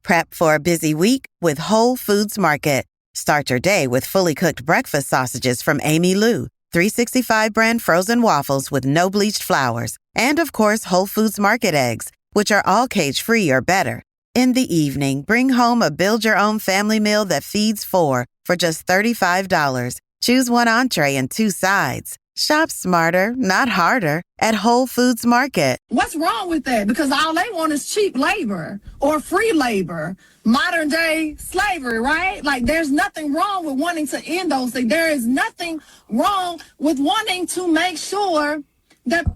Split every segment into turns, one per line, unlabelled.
Prep for a busy week with Whole Foods Market. Start your day with fully cooked breakfast sausages from Amy Lou, 365 brand frozen waffles with no bleached flours, and of course Whole Foods Market eggs, which are all cage-free or better. In the evening, bring home a build-your-own family meal that feeds four for just $35. Choose one entree and two sides. Shop smarter, not harder, at Whole Foods Market.
What's wrong with that? Because all they want is cheap labor or free labor, modern day slavery, right? Like, there's nothing wrong with wanting to end those things. There is nothing wrong with wanting to make sure that...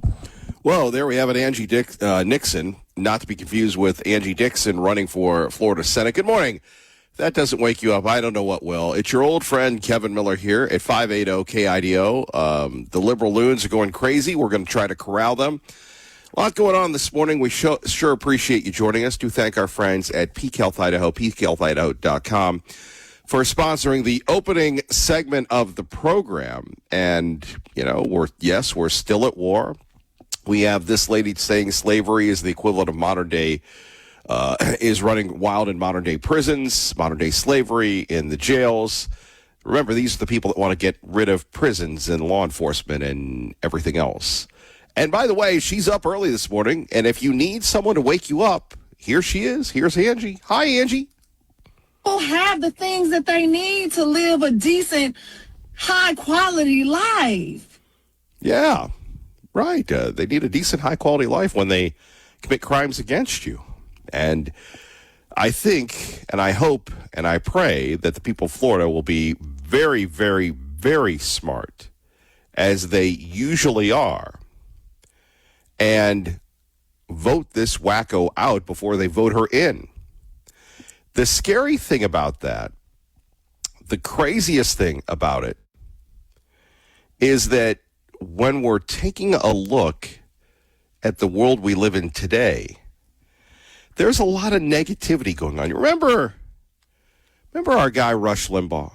Well, there we have it, Angie Nixon, not to be confused with Angie Dixon running for Florida Senate. Good morning. If that doesn't wake you up, I don't know what will. It's your old friend Kevin Miller here at 580 KIDO. The liberal loons are going crazy. We're going to try to corral them. A lot going on this morning. We sure appreciate you joining us. Do thank our friends at Peak Health Idaho, peakhealthidaho.com, for sponsoring the opening segment of the program. And, you know, we're still at war. We have this lady saying slavery is the equivalent of modern day is running wild in modern-day prisons, modern-day slavery in the jails. Remember, these are the people that want to get rid of prisons and law enforcement and everything else. And by the way, she's up early this morning, and if you need someone to wake you up, here she is. Here's Angie. Hi, Angie.
People have the things that they need to live a decent, high-quality life.
Yeah, right. They need a decent, high-quality life when they commit crimes against you. And I think, and I hope, and I pray that the people of Florida will be very, very, very smart, as they usually are, and vote this wacko out before they vote her in. The scary thing about that, the craziest thing about it, is that when we're taking a look at the world we live in today, there's a lot of negativity going on. Remember our guy Rush Limbaugh?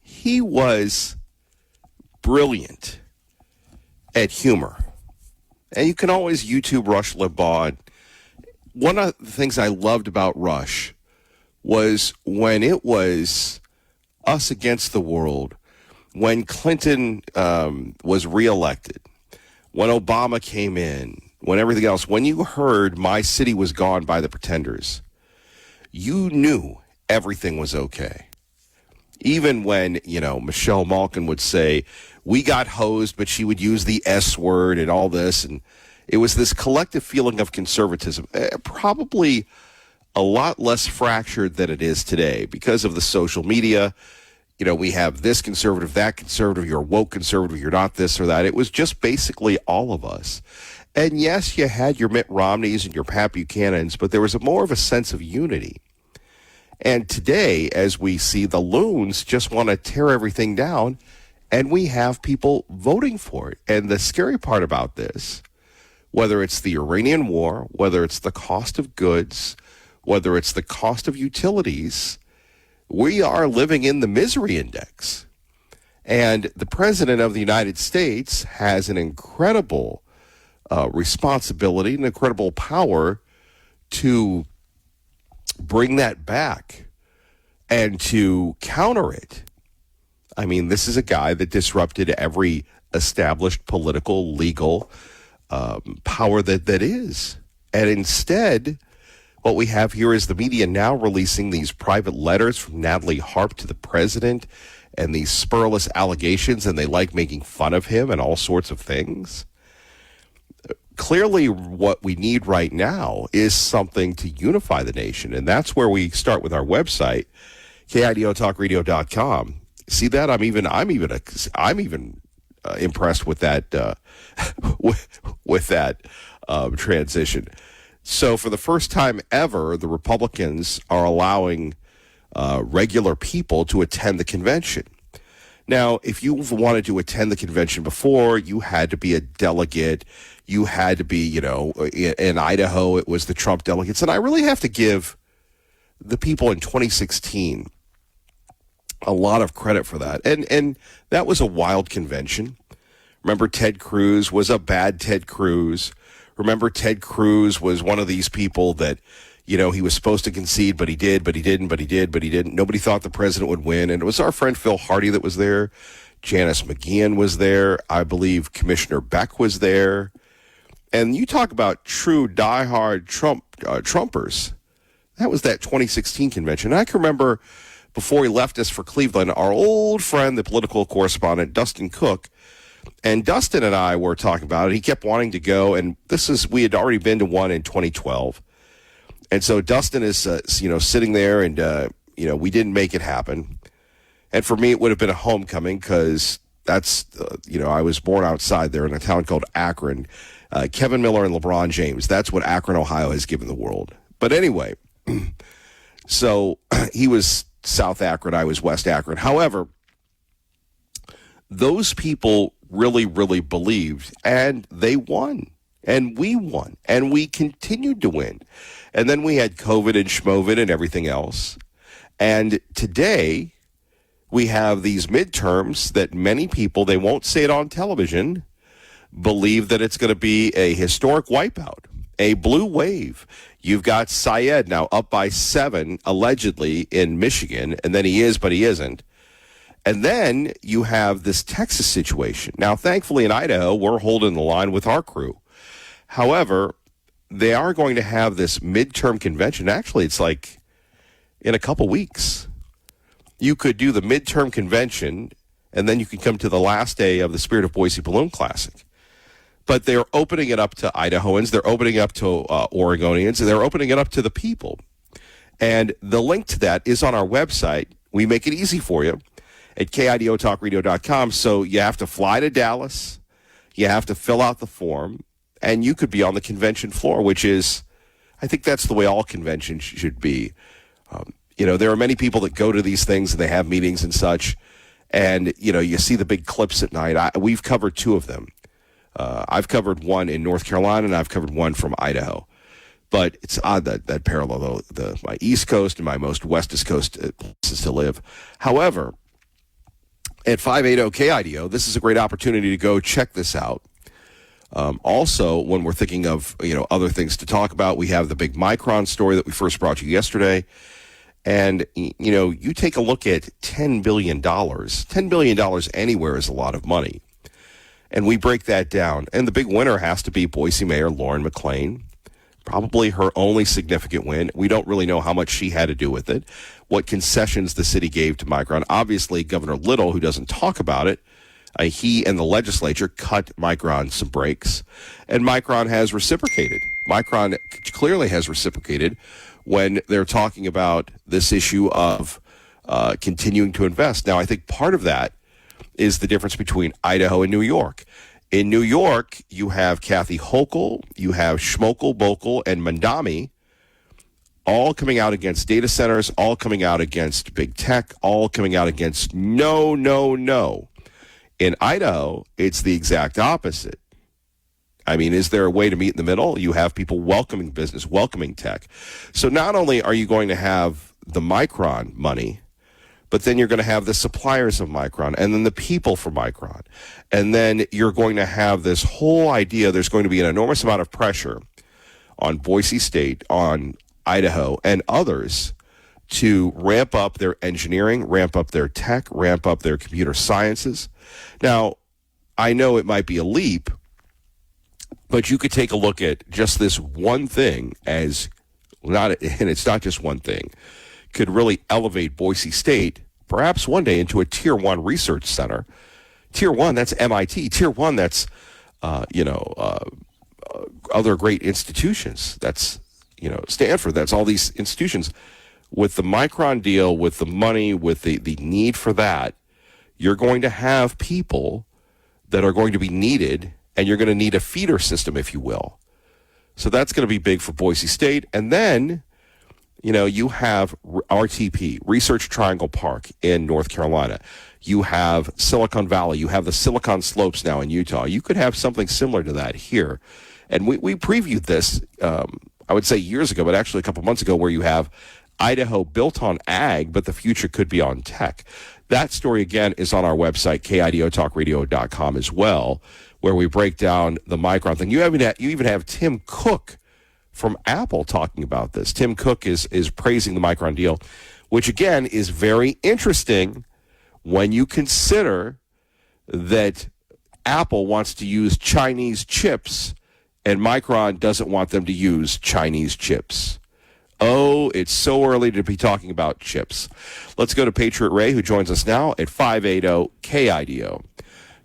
He was brilliant at humor. And you can always YouTube Rush Limbaugh. One of the things I loved about Rush was when it was us against the world, when Clinton was reelected, when Obama came in, when everything else, when you heard My City Was Gone by the Pretenders, you knew everything was okay. Even when, Michelle Malkin would say, we got hosed, but she would use the S word and all this. And it was this collective feeling of conservatism, probably a lot less fractured than it is today because of the social media. We have this conservative, that conservative, you're a woke conservative, you're not this or that. It was just basically all of us. And yes, you had your Mitt Romneys and your Pat Buchanans, but there was more of a sense of unity. And today, as we see, the loons just want to tear everything down, and we have people voting for it. And the scary part about this, whether it's the Iranian war, whether it's the cost of goods, whether it's the cost of utilities, we are living in the misery index. And the President of the United States has an incredible responsibility and incredible power to bring that back and to counter it. I mean, this is a guy that disrupted every established political, legal power that is. And instead, what we have here is the media now releasing these private letters from Natalie Harp to the president and these spurless allegations, and they like making fun of him and all sorts of things. Clearly, what we need right now is something to unify the nation, and that's where we start with our website, KIDOtalkradio.com. See that? I'm even impressed with that with that transition. So, for the first time ever, the Republicans are allowing regular people to attend the convention. Now, if you wanted to attend the convention before, you had to be a delegate. You had to be, in Idaho, it was the Trump delegates. And I really have to give the people in 2016 a lot of credit for that. And that was a wild convention. Remember, Ted Cruz was a bad Ted Cruz. Remember, Ted Cruz was one of these people that, He was supposed to concede, but he did, but he didn't, but he did, but he didn't. Nobody thought the president would win. And it was our friend Phil Hardy that was there. Janice McGeehan was there. I believe Commissioner Beck was there. And you talk about true diehard Trumpers. That was that 2016 convention. I can remember before he left us for Cleveland, our old friend, the political correspondent, Dustin Cook, and Dustin and I were talking about it. He kept wanting to go, and we had already been to one in 2012. And so Dustin is, sitting there, and, we didn't make it happen. And for me, it would have been a homecoming because that's, I was born outside there in a town called Akron. Kevin Miller and LeBron James, that's what Akron, Ohio has given the world. But anyway, so he was South Akron, I was West Akron. However, those people really, really believed, and they won. And we won, and we continued to win. And then we had COVID and schmovid and everything else. And today, we have these midterms that many people, they won't say it on television, believe that it's going to be a historic wipeout, a blue wave. You've got Syed now up by 7, allegedly, in Michigan, and then he is, but he isn't. And then you have this Texas situation. Now, thankfully, in Idaho, we're holding the line with our crew. However, they are going to have this midterm convention. Actually, it's like in a couple weeks. You could do the midterm convention, and then you can come to the last day of the Spirit of Boise Balloon Classic. But they're opening it up to Idahoans. They're opening it up to Oregonians. And they're opening it up to the people. And the link to that is on our website. We make it easy for you at KIDOtalkradio.com. So you have to fly to Dallas. You have to fill out the form. And you could be on the convention floor, which is, I think that's the way all conventions should be. There are many people that go to these things and they have meetings and such. And, you see the big clips at night. We've covered 2 of them. I've covered one in North Carolina, and I've covered one from Idaho. But it's odd that parallel, though, my East Coast and my most West Coast places to live. However, at 580 KIDO, this is a great opportunity to go check this out. Also, when we're thinking of, other things to talk about, we have the big Micron story that we first brought you yesterday. And, you take a look at $10 billion. $10 billion anywhere is a lot of money. And we break that down. And the big winner has to be Boise Mayor Lauren McLean. Probably her only significant win. We don't really know how much she had to do with it, what concessions the city gave to Micron. Obviously, Governor Little, who doesn't talk about it, he and the legislature cut Micron some breaks. And Micron has reciprocated. Micron clearly has reciprocated when they're talking about this issue of continuing to invest. Now, I think part of that is the difference between Idaho and New York. In New York, you have Kathy Hochul, you have Schmokel, Bokel, and Mandami all coming out against data centers, all coming out against big tech, all coming out against no. In Idaho, it's the exact opposite. I mean, is there a way to meet in the middle? You have people welcoming business, welcoming tech. So not only are you going to have the Micron money, but then you're going to have the suppliers of Micron and then the people for Micron. And then you're going to have this whole idea. There's going to be an enormous amount of pressure on Boise State, on Idaho, and others to ramp up their engineering, ramp up their tech, ramp up their computer sciences. Now, I know it might be a leap, but you could take a look at just this one thing as not, and it's not just one thing, could really elevate Boise State, perhaps one day, into a Tier 1 research center. Tier 1, that's MIT. Tier 1, that's, other great institutions. That's, Stanford. That's all these institutions. With the Micron deal, with the money, with the need for that, you're going to have people that are going to be needed, and you're going to need a feeder system, if you will. So that's going to be big for Boise State. And then, you have RTP, Research Triangle Park in North Carolina. You have Silicon Valley. You have the Silicon Slopes now in Utah. You could have something similar to that here. And we previewed this, I would say years ago, but actually a couple months ago, where you have Idaho built on ag, but the future could be on tech. That story, again, is on our website, KIDOtalkradio.com as well, where we break down the Micron thing. You even have Tim Cook from Apple talking about this. Tim Cook is praising the Micron deal, which, again, is very interesting when you consider that Apple wants to use Chinese chips and Micron doesn't want them to use Chinese chips. Oh, it's so early to be talking about chips. Let's go to Patriot Ray, who joins us now at 580 KIDO.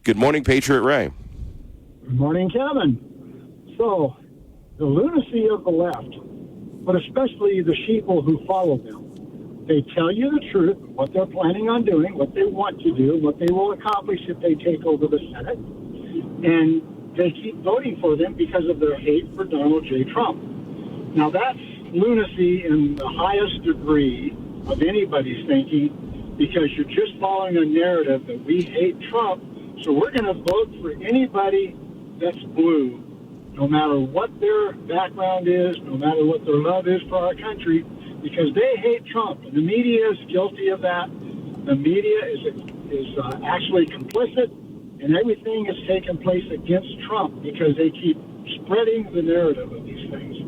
Good morning, Patriot Ray.
Good morning, Kevin. So, the lunacy of the left, but especially the sheeple who follow them, they tell you the truth, what they're planning on doing, what they want to do, what they will accomplish if they take over the Senate, and they keep voting for them because of their hate for Donald J. Trump. Now, that's lunacy in the highest degree of anybody's thinking, because you're just following a narrative that we hate Trump, so we're going to vote for anybody that's blue, no matter what their background is, no matter what their love is for our country, because they hate Trump. And the media is guilty of that. The media is actually complicit, and everything is taking place against Trump because they keep spreading the narrative of these things.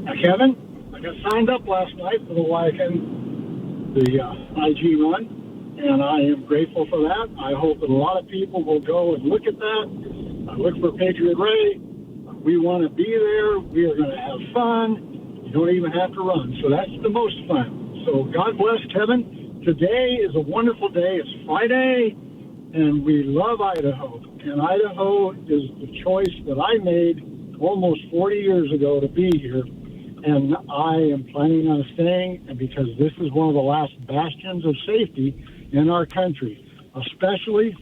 Now, Kevin, I got signed up last night for the IG run, and I am grateful for that. I hope that a lot of people will go and look at that. Look for Patriot Ray. We want to be there. We are going to have fun. You don't even have to run. So that's the most fun. So God bless, Kevin. Today is a wonderful day. It's Friday, and we love Idaho. And Idaho is the choice that I made almost 40 years ago to be here. And I am planning on staying, and because this is one of the last bastions of safety in our country, especially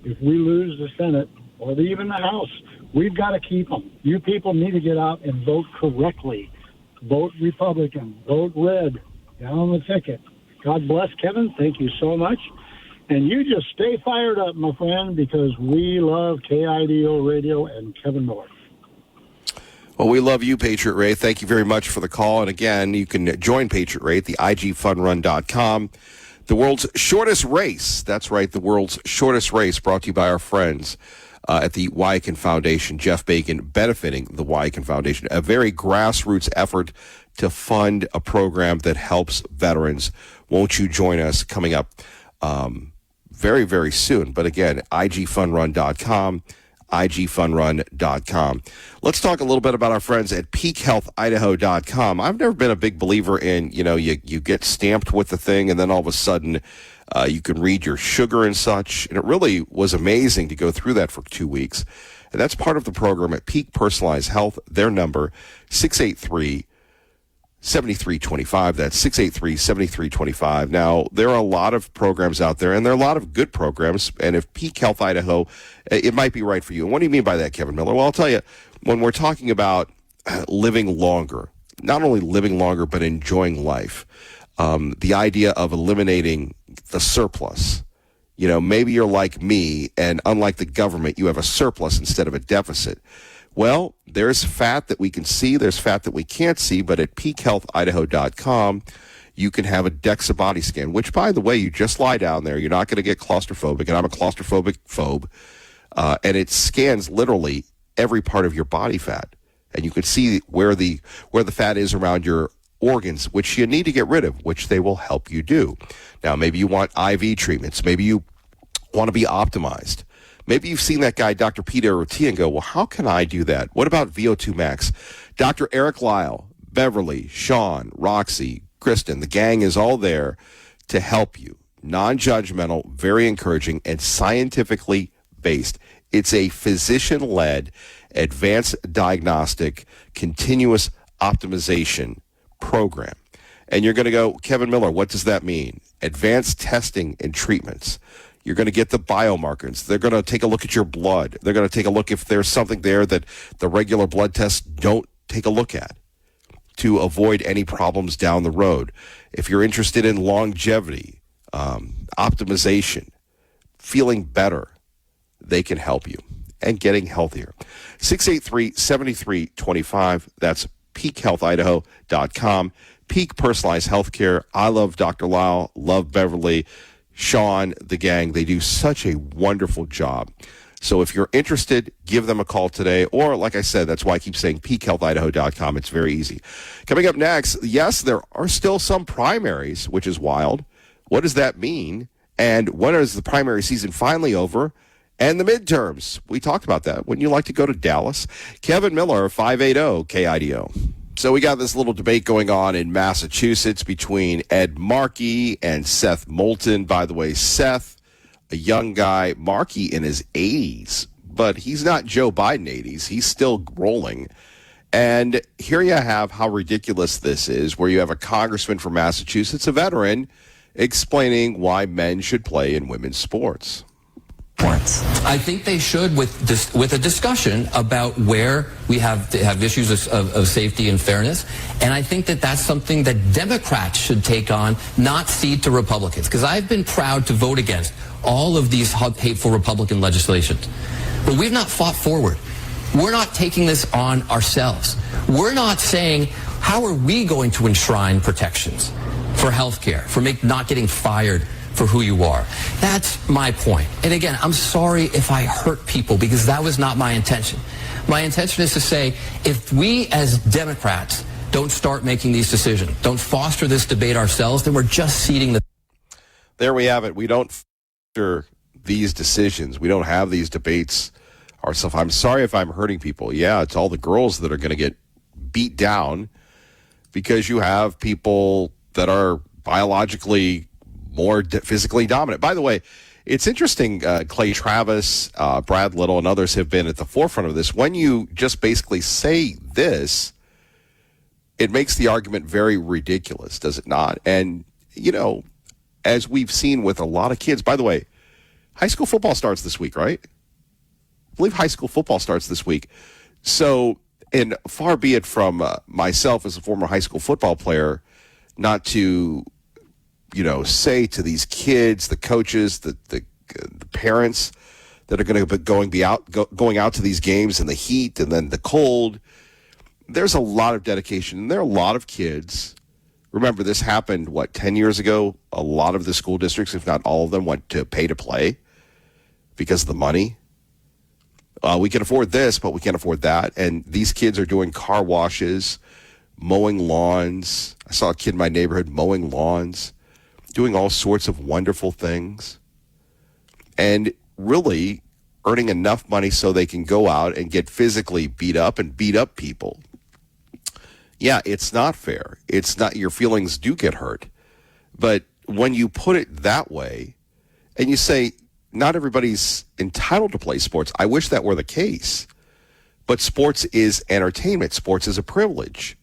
if we lose the Senate or even the House. We've got to keep them. You people need to get out and vote correctly. Vote Republican. Vote red. Down the ticket. God bless, Kevin. Thank you so much. And you just stay fired up, my friend, because we love KIDO Radio and Kevin Miller.
Well, we love you, Patriot Ray. Thank you very much for the call. And again, you can join Patriot Ray at the igfunrun.com. The world's shortest race. That's right, the world's shortest race, brought to you by our friends at the Wyakin Foundation. Jeff Bacon benefiting the Wyakin Foundation. A very grassroots effort to fund a program that helps veterans. Won't you join us coming up very, very soon? But again, igfunrun.com. igfunrun.com. Let's talk a little bit about our friends at peakhealthidaho.com. I've never been a big believer in, you get stamped with the thing and then all of a sudden you can read your sugar and such. And it really was amazing to go through that for 2 weeks. And that's part of the program at Peak Personalized Health. Their number, 683-7325. That's 683-7325. Now, there are a lot of programs out there, and there are a lot of good programs. And if Peak Health Idaho, it might be right for you. And what do you mean by that, Kevin Miller? Well, I'll tell you, when we're talking about living longer, not only living longer, but enjoying life, the idea of eliminating the surplus. Maybe you're like me, and unlike the government, you have a surplus instead of a deficit. Well, there's fat that we can see, there's fat that we can't see, but at peakhealthidaho.com, you can have a DEXA body scan, which, by the way, you just lie down there. You're not going to get claustrophobic, and I'm a claustrophobic phobe. And it scans literally every part of your body fat. And you can see where the fat is around your organs, which you need to get rid of, which they will help you do. Now, maybe you want IV treatments. Maybe you want to be optimized. Maybe you've seen that guy, Dr. Peter Ortiz, and go, well, how can I do that? What about VO2 Max? Dr. Eric Lyle, Beverly, Sean, Roxy, Kristen, the gang is all there to help you. Non-judgmental, very encouraging, and scientifically based. It's a physician-led, advanced diagnostic, continuous optimization program. And you're going to go, Kevin Miller, what does that mean? Advanced testing and treatments. You're going to get the biomarkers. They're going to take a look at your blood. They're going to take a look if there's something there that the regular blood tests don't take a look at to avoid any problems down the road. If you're interested in longevity, optimization, feeling better, they can help you and getting healthier. 683-7325. That's peakhealthidaho.com. Peak Personalized Healthcare. I love Dr. Lyle, love Beverly, Sean, the gang. They do such a wonderful job. So if you're interested, give them a call today. Or, like I said, that's why I keep saying peakhealthidaho.com. It's very easy. Coming up next, yes, there are still some primaries, which is wild. What does that mean? And when is the primary season finally over? And the midterms. We talked about that. Wouldn't you like to go to Dallas? Kevin Miller, 580 KIDO. So we got this little debate going on in Massachusetts between Ed Markey and Seth Moulton. By the way, Seth, a young guy, Markey in his 80s, but he's not Joe Biden 80s. He's still rolling. And here you have how ridiculous this is, where you have a congressman from Massachusetts, a veteran, explaining why men should play in women's sports.
I think they should with a discussion about where we have issues of safety and fairness. And I think that that's something that Democrats should take on, not cede to Republicans. Because I've been proud to vote against all of these hateful Republican legislations. But we've not fought forward. We're not taking this on ourselves. We're not saying, how are we going to enshrine protections for health care, for not getting fired for who you are? That's my point. And again, I'm sorry if I hurt people, because that was not my intention. My intention is to say, if we as Democrats don't start making these decisions, don't foster this debate ourselves, then we're just ceding the...
There we have it. We don't foster these decisions. We don't have these debates ourselves. I'm sorry if I'm hurting people. Yeah, it's all the girls that are going to get beat down because you have people that are biologically more physically dominant. By the way, it's interesting, Clay Travis, Brad Little, and others have been at the forefront of this. When you just basically say this, it makes the argument very ridiculous, does it not? And, you know, as we've seen with a lot of kids, by the way, high school football starts this week, right? I believe high school football starts this week. So, and far be it from myself as a former high school football player, not to, you know, say to these kids, the coaches, the parents that are going to be going out to these games in the heat and then the cold. There's a lot of dedication, and there are a lot of kids. Remember, this happened, 10 years ago? A lot of the school districts, if not all of them, went to pay to play because of the money. We can afford this, but we can't afford that. And these kids are doing car washes, mowing lawns. I saw a kid in my neighborhood mowing lawns, doing all sorts of wonderful things, and really earning enough money so they can go out and get physically beat up and beat up people. Yeah, it's not fair. It's not, your feelings do get hurt. But when you put it that way and you say, not everybody's entitled to play sports, I wish that were the case. But sports is entertainment. Sports is a privilege.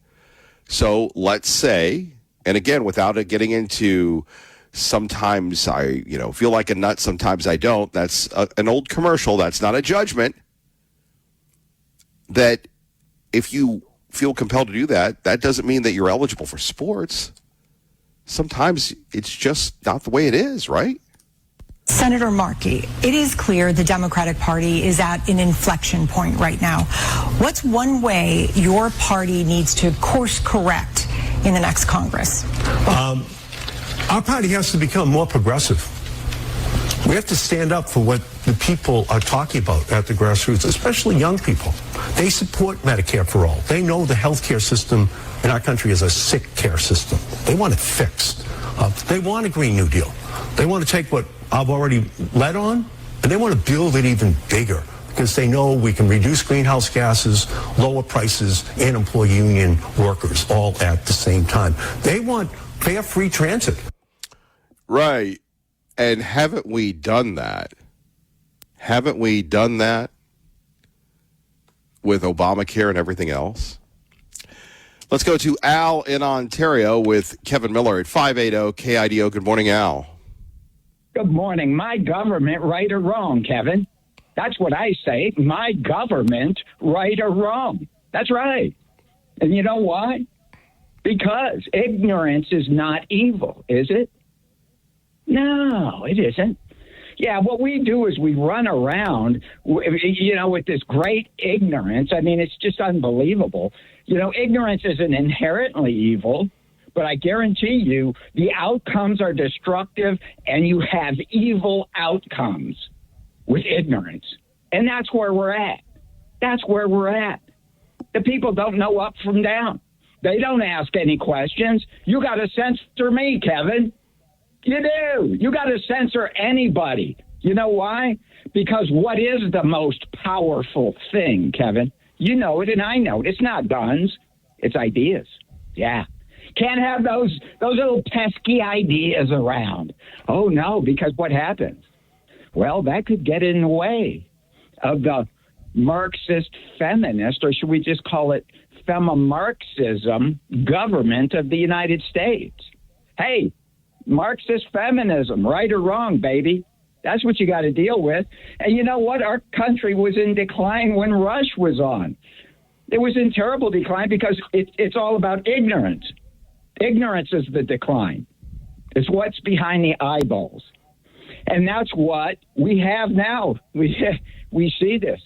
So let's say, and again, without it getting into sometimes I, feel like a nut, sometimes I don't. That's an old commercial. That's not a judgment. That if you feel compelled to do that, that doesn't mean that you're eligible for sports. Sometimes it's just not the way it is, right?
Senator Markey, it is clear the Democratic Party is at an inflection point right now. What's one way your party needs to course correct in the next Congress?
Our party has to become more progressive. We have to stand up for what the people are talking about at the grassroots, especially young people. They support Medicare for all. They know the health care system in our country is a sick care system. They want it fixed. They want a Green New Deal. They want to take what I've already led on, and they want to build it even bigger because they know we can reduce greenhouse gases, lower prices, and employ union workers all at the same time. They want fair, free transit.
Right. And haven't we done that? Haven't we done that with Obamacare and everything else? Let's go to Al in Ontario with Kevin Miller at 580 KIDO. Good morning, Al.
Good morning. My government, right or wrong, Kevin? That's what I say. My government, right or wrong. That's right. And you know why? Because ignorance is not evil, is it? No, it isn't. Yeah, what we do is we run around, with this great ignorance. I mean, it's just unbelievable. Ignorance isn't inherently evil, but I guarantee you the outcomes are destructive and you have evil outcomes with ignorance. And that's where we're at. That's where we're at. The people don't know up from down. They don't ask any questions. You got to censor me, Kevin. You do. You got to censor anybody. You know why? Because what is the most powerful thing, Kevin? You know it and I know it. It's not guns. It's ideas. Yeah. Can't have those little pesky ideas around. Oh, no, because what happens? Well, that could get in the way of the Marxist feminist, or should we just call it femi-Marxism, government of the United States. Hey, Marxist feminism, right or wrong, baby. That's what you got to deal with. And you know what? Our country was in decline when Rush was on. It was in terrible decline because it's all about ignorance. Ignorance is the decline. It's what's behind the eyeballs. And that's what we have now. We see this.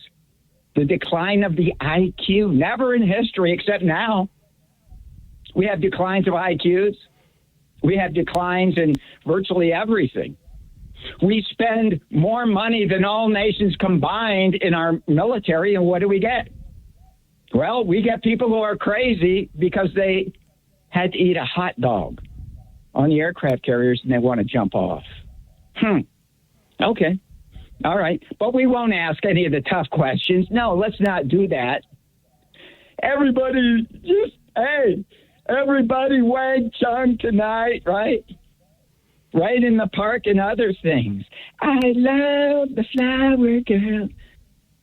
The decline of the IQ. Never in history except now. We have declines of IQs. We have declines in virtually everything. We spend more money than all nations combined in our military, and what do we get? Well, we get people who are crazy because they had to eat a hot dog on the aircraft carriers and they want to jump off. Okay. All right. But we won't ask any of the tough questions. No, let's not do that. Everybody Wang Chung tonight, right? Right in the park and other things. I love the flower girl,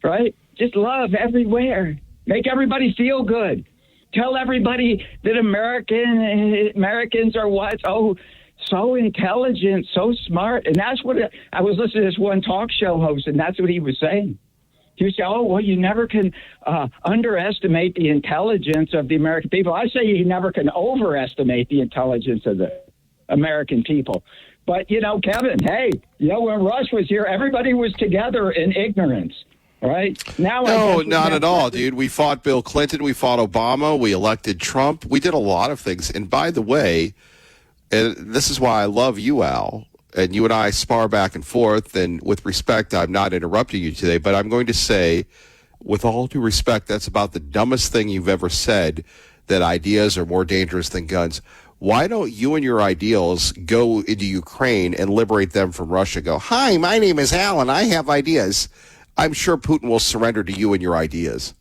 right? Just love everywhere. Make everybody feel good. Tell everybody that Americans are what? Oh, so intelligent, so smart. And that's what I was listening to this one talk show host, and that's what he was saying. He would say, oh, well, you never can underestimate the intelligence of the American people. I say you never can overestimate the intelligence of the American people. But, you know, Kevin, hey, you know, when Rush was here, everybody was together in ignorance. Right now,
no, not at all, dude. We fought Bill Clinton. We fought Obama. We elected Trump. We did a lot of things. And by the way, and this is why I love you, Al, and you and I spar back and forth. And with respect, I'm not interrupting you today, but I'm going to say, with all due respect, that's about the dumbest thing you've ever said, that ideas are more dangerous than guns. Why don't you and your ideals go into Ukraine and liberate them from Russia? Go, hi, my name is Al, and I have ideas. I'm sure Putin will surrender to you and your ideas.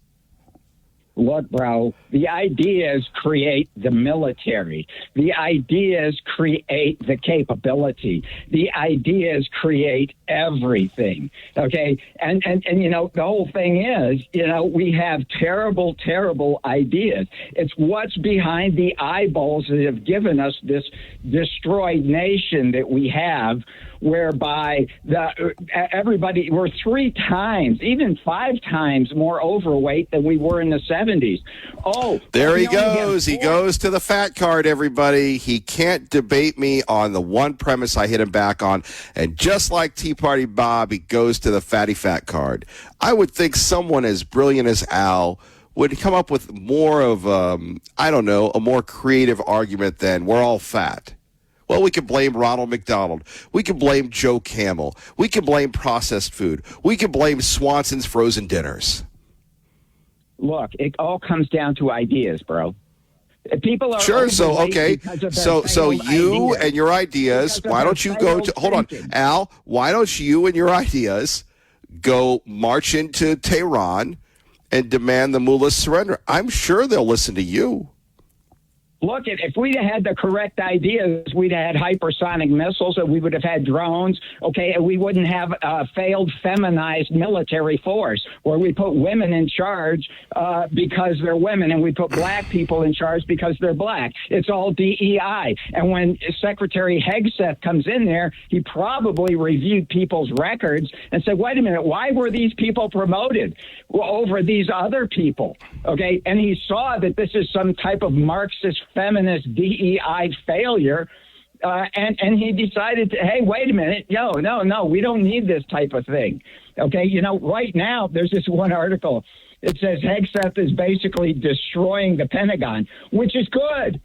Look, bro, the ideas create the military. The ideas create the capability. The ideas create everything. Okay? And you know, the whole thing is, you know, we have terrible, terrible ideas. It's what's behind the eyeballs that have given us this destroyed nation that we have, whereby everybody, we're 3 times, even 5 times more overweight than we were in the 70s. Oh,
there he goes. He goes to the fat card, everybody. He can't debate me on the one premise I hit him back on. And just like Tea Party Bob, he goes to the fatty fat card. I would think someone as brilliant as Al would come up with more of, I don't know, a more creative argument than we're all fat. Well, we can blame Ronald McDonald. We can blame Joe Camel. We can blame processed food. We can blame Swanson's frozen dinners.
Look, it all comes down to ideas, bro. People are
sure. So okay. So you
ideas.
And your ideas. Why don't you go to? Hold on, Al. Why don't you and your ideas go march into Tehran and demand the mullahs surrender? I'm sure they'll listen to you.
Look, if we'd had the correct ideas, we'd have had hypersonic missiles, and we would have had drones, okay, and we wouldn't have a failed feminized military force where we put women in charge because they're women, and we put black people in charge because they're black. It's all DEI. And when Secretary Hegseth comes in there, he probably reviewed people's records and said, wait a minute, why were these people promoted over these other people? Okay, and he saw that this is some type of Marxist feminist DEI failure, and he decided to, hey, wait a minute, no, we don't need this type of thing. Okay, you know, right now there's this one article. It says Hegseth is basically destroying the Pentagon, which is good.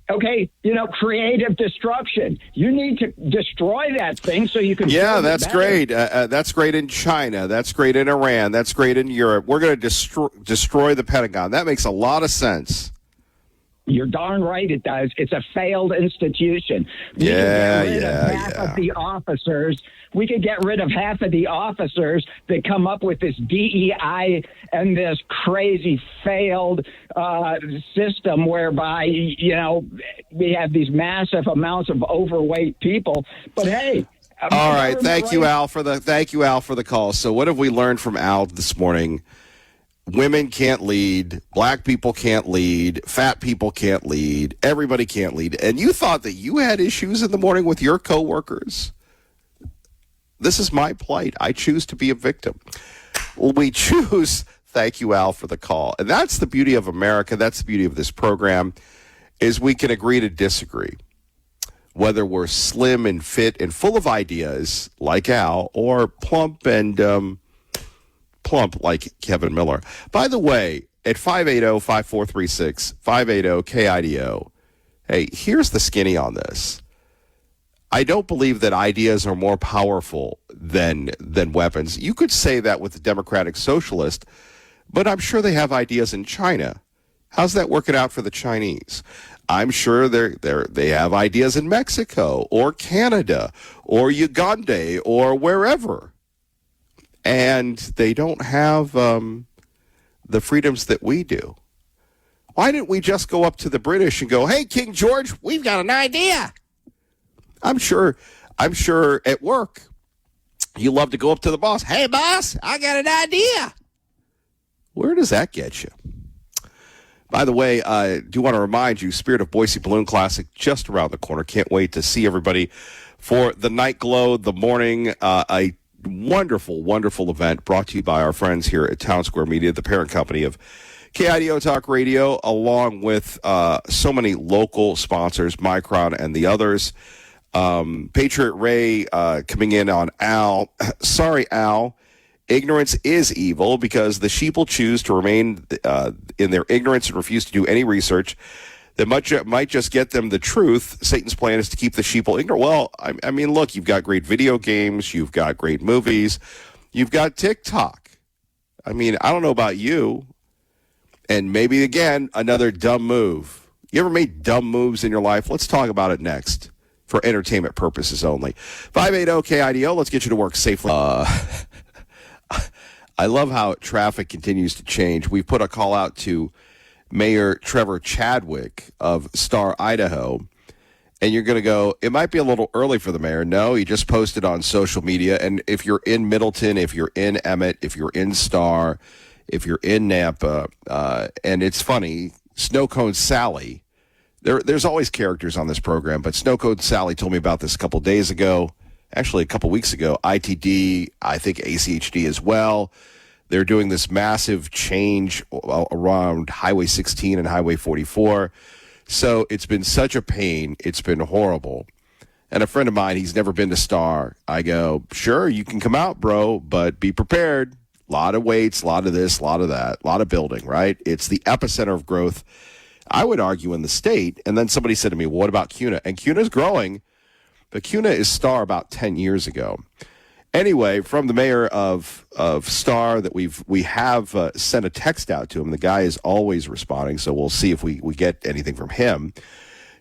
Okay, creative destruction. You need to destroy that thing so you can.
Yeah,
build it
that's
better.
great. That's great in China. That's great in Iran. That's great in Europe. We're going to destroy the Pentagon. That makes a lot of sense.
You're darn right it does. It's a failed institution. We could get rid of half of the officers. We could get rid of half of the officers that come up with this DEI and this crazy failed system whereby, we have these massive amounts of overweight people. But hey.
All right. Thank you, Al, for the call. So what have we learned from Al this morning? Women can't lead, black people can't lead, fat people can't lead, everybody can't lead. And you thought that you had issues in the morning with your coworkers? This is my plight. I choose to be a victim. Well, we choose. Thank you, Al, for the call. And that's the beauty of America. That's the beauty of this program, is we can agree to disagree. Whether we're slim and fit and full of ideas like Al, or plump and plump like Kevin Miller. By the way, at 580-5436, 580-KIDO, hey, here's the skinny on this. I don't believe that ideas are more powerful than weapons. You could say that with the Democratic Socialist, but I'm sure they have ideas in China. How's that working out for the Chinese? I'm sure they have ideas in Mexico or Canada or Uganda or wherever. And they don't have the freedoms that we do. Why didn't we just go up to the British and go, hey, King George, we've got an idea? I'm sure at work, you love to go up to the boss. Hey, boss, I got an idea. Where does that get you? By the way, I do want to remind you, Spirit of Boise Balloon Classic just around the corner. Can't wait to see everybody for the Night Glow, the morning, a wonderful, wonderful event brought to you by our friends here at Town Square Media, the parent company of KIDO Talk Radio, along with so many local sponsors, Micron and the others. Patriot Ray coming in on Al. Sorry, Al. Ignorance is evil because the sheeple choose to remain in their ignorance and refuse to do any research that might just get them the truth. Satan's plan is to keep the sheeple ignorant. Well, I mean, look, you've got great video games. You've got great movies. You've got TikTok. I mean, I don't know about you. And maybe, again, another dumb move. You ever made dumb moves in your life? Let's talk about it next for entertainment purposes only. 580-KIDO, let's get you to work safely. I love how traffic continues to change. We put a call out to Mayor Trevor Chadwick of Star, Idaho. And you're going to go, it might be a little early for the mayor. No, he just posted on social media. And if you're in Middleton, if you're in Emmett, if you're in Star, if you're in Nampa, and it's funny, Snow Cone Sally, there's always characters on this program, but Snow Cone Sally told me about this a couple days ago. Actually, a couple weeks ago, ITD, I think ACHD as well. They're doing this massive change around Highway 16 and Highway 44. So it's been such a pain. It's been horrible. And a friend of mine, he's never been to Star. I go, sure, you can come out, bro, but be prepared. A lot of weights, a lot of this, a lot of that, a lot of building, right? It's the epicenter of growth, I would argue, in the state. And then somebody said to me, well, what about CUNA? And CUNA's growing. But CUNA is Star about 10 years ago. Anyway, from the mayor of Star that we have sent a text out to him. The guy is always responding, so we'll see if we get anything from him.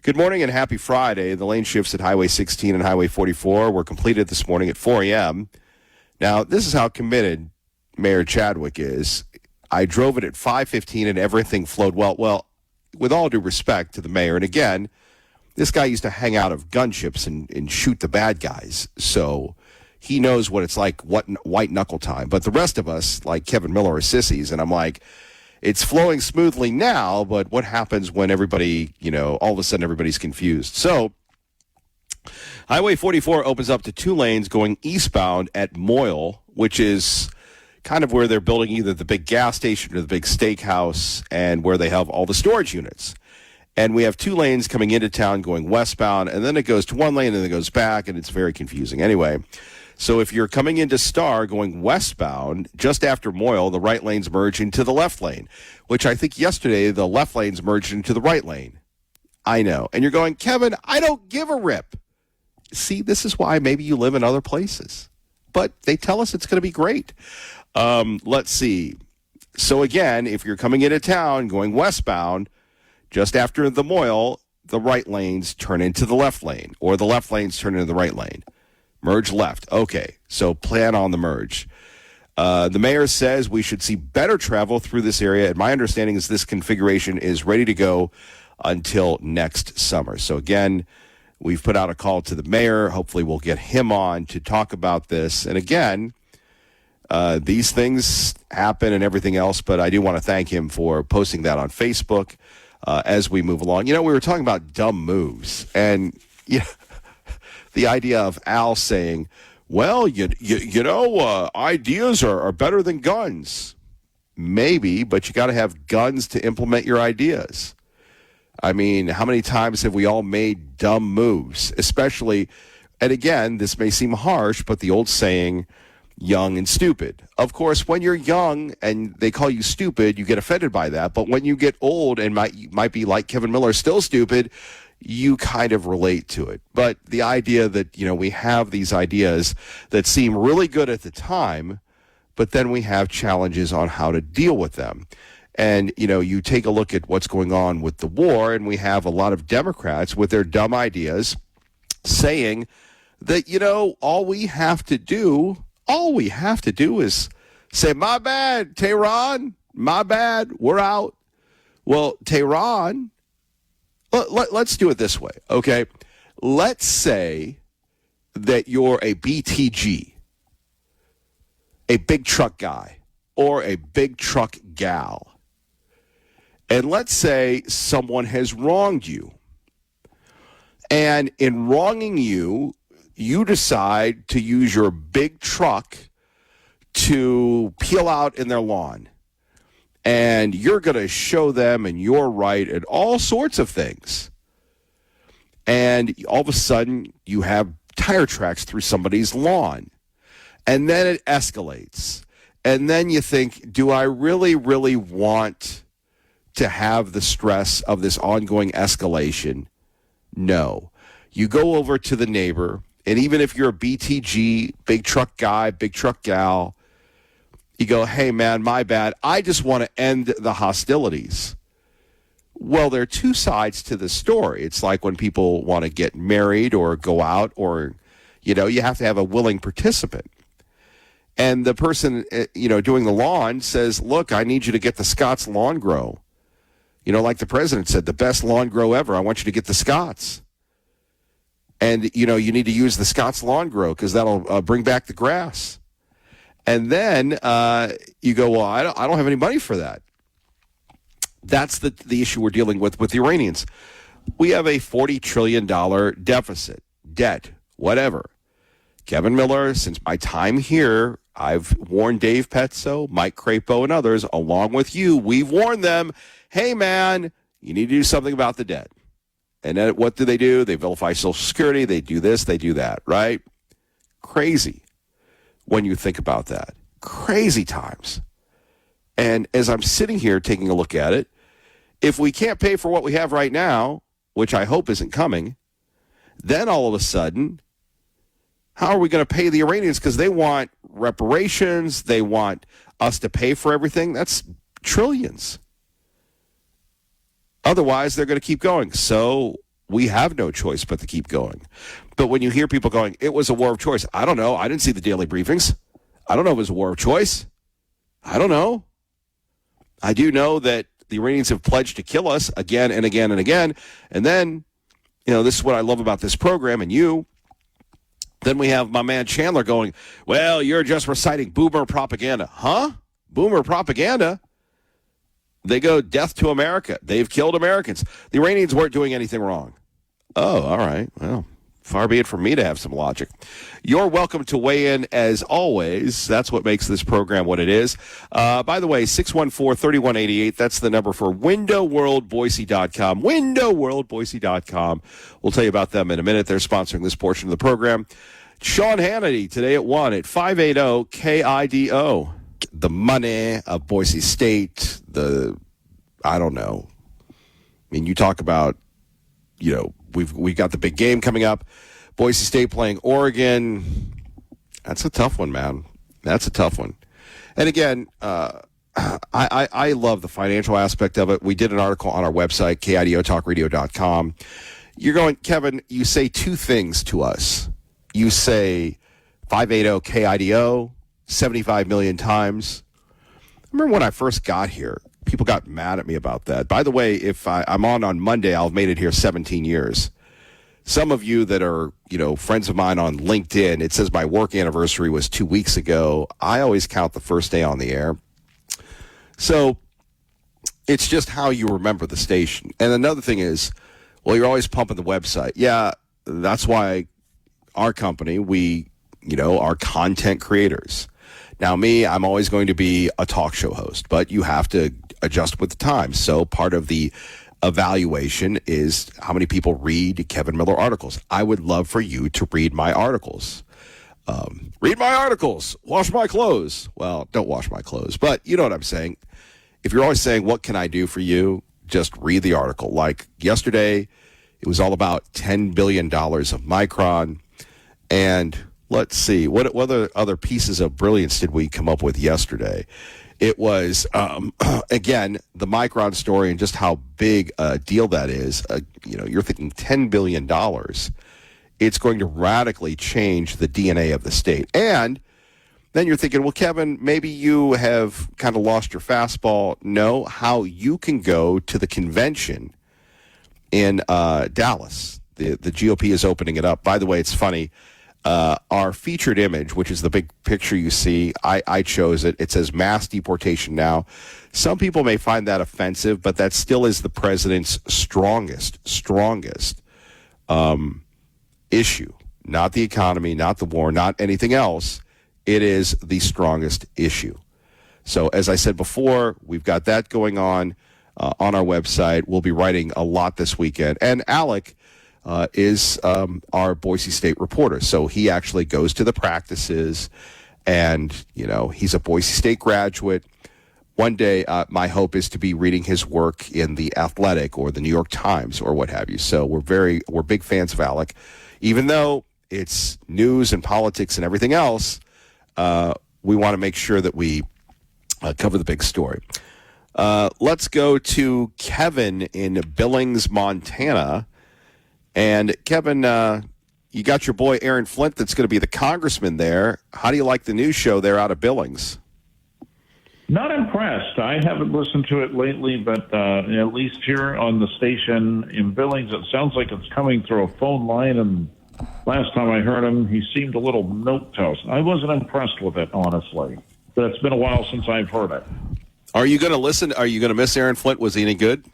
Good morning and happy Friday. The lane shifts at Highway 16 and Highway 44 were completed this morning at 4 a.m. Now, this is how committed Mayor Chadwick is. I drove it at 5:15 and everything flowed well. Well, with all due respect to the mayor, and again, this guy used to hang out of gunships and shoot the bad guys. So he knows what it's like, what white knuckle time. But the rest of us, like Kevin Miller, are sissies. And I'm like, it's flowing smoothly now, but what happens when everybody, all of a sudden everybody's confused? So Highway 44 opens up to 2 lanes going eastbound at Moyle, which is kind of where they're building either the big gas station or the big steakhouse and where they have all the storage units. And we have 2 lanes coming into town going westbound, and then it goes to 1 lane and then it goes back, and it's very confusing. Anyway, so if you're coming into Star going westbound, just after Moyle, the right lanes merge into the left lane, which I think yesterday the left lanes merged into the right lane. I know. And you're going, Kevin, I don't give a rip. See, this is why maybe you live in other places. But they tell us it's going to be great. Let's see. So again, if you're coming into town going westbound, just after the Moyle, the right lanes turn into the left lane, or the left lanes turn into the right lane. Merge left. Okay, so plan on the merge. The mayor says we should see better travel through this area, and my understanding is this configuration is ready to go until next summer. So again, we've put out a call to the mayor. Hopefully we'll get him on to talk about this. And again, these things happen and everything else, but I do want to thank him for posting that on Facebook as we move along. You know, we were talking about dumb moves, and the idea of Al saying, well, ideas are better than guns. Maybe, but you got to have guns to implement your ideas. I mean, how many times have we all made dumb moves? Especially, and again, this may seem harsh, but the old saying, young and stupid. Of course, when you're young and they call you stupid, you get offended by that. But when you get old and might be like Kevin Miller, still stupid, you kind of relate to it. But the idea that, we have these ideas that seem really good at the time, but then we have challenges on how to deal with them. And, you take a look at what's going on with the war, and we have a lot of Democrats with their dumb ideas saying that, all we have to do is say, my bad, Tehran, my bad, we're out. Well, Tehran, let's do it this way, okay? Let's say that you're a BTG, a big truck guy, or a big truck gal. And let's say someone has wronged you. And in wronging you, you decide to use your big truck to peel out in their lawn. And you're going to show them and you're right at all sorts of things. And all of a sudden, you have tire tracks through somebody's lawn. And then it escalates. And then you think, do I really, really want to have the stress of this ongoing escalation? No. You go over to the neighbor, and even if you're a BTG, big truck guy, big truck gal, you go, hey, man, my bad. I just want to end the hostilities. Well, there are two sides to the story. It's like when people want to get married or go out, or, you have to have a willing participant. And the person, doing the lawn says, look, I need you to get the Scott's Lawn Grow. Like the president said, the best lawn grow ever. I want you to get the Scott's. And, you need to use the Scott's Lawn Grow because that'll bring back the grass. And then you go, well, I don't have any money for that. That's the issue we're dealing with the Iranians. We have a $40 trillion deficit, debt, whatever. Kevin Miller, since my time here, I've warned Dave Petzo, Mike Crapo, and others, along with you, we've warned them, hey, man, you need to do something about the debt. And then what do? They vilify Social Security. They do this. They do that, right? Crazy when you think about that. Crazy times. And as I'm sitting here taking a look at it, if we can't pay for what we have right now, which I hope isn't coming, then all of a sudden, how are we going to pay the Iranians? Because they want reparations. They want us to pay for everything. That's trillions. Otherwise, they're going to keep going. So we have no choice but to keep going. But when you hear people going, it was a war of choice. I don't know. I didn't see the daily briefings. I don't know if it was a war of choice. I don't know. I do know that the Iranians have pledged to kill us again and again and again. And then, this is what I love about this program and you. Then we have my man Chandler going, well, you're just reciting boomer propaganda. Huh? Boomer propaganda? They go, death to America. They've killed Americans. The Iranians weren't doing anything wrong. Oh, all right. Well, far be it from me to have some logic. You're welcome to weigh in as always. That's what makes this program what it is. By the way, 614-3188, that's the number for windowworldboise.com. Windowworldboise.com. We'll tell you about them in a minute. They're sponsoring this portion of the program. Sean Hannity today at 1 at 580 KIDO. The money of Boise State, I don't know. I mean, you talk about we've got the big game coming up. Boise State playing Oregon. That's a tough one, man. That's a tough one. And again, I love the financial aspect of it. We did an article on our website, KIDOtalkradio.com. You're going, Kevin, you say two things to us. You say 580 KIDO 75 million times. I remember when I first got here, people got mad at me about that. By the way, if I'm on Monday, I'll have made it here 17 years. Some of you that are, friends of mine on LinkedIn, it says my work anniversary was 2 weeks ago. I always count the first day on the air. So it's just how you remember the station. And another thing is, well, you're always pumping the website. Yeah, that's why our company, we, are content creators. Now, me, I'm always going to be a talk show host, but you have to adjust with the times. So part of the evaluation is how many people read Kevin Miller articles. I would love for you to read my articles. Read my articles. Wash my clothes. Well, don't wash my clothes, but you know what I'm saying. If you're always saying, what can I do for you? Just read the article. Like yesterday, it was all about $10 billion of Micron. And let's see, what other pieces of brilliance did we come up with yesterday? It was, again, the Micron story and just how big a deal that is. You're thinking $10 billion. It's going to radically change the DNA of the state. And then you're thinking, well, Kevin, maybe you have kind of lost your fastball. No, how you can go to the convention in Dallas. The GOP is opening it up. By the way, it's funny. Our featured image, which is the big picture you see, I chose it. It says mass deportation now. Some people may find that offensive, but that still is the president's strongest issue. Not the economy, not the war, not anything else. It is the strongest issue. So as I said before, we've got that going on our website. We'll be writing a lot this weekend. And Alec is our Boise State reporter. So he actually goes to the practices, and, he's a Boise State graduate. One day, my hope is to be reading his work in The Athletic or the New York Times or what have you. So we're big fans of Alec. Even though it's news and politics and everything else, we want to make sure that we cover the big story. Let's go to Kevin in Billings, Montana. And Kevin, you got your boy Aaron Flint that's going to be the congressman there. How do you like the news show there out of Billings?
Not impressed. I haven't listened to it lately, but at least here on the station in Billings, it sounds like it's coming through a phone line. And last time I heard him, he seemed a little milquetoast. I wasn't impressed with it, honestly. But it's been a while since I've heard it.
Are you going to listen? Are you going to miss Aaron Flint? Was he any good?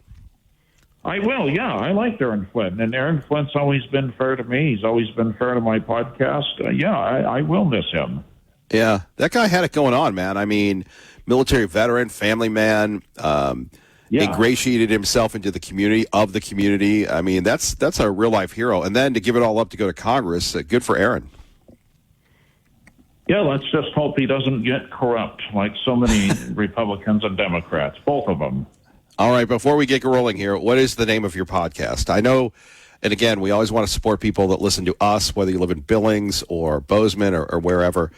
I will, yeah. I like Aaron Flint. And Aaron Flint's always been fair to me. He's always been fair to my podcast. I will miss him.
Yeah, that guy had it going on, man. I mean, military veteran, family man, ingratiated himself into the community, I mean, that's a real-life hero. And then to give it all up to go to Congress, good for Aaron.
Yeah, let's just hope he doesn't get corrupt like so many Republicans and Democrats, both of them.
All right, before we get rolling here, what is the name of your podcast? I know, and again, we always want to support people that listen to us, whether you live in Billings or Bozeman or wherever.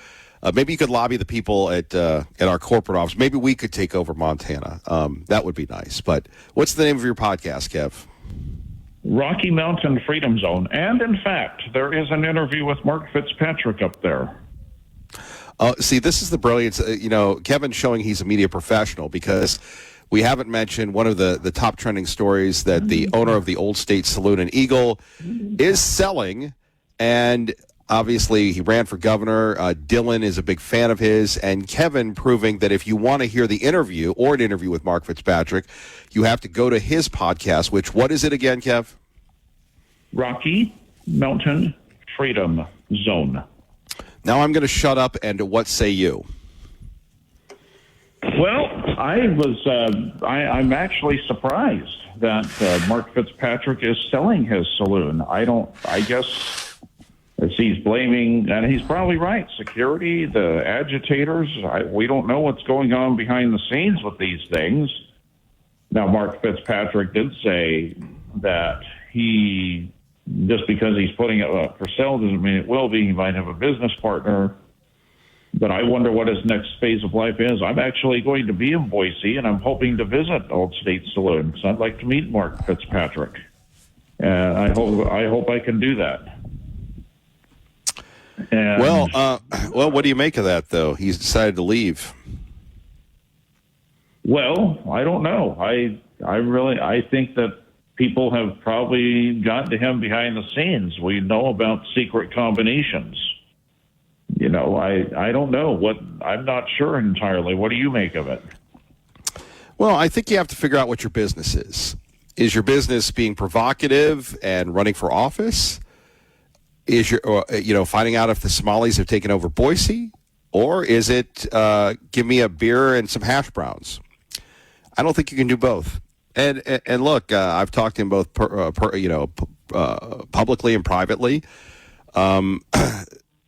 Maybe you could lobby the people at our corporate office. Maybe we could take over Montana. That would be nice. But what's the name of your podcast, Kev?
Rocky Mountain Freedom Zone. And, in fact, there is an interview with Mark Fitzpatrick up there.
See, this is the brilliance. Kevin's showing he's a media professional because we haven't mentioned one of the top trending stories that the owner of the Old State Saloon and Eagle is selling. And obviously, he ran for governor. Dylan is a big fan of his. And Kevin proving that if you want to hear the interview or an interview with Mark Fitzpatrick, you have to go to his podcast, which, what is it again, Kev?
Rocky Mountain Freedom Zone.
Now I'm going to shut up, and what say you?
Well, I'm actually surprised that Mark Fitzpatrick is selling his saloon. I guess he's blaming, and he's probably right, security, the agitators. We don't know what's going on behind the scenes with these things. Now, Mark Fitzpatrick did say that he, just because he's putting it up for sale doesn't mean it will be. He might have a business partner. But I wonder what his next phase of life is. I'm actually going to be in Boise, and I'm hoping to visit Old State Saloon because I'd like to meet Mark Fitzpatrick. And I hope I can do that. And,
well, what do you make of that, though? He's decided to leave.
Well, I don't know. I think that people have probably gotten to him behind the scenes. We know about secret combinations. You know, I don't know. I'm not sure entirely. What do you make of it?
Well, I think you have to figure out what your business is. Is your business being provocative and running for office? Is your, finding out if the Somalis have taken over Boise? Or is it give me a beer and some hash browns? I don't think you can do both. And look, I've talked to him both publicly and privately.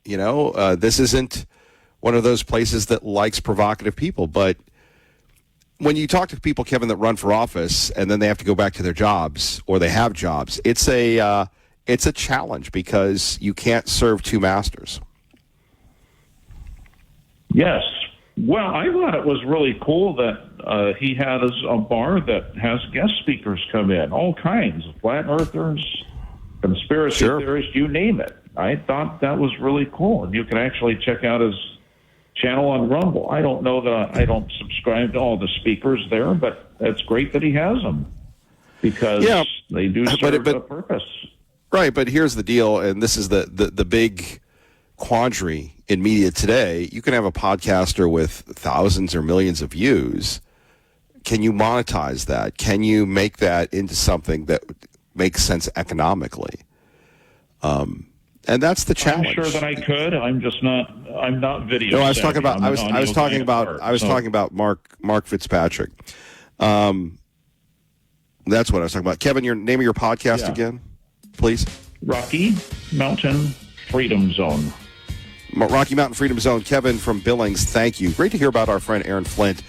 This isn't one of those places that likes provocative people. But when you talk to people, Kevin, that run for office and then they have to go back to their jobs or they have jobs, it's a challenge because you can't serve two masters. Yes.
Well, I thought it was really cool that he had a bar that has guest speakers come in, all kinds of flat earthers, conspiracy theorists, you name it. I thought that was really cool, and you can actually check out his channel on Rumble. I don't know that I don't subscribe to all the speakers there, but it's great that he has them because they do serve a purpose.
Right, but here's the deal, and this is the big quandary in media today. You can have a podcaster with thousands or millions of views. Can you monetize that? Can you make that into something that makes sense economically? And that's the challenge.
I'm sure that I could. I'm just not. I'm not video.
No, I was talking about. I was talking about Mark Fitzpatrick. That's what I was talking about. Kevin, your name of your podcast again, please.
Rocky Mountain Freedom Zone.
Rocky Mountain Freedom Zone. Kevin from Billings, thank you. Great to hear about our friend Aaron Flint,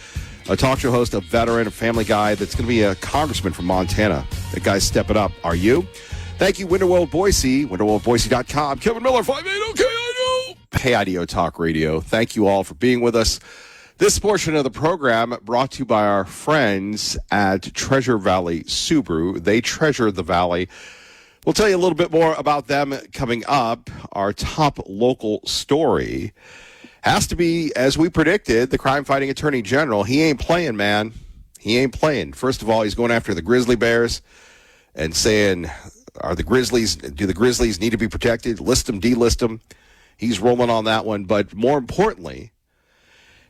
a talk show host, a veteran, a family guy that's going to be a congressman from Montana. That guy's stepping up. Are you? Thank you, Winterworld Boise, winterworldboise.com. Kevin Miller, 580 KIDO. KIDO Talk Radio. Thank you all for being with us. This portion of the program brought to you by our friends at Treasure Valley Subaru. They treasure the valley. We'll tell you a little bit more about them coming up. Our top local story has to be, as we predicted, the crime-fighting attorney general. He ain't playing, man. He ain't playing. First of all, he's going after the grizzly bears and saying, do the Grizzlies need to be protected? List them, delist them. He's rolling on that one. But more importantly,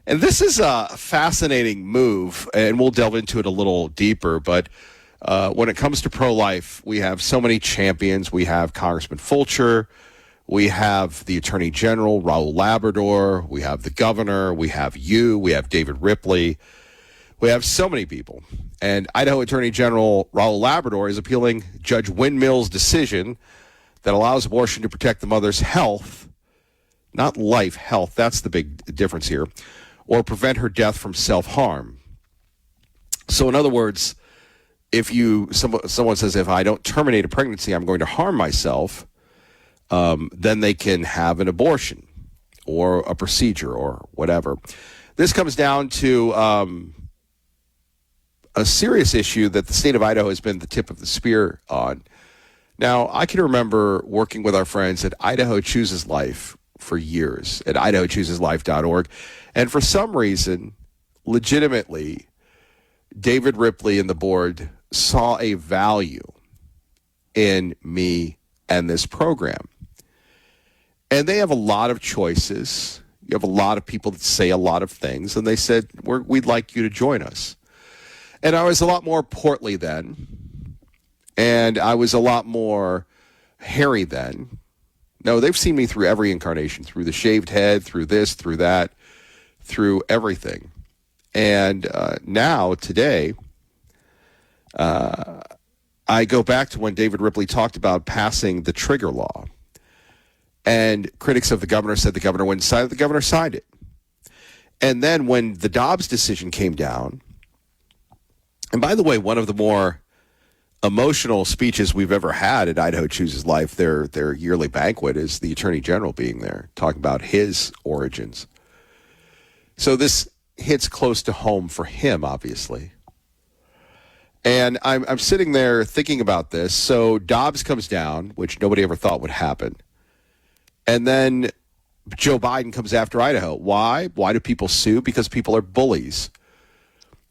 and this is a fascinating move, and we'll delve into it a little deeper, but when it comes to pro-life, we have so many champions. We have Congressman Fulcher. We have the Attorney General, Raul Labrador. We have the governor. We have you. We have David Ripley. We have so many people. And Idaho Attorney General Raul Labrador is appealing Judge Windmill's decision that allows abortion to protect the mother's health, not life, health. That's the big difference here, or prevent her death from self-harm. So in other words, if someone says, if I don't terminate a pregnancy, I'm going to harm myself, then they can have an abortion or a procedure or whatever. This comes down to a serious issue that the state of Idaho has been the tip of the spear on. Now, I can remember working with our friends at Idaho Chooses Life for years, at idahochooseslife.org. And for some reason, legitimately, David Ripley and the board saw a value in me and this program. And they have a lot of choices. You have a lot of people that say a lot of things. And they said, we'd like you to join us. And I was a lot more portly then. And I was a lot more hairy then. No, they've seen me through every incarnation, through the shaved head, through this, through that, through everything. And now, today, I go back to when David Ripley talked about passing the trigger law. And critics of the governor said the governor wouldn't sign it. The governor signed it. And then when the Dobbs decision came down, and by the way, one of the more emotional speeches we've ever had at Idaho Chooses Life. Their yearly banquet is the Attorney General being there, talking about his origins. So this hits close to home for him, obviously. And I'm sitting there thinking about this. So Dobbs comes down, which nobody ever thought would happen. And then Joe Biden comes after Idaho. Why? Why do people sue? Because people are bullies.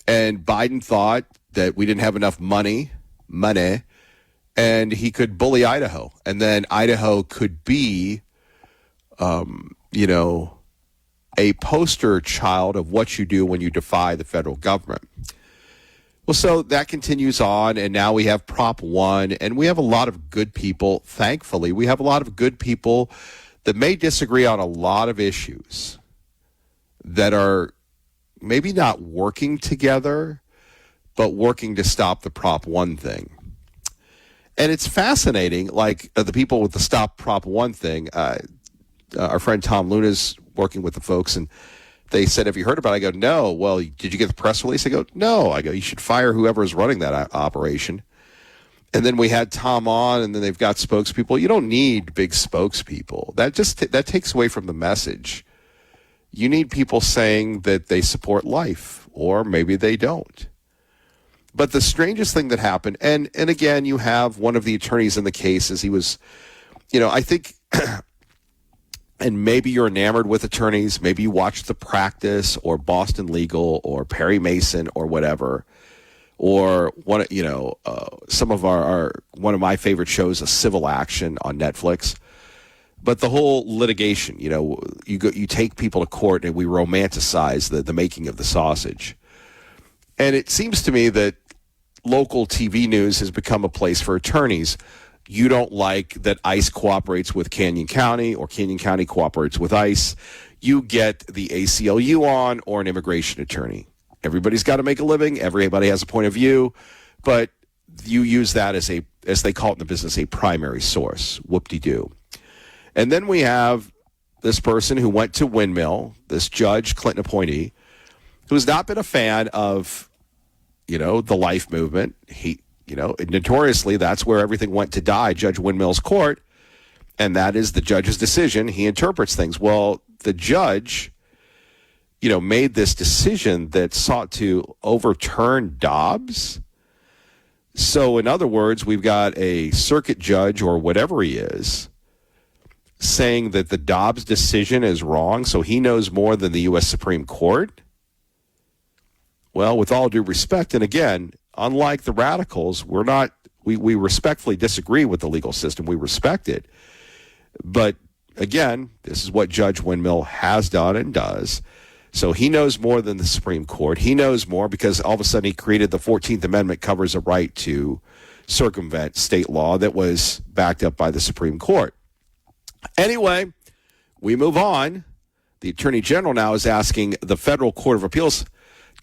And Biden thought that we didn't have enough money, and he could bully Idaho. And then Idaho could be, a poster child of what you do when you defy the federal government. Well, so that continues on, and now we have Prop 1, and we have a lot of good people. Thankfully, we have a lot of good people that may disagree on a lot of issues that are maybe not working together, but working to stop the Prop 1 thing. And it's fascinating, like the people with the Stop Prop 1 thing, our friend Tom Luna's working with the folks, and they said, have you heard about it? I go, no. Well, did you get the press release? I go, no. I go, you should fire whoever is running that operation. And then we had Tom on, and then they've got spokespeople. You don't need big spokespeople. That that takes away from the message. You need people saying that they support life, or maybe they don't. But the strangest thing that happened, and again, you have one of the attorneys in the case, as he was, I think, and maybe you're enamored with attorneys, maybe you watch The Practice or Boston Legal or Perry Mason or whatever, or one, some of our one of my favorite shows, A Civil Action on Netflix. But the whole litigation, you take people to court and we romanticize the making of the sausage. And it seems to me that local TV news has become a place for attorneys. You don't like that ICE cooperates with Canyon County or Canyon County cooperates with ICE. You get the ACLU on or an immigration attorney. Everybody's got to make a living. Everybody has a point of view. But you use that as they call it in the business, a primary source. Whoop-de-doo. And then we have this person who went to Windmill, this judge, Clinton appointee, who's not been a fan of, the life movement. He, notoriously, that's where everything went to die, Judge Windmill's court, and that is the judge's decision. He interprets things. Well, the judge, made this decision that sought to overturn Dobbs. So, in other words, we've got a circuit judge or whatever he is saying that the Dobbs decision is wrong, so he knows more than the U.S. Supreme Court. Well, with all due respect, and again, unlike the radicals, we respectfully disagree with the legal system. We respect it. But again, this is what Judge Windmill has done and does. So he knows more than the Supreme Court. He knows more because all of a sudden he created the 14th Amendment covers a right to circumvent state law that was backed up by the Supreme Court. Anyway, we move on. The Attorney General now is asking the Federal Court of Appeals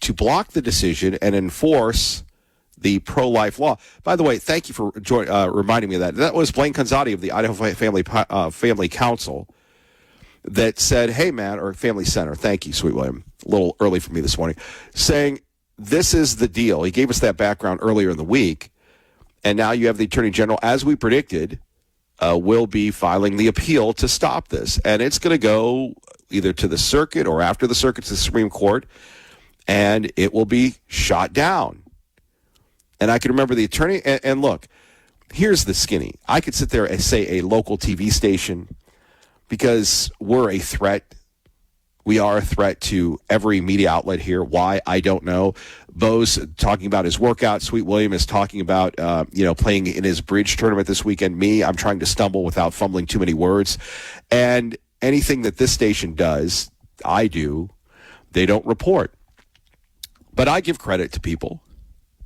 to block the decision and enforce the pro-life law. By the way, thank you for reminding me of that. That was Blaine Conzatti of the Idaho Family Council that said, hey, man, or Family Center, thank you, Sweet William, a little early for me this morning, saying this is the deal. He gave us that background earlier in the week, and now you have the Attorney General, as we predicted, will be filing the appeal to stop this. And it's going to go either to the circuit or after the circuit to the Supreme Court, and it will be shot down. And I can remember the attorney, and look, here's the skinny. I could sit there and say a local TV station because we're a threat. We are a threat to every media outlet here. Why? I don't know. Bo's talking about his workout. Sweet William is talking about, playing in his bridge tournament this weekend. Me, I'm trying to stumble without fumbling too many words. And anything that this station does, I do, they don't report. But I give credit to people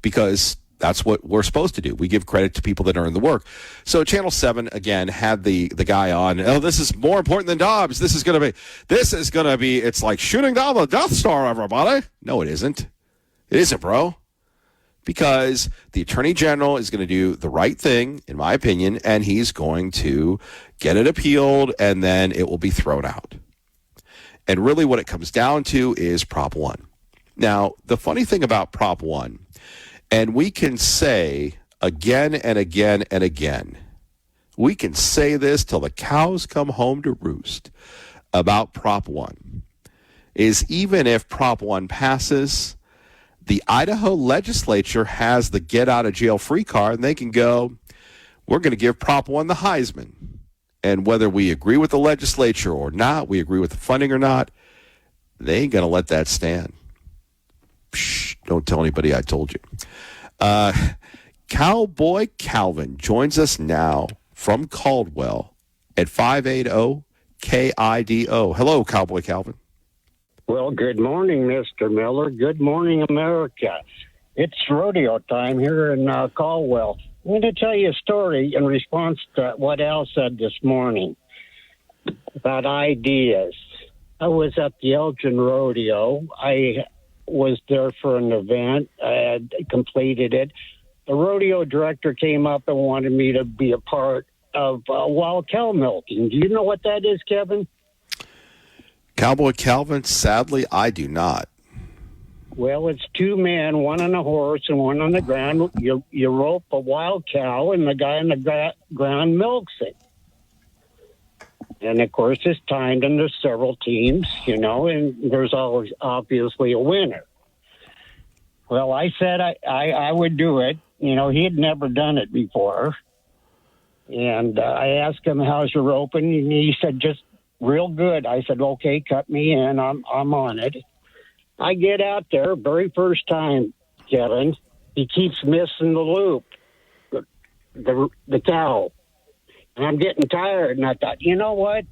because that's what we're supposed to do. We give credit to people that earn the work. So Channel 7, again, had the guy on. Oh, this is more important than Dobbs. This is going to be, it's like shooting down the Death Star, everybody. No, it isn't. It isn't, bro. Because the Attorney General is going to do the right thing, in my opinion, and he's going to get it appealed, and then it will be thrown out. And really what it comes down to is Prop 1. Now, the funny thing about Prop 1, and we can say again and again and again. We can say this till the cows come home to roost about Prop 1, is even if Prop 1 passes, the Idaho legislature has the get-out-of-jail-free card, and they can go, we're going to give Prop 1 the Heisman. And whether we agree with the legislature or not, we agree with the funding or not, they ain't going to let that stand. Psh, don't tell anybody I told you. Cowboy Calvin joins us now from Caldwell at 580-KIDO. Hello, Cowboy Calvin.
Well, good morning, Mr. Miller. Good morning, America. It's rodeo time here in Caldwell. I'm going to tell you a story in response to what Al said this morning about ideas. I was at the Elgin Rodeo. I was there for an event. I had completed it. The rodeo director came up and wanted me to be a part of wild cow milking. Do you know what that is, Kevin?
Cowboy Calvin, sadly, I do not.
Well, it's two men, one on a horse and one on the ground. You rope a wild cow, and the guy on the ground milks it. And, of course, it's timed, and there's several teams, and there's always obviously a winner. Well, I said I would do it. He had never done it before. And I asked him, how's your roping? And he said, just real good. I said, okay, cut me in. I'm on it. I get out there, very first time, Kevin, he keeps missing the loop, the cow. And I'm getting tired, and I thought, you know what?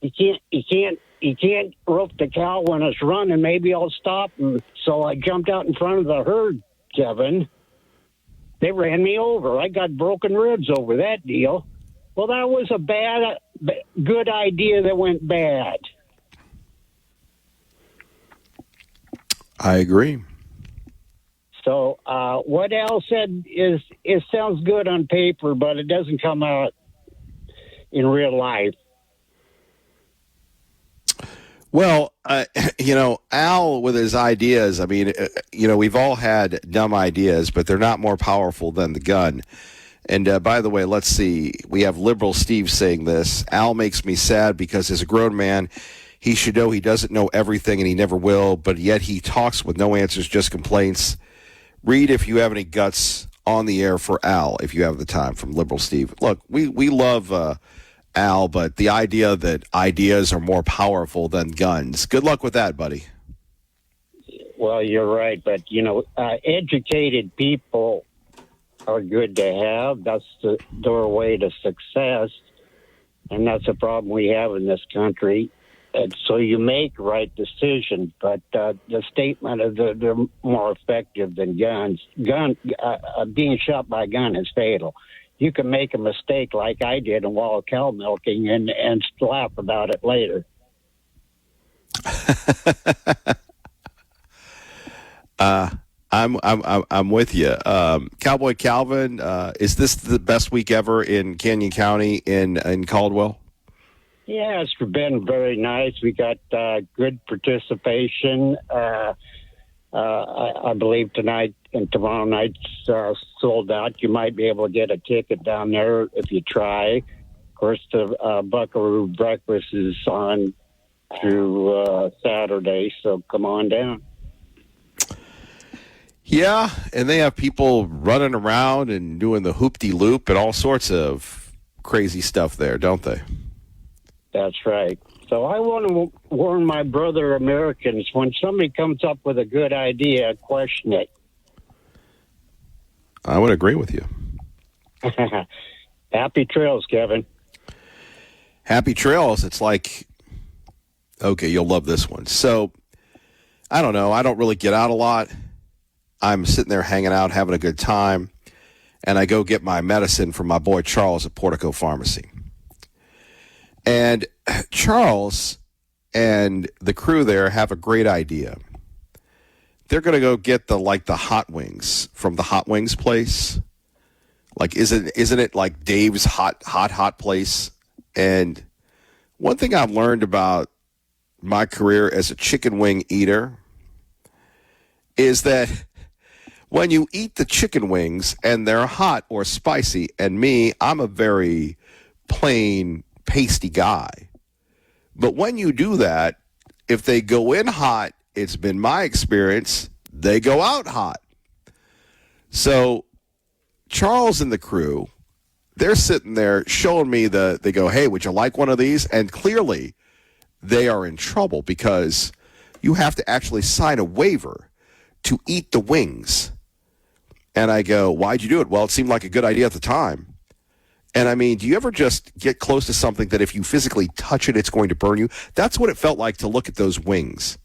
You can't rope the cow when it's running. Maybe I'll stop him. So I jumped out in front of the herd, Kevin. They ran me over. I got broken ribs over that deal. Well, that was a good idea that went bad.
I agree.
So what Al said is, it sounds good on paper, but it doesn't come out in real life.
Well, Al with his ideas, I mean, we've all had dumb ideas, but they're not more powerful than the gun. And by the way, let's see. We have Liberal Steve saying this. Al makes me sad because as a grown man, he should know he doesn't know everything and he never will, but yet he talks with no answers, just complaints. Read if you have any guts on the air for Al, if you have the time, from Liberal Steve. Look, we love Al, but the idea that ideas are more powerful than guns. Good luck with that, buddy.
Well, you're right, but, educated people are good to have. That's the doorway to success, and that's a problem we have in this country. And so you make right decisions, but the statement of they're more effective than guns. Being shot by a gun is fatal. You can make a mistake like I did in wild cow milking and laugh about it later.
I'm with you. Cowboy Calvin, is this the best week ever in Canyon County in Caldwell?
Yeah, it's been very nice. We got good participation. I believe tonight and tomorrow night's sold out. You might be able to get a ticket down there if you try. Of course, the Buckaroo Breakfast is on through Saturday, so come on down.
Yeah, and they have people running around and doing the hoop-de-loop and all sorts of crazy stuff there, don't they?
That's right. So I want to warn my brother Americans, when somebody comes up with a good idea, question it.
I would agree with you.
Happy trails, Kevin.
Happy trails. It's like, okay, you'll love this one. So, I don't know. I don't really get out a lot. I'm sitting there hanging out, having a good time, and I go get my medicine from my boy Charles at Portico Pharmacy. And Charles and the crew there have a great idea. They're going to go get the hot wings from the hot wings place. Like, isn't it like Dave's hot place? And one thing I've learned about my career as a chicken wing eater is that when you eat the chicken wings and they're hot or spicy, and me, I'm a very plain, pasty guy. But when you do that, if they go in hot, it's been my experience, they go out hot. So Charles and the crew, they're sitting there showing me they go, hey, would you like one of these? And clearly they are in trouble because you have to actually sign a waiver to eat the wings. And I go, why'd you do it? Well, it seemed like a good idea at the time. And I mean, do you ever just get close to something that if you physically touch it, it's going to burn you? That's what it felt like to look at those wings.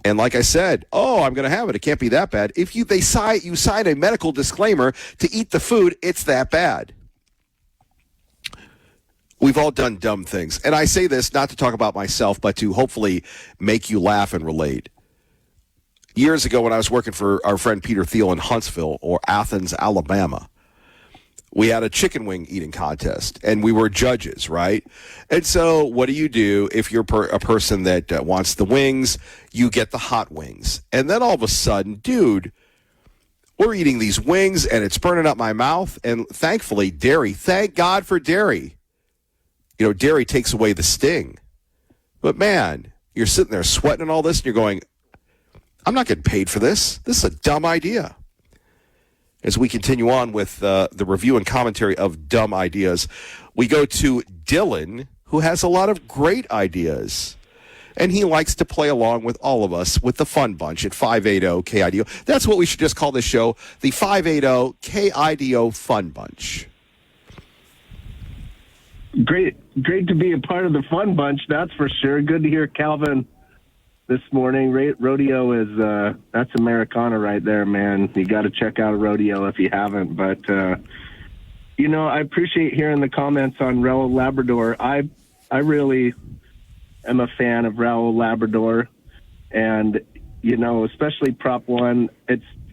And like I said, I'm going to have it. It can't be that bad. If you sign a medical disclaimer to eat the food, it's that bad. We've all done dumb things. And I say this not to talk about myself, but to hopefully make you laugh and relate. Years ago when I was working for our friend Peter Thiel in Huntsville or Athens, Alabama, we had a chicken wing eating contest, and we were judges, right? And so what do? If you're a person that wants the wings, you get the hot wings. And then all of a sudden, dude, we're eating these wings, and it's burning up my mouth. And thankfully, dairy, thank God for dairy. You know, dairy takes away the sting. But, man, you're sitting there sweating and all this, and you're going, I'm not getting paid for this. This is a dumb idea. As we continue on with the review and commentary of dumb ideas, we go to Dylan, who has a lot of great ideas. And he likes to play along with all of us with the fun bunch at 580 KIDO. That's what we should just call this show, the 580 KIDO Fun Bunch.
Great to be a part of the fun bunch, that's for sure. Good to hear Calvin this morning. Rodeo is that's Americana right there, man. You got to check out a rodeo if you haven't. But I appreciate hearing the comments on Raoul Labrador. I really am a fan of Raoul Labrador, and especially Prop 1.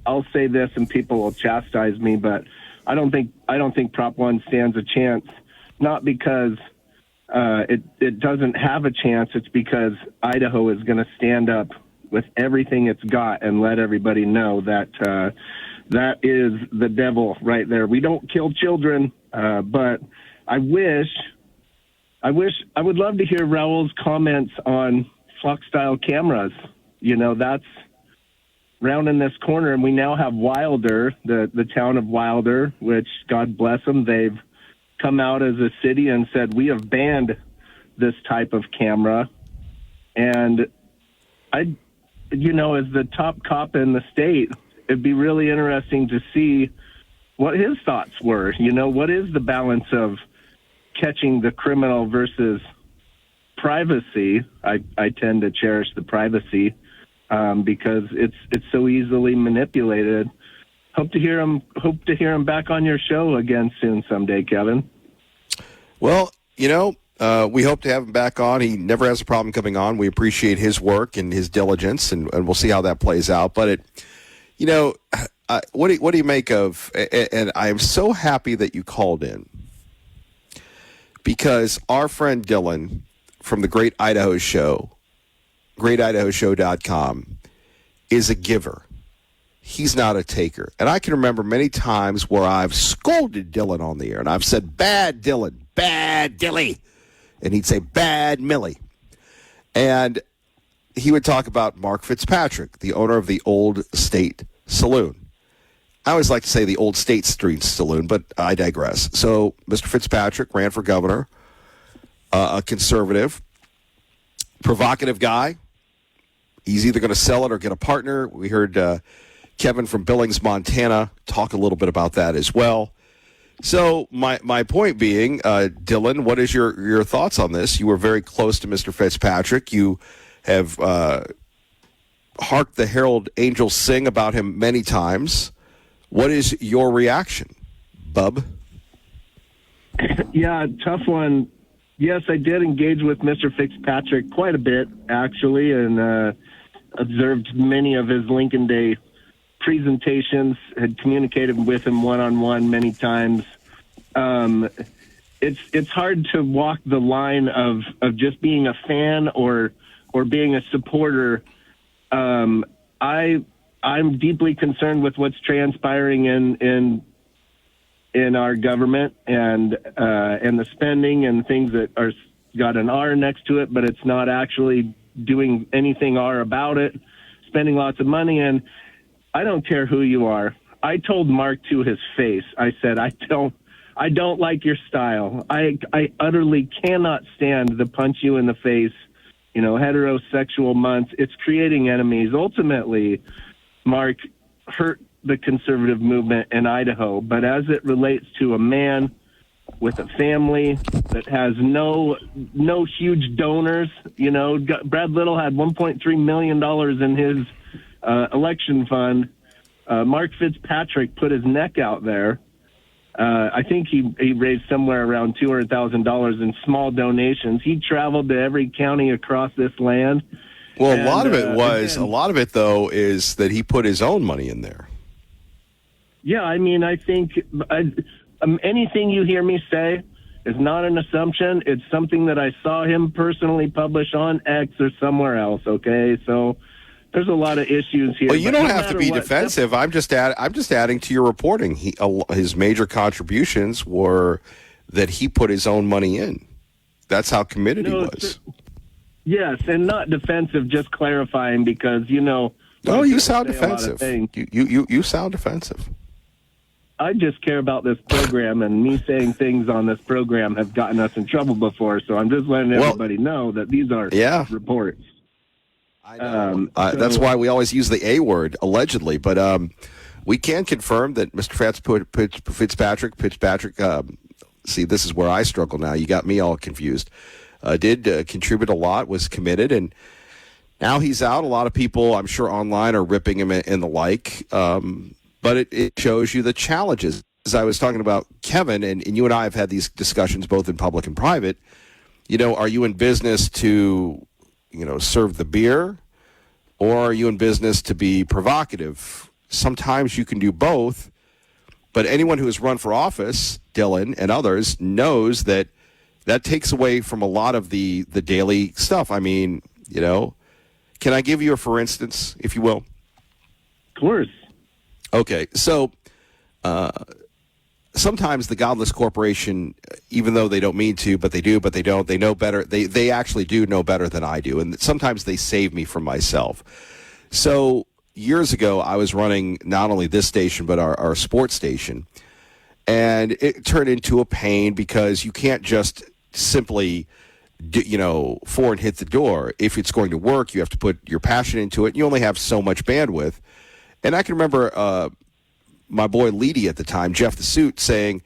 I'll say this, and people will chastise me, but I don't think Prop 1 stands a chance. Not because it doesn't have a chance. It's because Idaho is going to stand up with everything it's got and let everybody know that that is the devil right there. We don't kill children, but I would love to hear Raoul's comments on flock-style cameras. That's rounding this corner, and we now have Wilder, the town of Wilder, which, God bless them, they've come out as a city and said, we have banned this type of camera. And as the top cop in the state, it'd be really interesting to see what his thoughts were. What is the balance of catching the criminal versus privacy? I tend to cherish the privacy because it's so easily manipulated. Hope to hear him back on your show again soon someday, Kevin.
Well, we hope to have him back on. He never has a problem coming on. We appreciate his work and his diligence, and we'll see how that plays out. But what do you make of? And I am so happy that you called in, because our friend Dylan from the Great Idaho Show, greatidahoshow.com, is a giver. He's not a taker. And I can remember many times where I've scolded Dylan on the air, and I've said, bad Dylan, bad Dilly. And he'd say, bad Millie. And he would talk about Mark Fitzpatrick, the owner of the Old State Saloon. I always like to say the Old State Street Saloon, but I digress. So Mr. Fitzpatrick ran for governor, a conservative, provocative guy. He's either going to sell it or get a partner. We heard Kevin from Billings, Montana, talk a little bit about that as well. So my point being, Dylan, what is your thoughts on this? You were very close to Mr. Fitzpatrick. You have harked the herald angels sing about him many times. What is your reaction, bub?
Yeah, tough one. Yes, I did engage with Mr. Fitzpatrick quite a bit, actually, and observed many of his Lincoln Day presentations, had communicated with him one-on-one many times. It's hard to walk the line of just being a fan or being a supporter. I I'm deeply concerned with what's transpiring in our government and the spending and things that are got an R next to it, but it's not actually doing anything R about it, spending lots of money. And I don't care who you are. I told Mark to his face, I said, I don't like your style. I utterly cannot stand the punch you in the face, heterosexual month. It's creating enemies. Ultimately, Mark hurt the conservative movement in Idaho, but as it relates to a man with a family that has no huge donors, Brad Little had $1.3 million in his election fund. Mark Fitzpatrick put his neck out there. I think he raised somewhere around $200,000 in small donations. He traveled to every county across this land.
Well, a lot of it though is that he put his own money in there.
Yeah, I mean, I think anything you hear me say is not an assumption. It's something that I saw him personally publish on X or somewhere else. Okay, so there's a lot of issues here.
Well, you don't have to be defensive. I'm just adding to your reporting. His major contributions were that he put his own money in. That's how committed he was.
Yes, and not defensive, just clarifying because
No, you sound defensive. You sound defensive.
I just care about this program, and me saying things on this program have gotten us in trouble before. So I'm just letting everybody know that these are reports.
I know. That's why we always use the A word, allegedly. But we can confirm that Mr. Fitzpatrick, see, this is where I struggle now. You got me all confused. Did contribute a lot, was committed, and now he's out. A lot of people, I'm sure, online are ripping him and the like. But it shows you the challenges. As I was talking about Kevin, and you and I have had these discussions both in public and private, are you in business to, serve the beer, or are you in business to be provocative? Sometimes you can do both, but anyone who has run for office, Dylan and others, knows that takes away from a lot of the daily stuff. I mean, can I give you a for instance, if you will?
Of course.
Okay, so sometimes the godless corporation, even though they don't mean to, but they do, but they don't, they know better. They actually do know better than I do, and sometimes they save me from myself. So years ago, I was running not only this station, but our sports station, and it turned into a pain because you can't just simply and hit the door. If it's going to work, you have to put your passion into it. You only have so much bandwidth. And I can remember my boy Leedy at the time, Jeff the Suit, saying,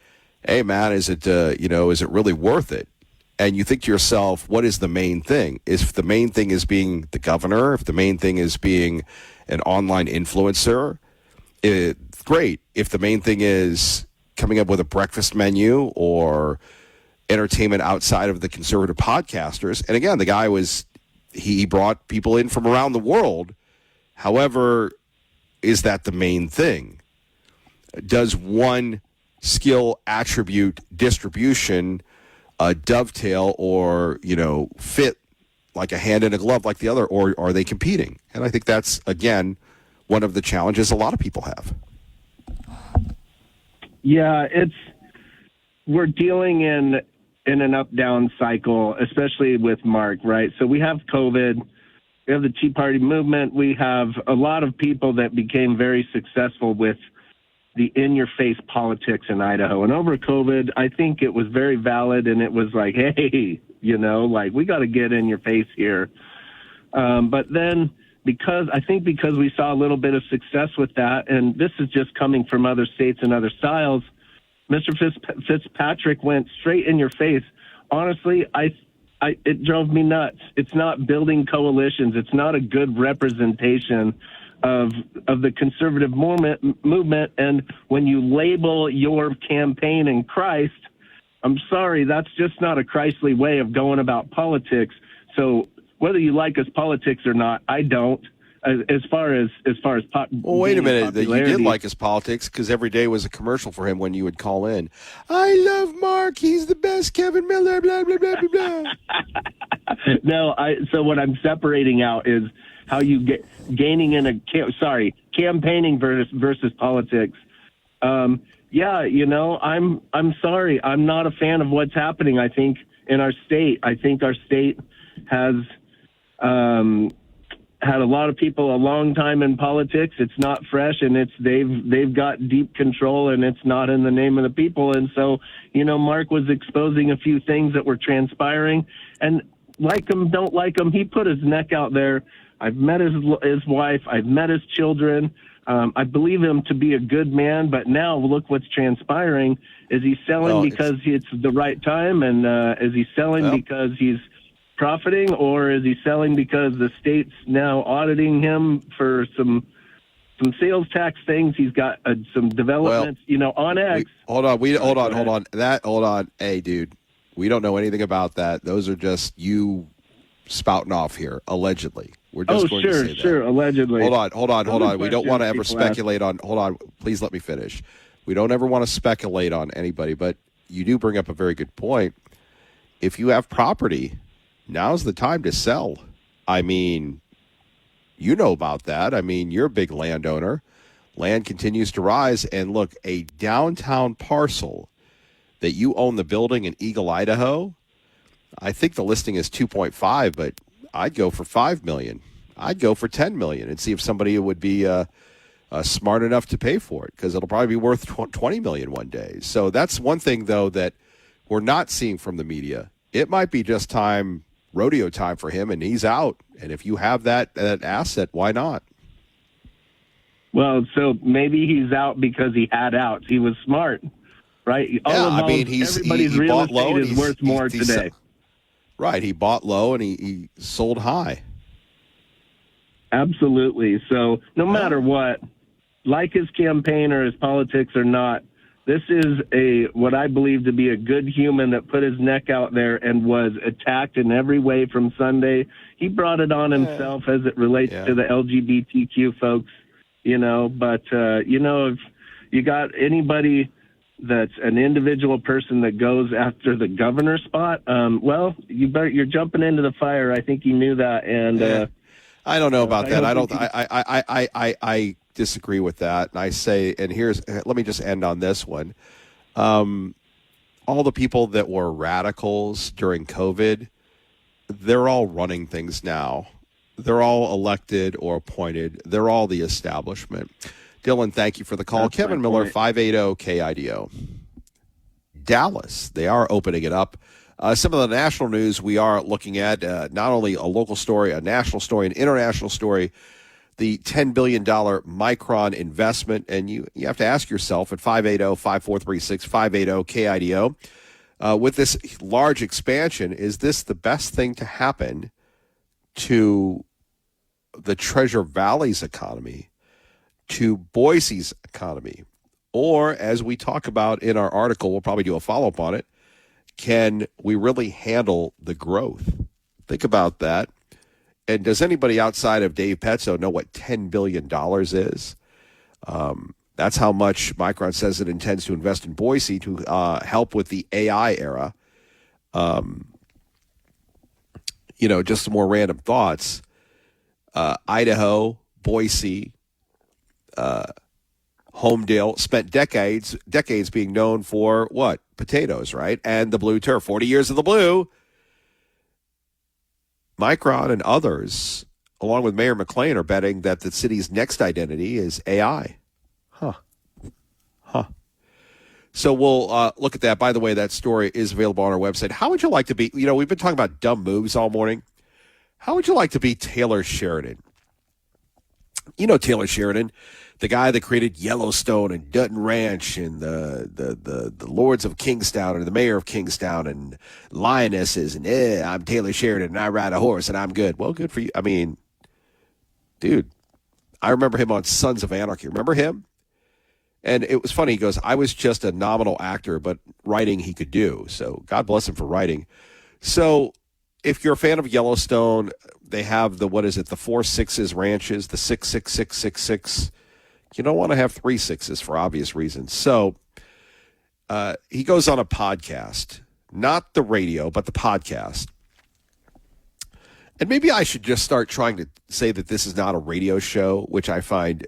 "Hey man, is it really worth it?" And you think to yourself, what is the main thing? If the main thing is being the governor, if the main thing is being an online influencer, great. If the main thing is coming up with a breakfast menu or entertainment outside of the conservative podcasters, and again, the guy he brought people in from around the world. However, is that the main thing? Does one skill, attribute, distribution dovetail or, fit like a hand in a glove like the other, or are they competing? And I think that's, again, one of the challenges a lot of people have.
Yeah, we're dealing in an up-down cycle, especially with Mark, right? So we have COVID. We have the Tea Party movement. We have a lot of people that became very successful with the in-your-face politics in Idaho. And over COVID, I think it was very valid, and it was like, hey, we got to get in your face here. But then because we saw a little bit of success with that, and this is just coming from other states and other styles, Mr. Fitzpatrick went straight in your face. Honestly, it drove me nuts. It's not building coalitions. It's not a good representation of the conservative movement. And when you label your campaign in Christ, I'm sorry, that's just not a Christly way of going about politics. So whether you like his politics or not, I don't. As far as
well, wait a minute. You did like his politics because every day was a commercial for him when you would call in. I love Mark. He's the best. Kevin Miller. Blah blah blah blah blah.
No, so what I'm separating out is how you get campaigning versus politics. Yeah, I'm sorry. I'm not a fan of what's happening. I think in our state, our state has had a lot of people a long time in politics. It's not fresh, and they've got deep control, and it's not in the name of the people. And so, Mark was exposing a few things that were transpiring, and like him, don't like him. He put his neck out there. I've met his wife. I've met his children. I believe him to be a good man, but now look what's transpiring. Is he selling because it's the right time, and is he selling because he's profiting, or is he selling because the state's now auditing him for some sales tax things? He's got some developments, on X.
Hold on. Hey, dude, we don't know anything about that. Those are just you spouting off here, allegedly. We're just going to say that.
Sure, allegedly.
Hold on. We don't want to ever speculate on. Hold on, please let me finish. We don't ever want to speculate on anybody, but you do bring up a very good point. If you have property, now's the time to sell. I mean, you know about that. I mean, you're a big landowner. Land continues to rise. And look, a downtown parcel that you own the building in Eagle, Idaho, I think the listing is 2.5, but I'd go for $5 million. I'd go for $10 million and see if somebody would be smart enough to pay for it, because it'll probably be worth $20 million one day. So that's one thing, though, that we're not seeing from the media. It might be just rodeo time for him, and he's out. And if you have that asset, why not?
Well, so maybe he's out because he had outs. He was smart, right? Everybody's real estate is worth more today.
Right. He bought low and he sold high.
Absolutely. So no matter what, like his campaign or his politics or not, this is what I believe to be a good human that put his neck out there and was attacked in every way from Sunday. He brought it on himself as it relates to the LGBTQ folks, but, if you got anybody that's an individual person that goes after the governor spot, you're jumping into the fire. I think he knew that. And
I don't know about that. I disagree with that. And I say, and let me just end on this one. All the people that were radicals during COVID, they're all running things now. They're all elected or appointed. They're all the establishment. Dylan, thank you for the call.
That's
Kevin Miller, 580 KIDO. Dallas, they are opening it up. Some of the national news we are looking at, not only a local story, a national story, an international story, the $10 billion Micron investment. And you have to ask yourself at 580-5436, 580 KIDO, with this large expansion, is this the best thing to happen to the Treasure Valley's economy, to Boise's economy? Or, as we talk about in our article, we'll probably do a follow-up on it, can we really handle the growth? Think about that. And does anybody outside of Dave Petzo know what $10 billion is? That's how much Micron says it intends to invest in Boise to help with the AI era. Just some more random thoughts. Idaho, Boise, Homedale spent decades being known for what? Potatoes, right? And the blue turf. 40 years of the blue. Micron and others, along with Mayor McClain, are betting that the city's next identity is AI. Huh. So we'll look at that. By the way, that story is available on our website. How would you like to be, we've been talking about dumb moves all morning. How would you like to be Taylor Sheridan? Taylor Sheridan, the guy that created Yellowstone and Dutton Ranch and the Lords of Kingstown and the Mayor of Kingstown and Lionesses and I'm Taylor Sheridan and I ride a horse and I'm good. Well, good for you. I mean, dude, I remember him on Sons of Anarchy. Remember him? And it was funny. He goes, I was just a nominal actor, but writing he could do. So God bless him for writing. So if you're a fan of Yellowstone, they have the 4 6s ranches, the 66666. You don't want to have 3 6s for obvious reasons. So he goes on a podcast, not the radio, but the podcast. And maybe I should just start trying to say that this is not a radio show, which I find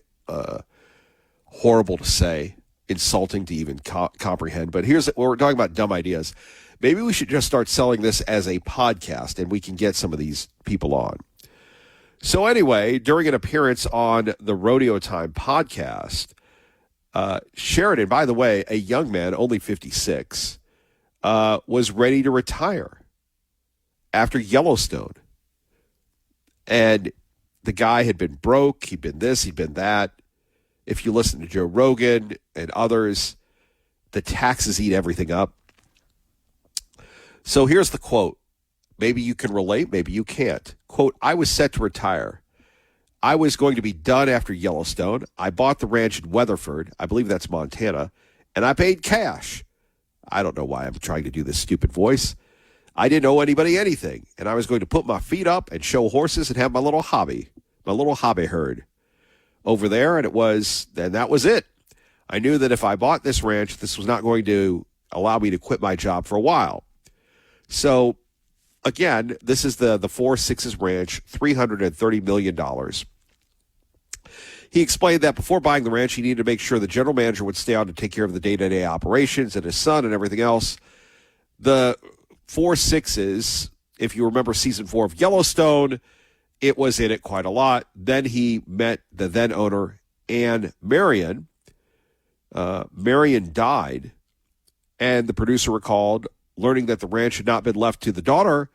horrible to say, insulting to even comprehend. But here's what we're talking about: dumb ideas. Maybe we should just start selling this as a podcast, and we can get some of these people on. So anyway, during an appearance on the Rodeo Time podcast, Sheridan, by the way, a young man, only 56, was ready to retire after Yellowstone. And the guy had been broke. He'd been this, he'd been that. If you listen to Joe Rogan and others, the taxes eat everything up. So here's the quote. Maybe you can relate, maybe you can't. Quote, I was set to retire. I was going to be done after Yellowstone. I bought the ranch in Weatherford. I believe that's Montana. And I paid cash. I don't know why I'm trying to do this stupid voice. I didn't owe anybody anything. And I was going to put my feet up and show horses and have my little hobby herd over there. And that was it. I knew that if I bought this ranch, this was not going to allow me to quit my job for a while. So, again, this is the Four Sixes Ranch, $330 million. He explained that before buying the ranch, he needed to make sure the general manager would stay on to take care of the day-to-day operations and his son and everything else. The Four Sixes, if you remember season 4 of Yellowstone, it was in it quite a lot. Then he met the then owner, Anne Marion. Marion died, and the producer recalled learning that the ranch had not been left to the daughter,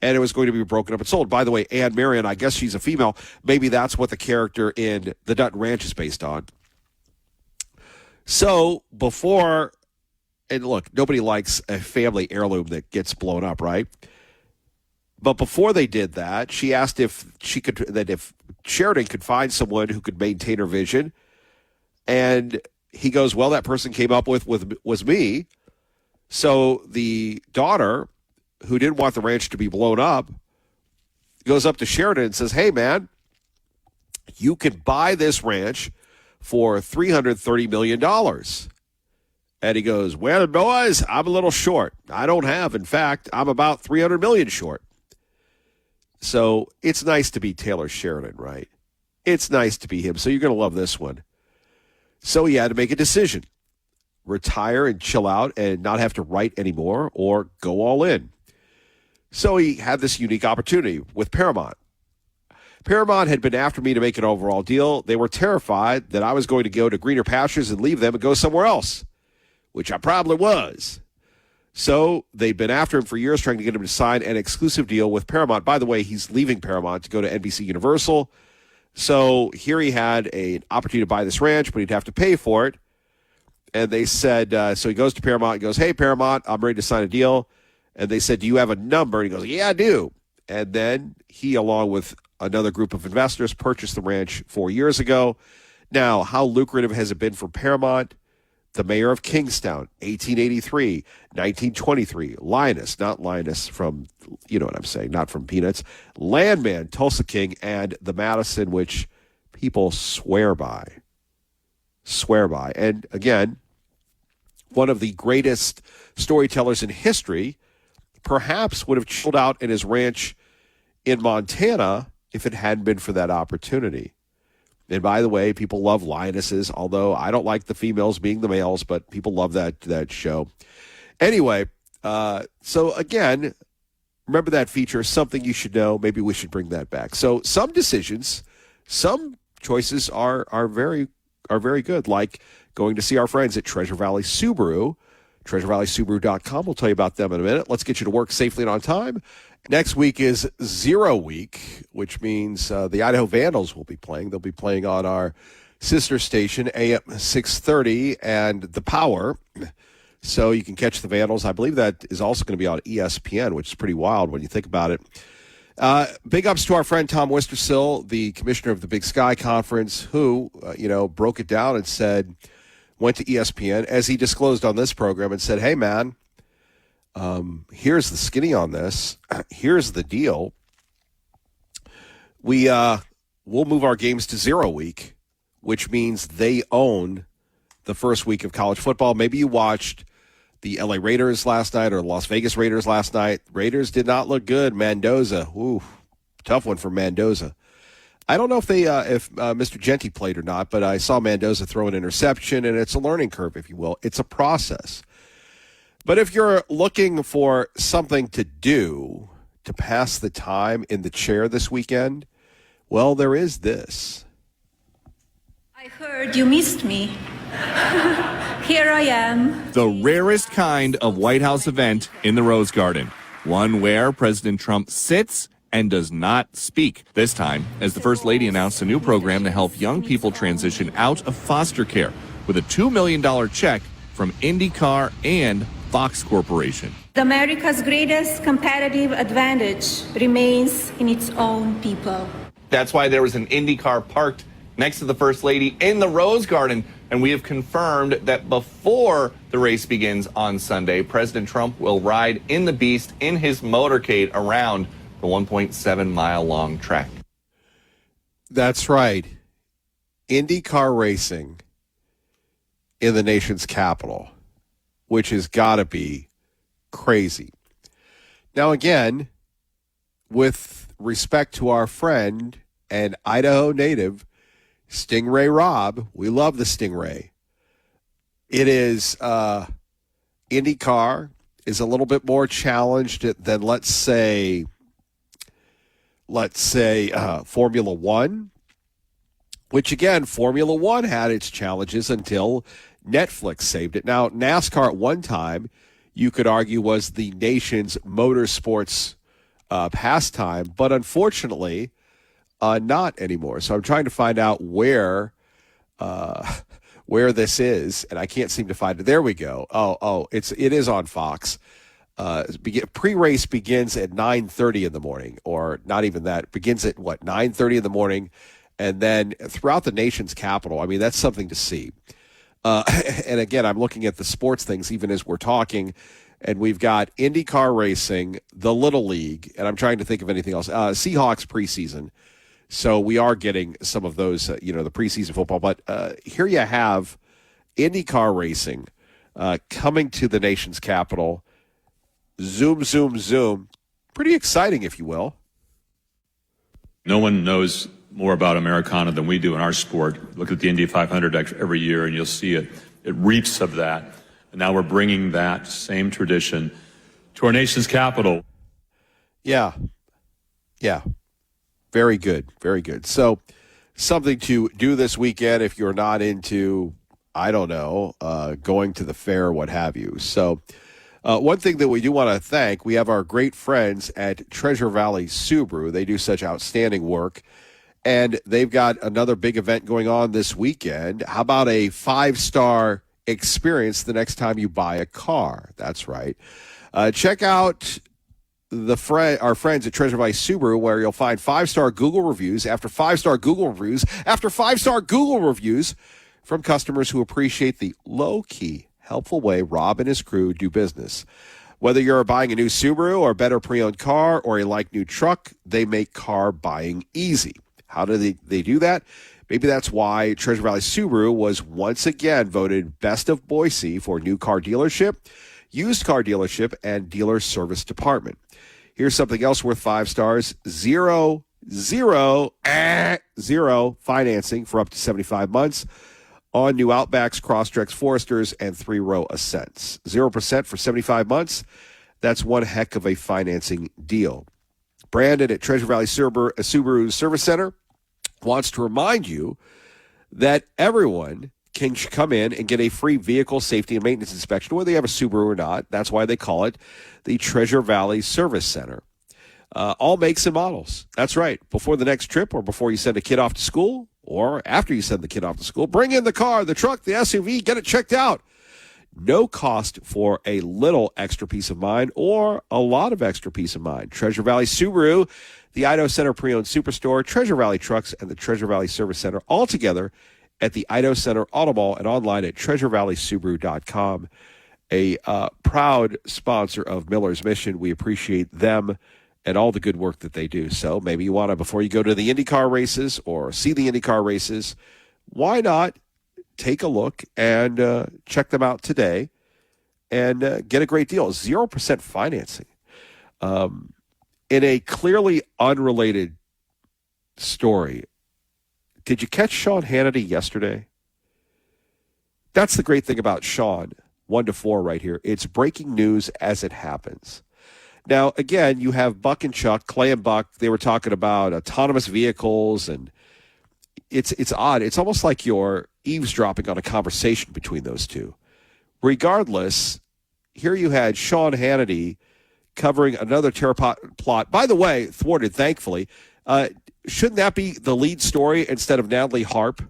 and it was going to be broken up and sold. By the way, Anne Marion, I guess she's a female. Maybe that's what the character in The Dutton Ranch is based on. So before, and look, nobody likes a family heirloom that gets blown up, right? But before they did that, she asked if Sheridan could find someone who could maintain her vision. And he goes, well, that person came up with was me. So the daughter, who didn't want the ranch to be blown up, goes up to Sheridan and says, hey, man, you can buy this ranch for $330 million. And he goes, well, boys, I'm a little short. I don't have. In fact, I'm about $300 million short. So it's nice to be Taylor Sheridan, right? It's nice to be him. So you're going to love this one. So he had to make a decision. Retire and chill out and not have to write anymore, or go all in. So he had this unique opportunity with Paramount. Paramount had been after me to make an overall deal. They were terrified that I was going to go to greener pastures and leave them and go somewhere else, which I probably was. So they'd been after him for years, trying to get him to sign an exclusive deal with Paramount. By the way, he's leaving Paramount to go to NBC Universal. So here he had an opportunity to buy this ranch, but he'd have to pay for it. And they said, so he goes to Paramount and goes, hey, Paramount, I'm ready to sign a deal. And they said, do you have a number? And he goes, yeah, I do. And then he, along with another group of investors, purchased the ranch 4 years ago. Now, how lucrative has it been for Paramount? The mayor of Kingstown, 1883, 1923, Linus, not Linus from, you know what I'm saying, not from Peanuts, Landman, Tulsa King, and the Madison, which people swear by. And again, one of the greatest storytellers in history perhaps would have chilled out in his ranch in Montana if it hadn't been for that opportunity. And by the way, people love lionesses, although I don't like the females being the males, but people love that show. Anyway, so again, remember that feature, something you should know. Maybe we should bring that back. So some decisions, some choices are very good, like going to see our friends at Treasure Valley Subaru, TreasureValleySubaru.com. We'll tell you about them in a minute. Let's get you to work safely and on time. Next week is 0 week, which means the Idaho Vandals will be playing. They'll be playing on our sister station, AM 630 and The Power. So you can catch the Vandals. I believe that is also going to be on ESPN, which is pretty wild when you think about it. Big ups to our friend Tom Wistersill, the commissioner of the Big Sky Conference, who, broke it down and said, went to ESPN, as he disclosed on this program, and said, hey, man, here's the skinny on this. Here's the deal. We'll move our games to 0 week, which means they own the first week of college football. Maybe you watched the LA Raiders last night or Las Vegas Raiders last night. Raiders did not look good. Mendoza, ooh, Tough one for Mendoza. I don't know if Mr. Genti played or not, but I saw Mendoza throw an interception, and it's a learning curve, if you will. It's a process. But if you're looking for something to do to pass the time in the chair this weekend, well, there is this.
I heard you missed me. Here I am.
The rarest kind of White House event in the Rose Garden. One where President Trump sits and does not speak. This time, as the First Lady announced a new program to help young people transition out of foster care with a $2 million check from IndyCar and Fox Corporation.
America's greatest competitive advantage remains in its own people.
That's why there was an IndyCar parked next to the First Lady in the Rose Garden. And we have confirmed that before the race begins on Sunday, President Trump will ride in the Beast in his motorcade around the 1.7-mile-long track.
That's right. IndyCar racing in the nation's capital, which has got to be crazy. Now, again, with respect to our friend and Idaho native, Stingray Robb, we love the Stingray. It is, IndyCar is a little bit more challenged than, let's say, Formula One, which, again, Formula One had its challenges until Netflix saved it. Now, NASCAR at one time, you could argue, was the nation's motorsports pastime, but unfortunately, not anymore. So I'm trying to find out where this is, and I can't seem to find it. There we go. It is on Fox. Pre-race begins at 9:30 in the morning, or not even that. It begins at 9:30 in the morning, and then throughout the nation's capital. I mean, that's something to see. And again, I'm looking at the sports things even as we're talking, and we've got IndyCar racing, the Little League, and I'm trying to think of anything else. Seahawks preseason. So we are getting some of those, the preseason football. But here you have IndyCar racing coming to the nation's capital. Zoom, zoom, zoom. Pretty exciting, if you will.
No one knows more about Americana than we do in our sport. Look at the Indy 500 every year, and you'll see it. It reaps of that. And now we're bringing that same tradition to our nation's capital.
Yeah. Very good. Very good. So something to do this weekend if you're not into, I don't know, going to the fair, what have you. So one thing that we do want to thank, we have our great friends at Treasure Valley Subaru. They do such outstanding work, and they've got another big event going on this weekend. How about a 5-star experience the next time you buy a car? That's right. Check out our friends at Treasure Valley Subaru, where you'll find 5-star Google reviews after 5-star Google reviews after 5-star Google reviews from customers who appreciate the low-key, helpful way Rob and his crew do business. Whether you're buying a new Subaru or a better pre-owned car or a like-new truck, they make car buying easy. How do they do that? Maybe that's why Treasure Valley Subaru was once again voted Best of Boise for new car dealership, used car dealership, and dealer service department. Here's something else worth 5 stars. Zero financing for up to 75 months on new Outbacks, Crosstreks, Foresters, and 3-row Ascents. 0% for 75 months. That's one heck of a financing deal. Brandon at Treasure Valley Subaru Service Center wants to remind you that everyone can come in and get a free vehicle safety and maintenance inspection, whether they have a Subaru or not. That's why they call it the Treasure Valley Service Center. All makes and models. That's right. Before the next trip, or before you send a kid off to school, or after you send the kid off to school, bring in the car, the truck, the SUV, get it checked out. No cost for a little extra peace of mind or a lot of extra peace of mind. Treasure Valley Subaru, the Idaho Center Pre-Owned Superstore, Treasure Valley Trucks, and the Treasure Valley Service Center, all together at the Idaho Center Auto Mall and online at treasurevalleysubaru.com. A proud sponsor of Miller's Mission. We appreciate them and all the good work that they do. So maybe you want to, before you go to the IndyCar races or see the IndyCar races, why not take a look and check them out today and get a great deal. 0% financing. In a clearly unrelated story, did you catch Sean Hannity yesterday? That's the great thing about Sean, 1 to 4 right here. It's breaking news as it happens. Now, again, you have Buck and Chuck, Clay and Buck. They were talking about autonomous vehicles, and it's odd. It's almost like you're eavesdropping on a conversation between those two. Regardless, here you had Sean Hannity covering another terror plot. By the way, thwarted, thankfully. Shouldn't that be the lead story instead of Natalie Harp?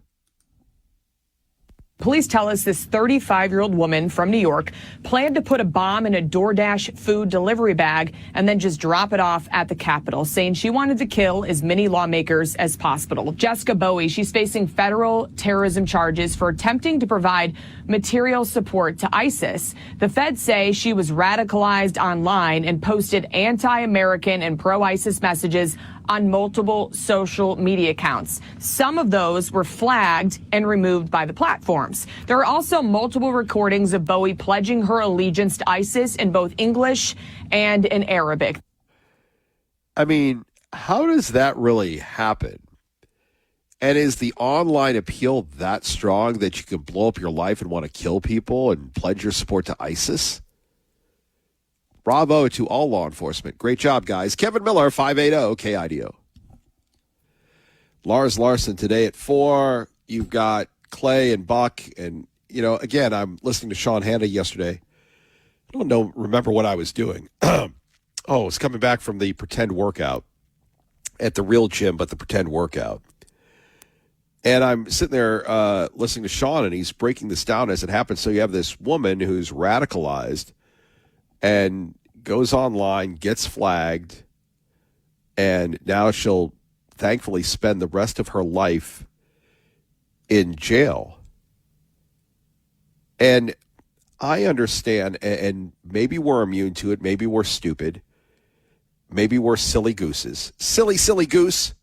Police tell us this 35-year-old woman from New York planned to put a bomb in a DoorDash food delivery bag and then just drop it off at the Capitol, saying she wanted to kill as many lawmakers as possible. Jessica Bowie, she's facing federal terrorism charges for attempting to provide material support to ISIS. The feds say she was radicalized online and posted anti-American and pro-ISIS messages on multiple social media accounts. Some of those were flagged and removed by the platforms. There are also multiple recordings of Bowie pledging her allegiance to ISIS in both English and in Arabic.
I mean, how does that really happen? And is the online appeal that strong that you can blow up your life and want to kill people and pledge your support to ISIS? Bravo to all law enforcement. Great job, guys. Kevin Miller, 580 KIDO. Lars Larson today at 4. You've got Clay and Buck. And, again, I'm listening to Sean Hannity yesterday. I don't remember what I was doing. I was coming back from the pretend workout at the real gym, but the pretend workout. And I'm sitting there listening to Sean, and he's breaking this down as it happens. So you have this woman who's radicalized and goes online, gets flagged, and now she'll thankfully spend the rest of her life in jail. And I understand, and maybe we're immune to it, maybe we're stupid, maybe we're silly gooses. Silly goose,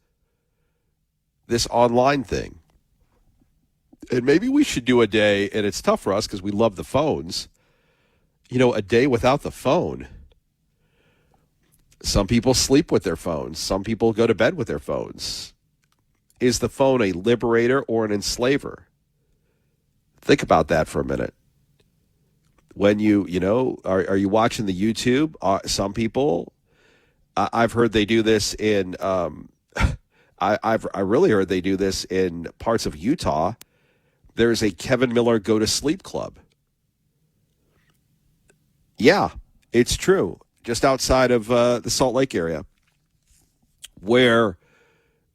this online thing. And maybe we should do a day, and it's tough for us because we love the phones, a day without the phone. Some people sleep with their phones. Some people go to bed with their phones. Is the phone a liberator or an enslaver? Think about that for a minute. When are you watching the YouTube? Some people, I've heard they do this in, I really heard they do this in parts of Utah. There's a Kevin Miller Go to Sleep Club. Yeah, it's true. Just outside of the Salt Lake area, where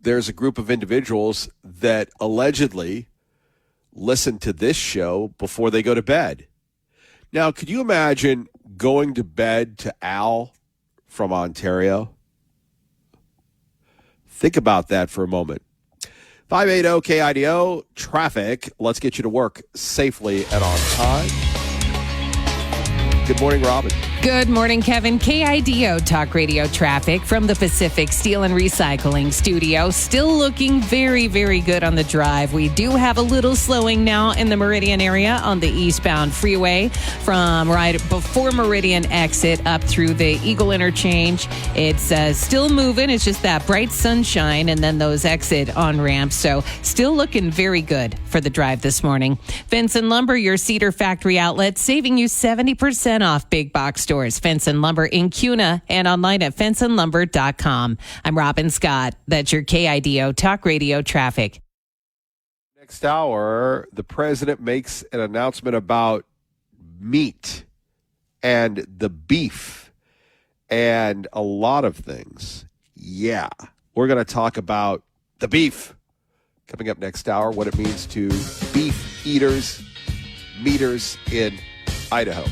there's a group of individuals that allegedly listen to this show before they go to bed. Now, could you imagine going to bed to Al from Ontario? Think about that for a moment. 580 KIDO, traffic. Let's get you to work safely and on time. Good morning, Robin.
Good morning, Kevin. KIDO Talk Radio traffic from the Pacific Steel and Recycling Studio. Still looking very, very good on the drive. We do have a little slowing now in the Meridian area on the eastbound freeway from right before Meridian exit up through the Eagle Interchange. It's still moving. It's just that bright sunshine and then those exit on ramps. So still looking very good for the drive this morning. Fence and Lumber, your Cedar Factory outlet, saving you 70% off big box stores. Fence and Lumber in Cuna and online at fenceandlumber.com. I'm Robin Scott. That's your KIDO Talk Radio traffic.
Next hour, the president makes an announcement about meat and the beef and a lot of things. Yeah, we're going to talk about the beef coming up next hour, what it means to beef eaters, meaters in Idaho.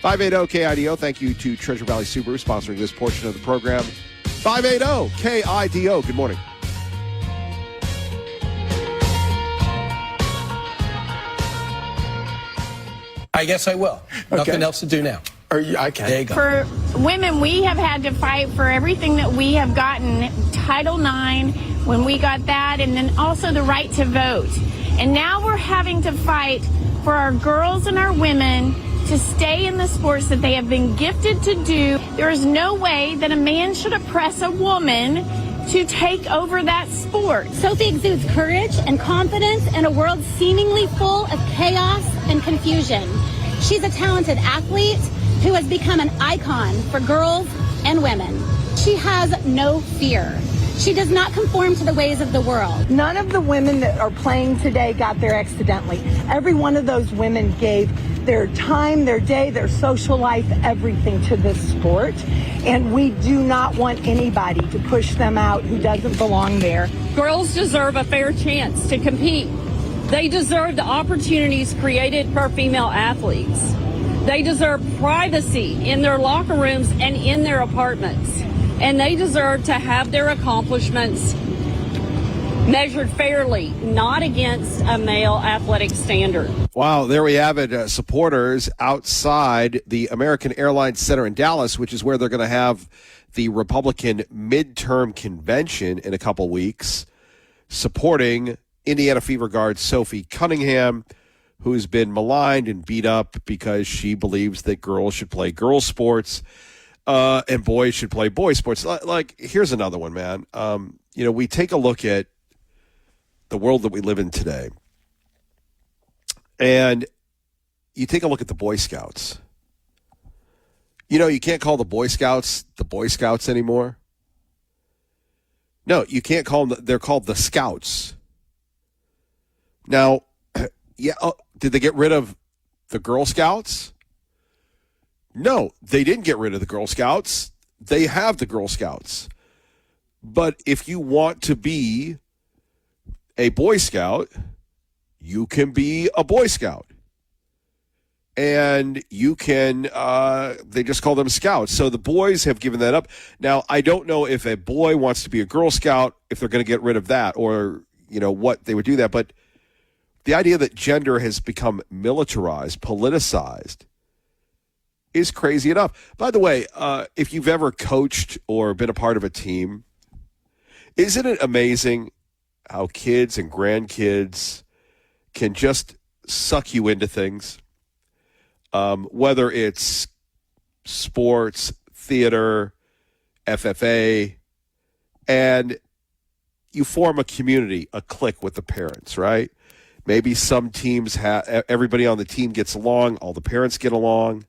580 KIDO. Thank you to Treasure Valley Subaru sponsoring this portion of the program. 580 KIDO. Good morning.
I guess I will. Okay. Nothing else to do now. I can. There you go.
For women, we have had to fight for everything that we have gotten. Title IX, when we got that, and then also the right to vote. And now we're having to fight for our girls and our women to stay in the sports that they have been gifted to do. There is no way that a man should oppress a woman to take over that sport.
Sophie exudes courage and confidence in a world seemingly full of chaos and confusion. She's a talented athlete who has become an icon for girls and women. She has no fear. She does not conform to the ways of the world.
None of the women that are playing today got there accidentally. Every one of those women gave their time, their day, their social life, everything to this sport. And we do not want anybody to push them out who doesn't belong there.
Girls deserve a fair chance to compete. They deserve the opportunities created for female athletes. They deserve privacy in their locker rooms and in their apartments. And they deserve to have their accomplishments measured fairly, not against a male athletic standard.
Wow, there we have it. Supporters outside the American Airlines Center in Dallas, which is where they're going to have the Republican midterm convention in a couple weeks, supporting Indiana Fever guard Sophie Cunningham, who's been maligned and beat up because she believes that girls should play girls' sports and boys should play boys' sports. Like, here's another one, man. We take a look at the world that we live in today, and you take a look at the Boy Scouts. You can't call the Boy Scouts anymore. No, you can't call them. They're called the Scouts. Now, did they get rid of the Girl Scouts? No, they didn't get rid of the Girl Scouts. They have the Girl Scouts. But if you want to be a Boy Scout, you can be a Boy Scout. And you can, they just call them Scouts. So the boys have given that up. Now, I don't know if a boy wants to be a Girl Scout, if they're going to get rid of that, or, what they would do that. But the idea that gender has become militarized, politicized, is crazy enough. By the way, if you've ever coached or been a part of a team, isn't it amazing how kids and grandkids can just suck you into things? Whether it's sports, theater, FFA, and you form a community, a clique with the parents, right? Maybe some teams everybody on the team gets along, all the parents get along,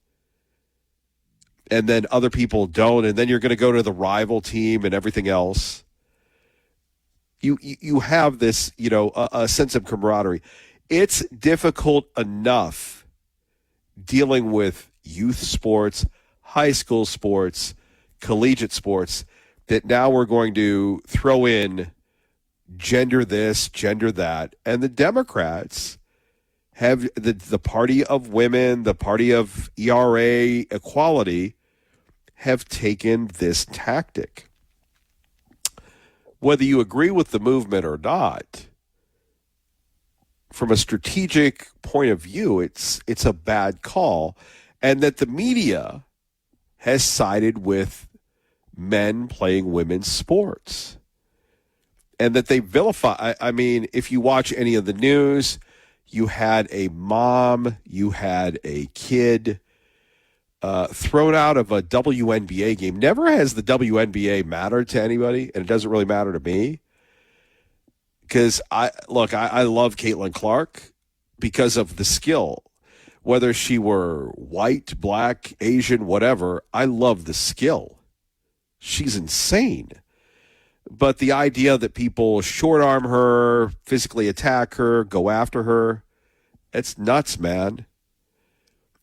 and then other people don't, and then you're going to go to the rival team and everything else. You have this, a sense of camaraderie. It's difficult enough dealing with youth sports, high school sports, collegiate sports, that now we're going to throw in gender this, gender that. And the Democrats have the party of women, the party of ERA equality, have taken this tactic. Whether you agree with the movement or not, from a strategic point of view, it's a bad call, and that the media has sided with men playing women's sports, and that they vilify. I mean, if you watch any of the news, you had a mom, you had a kid thrown out of a WNBA game. Never has the WNBA mattered to anybody, and it doesn't really matter to me. Because I love Caitlin Clark because of the skill. Whether she were white, black, Asian, whatever, I love the skill. She's insane. But the idea that people short arm her, physically attack her, go after her, it's nuts, man.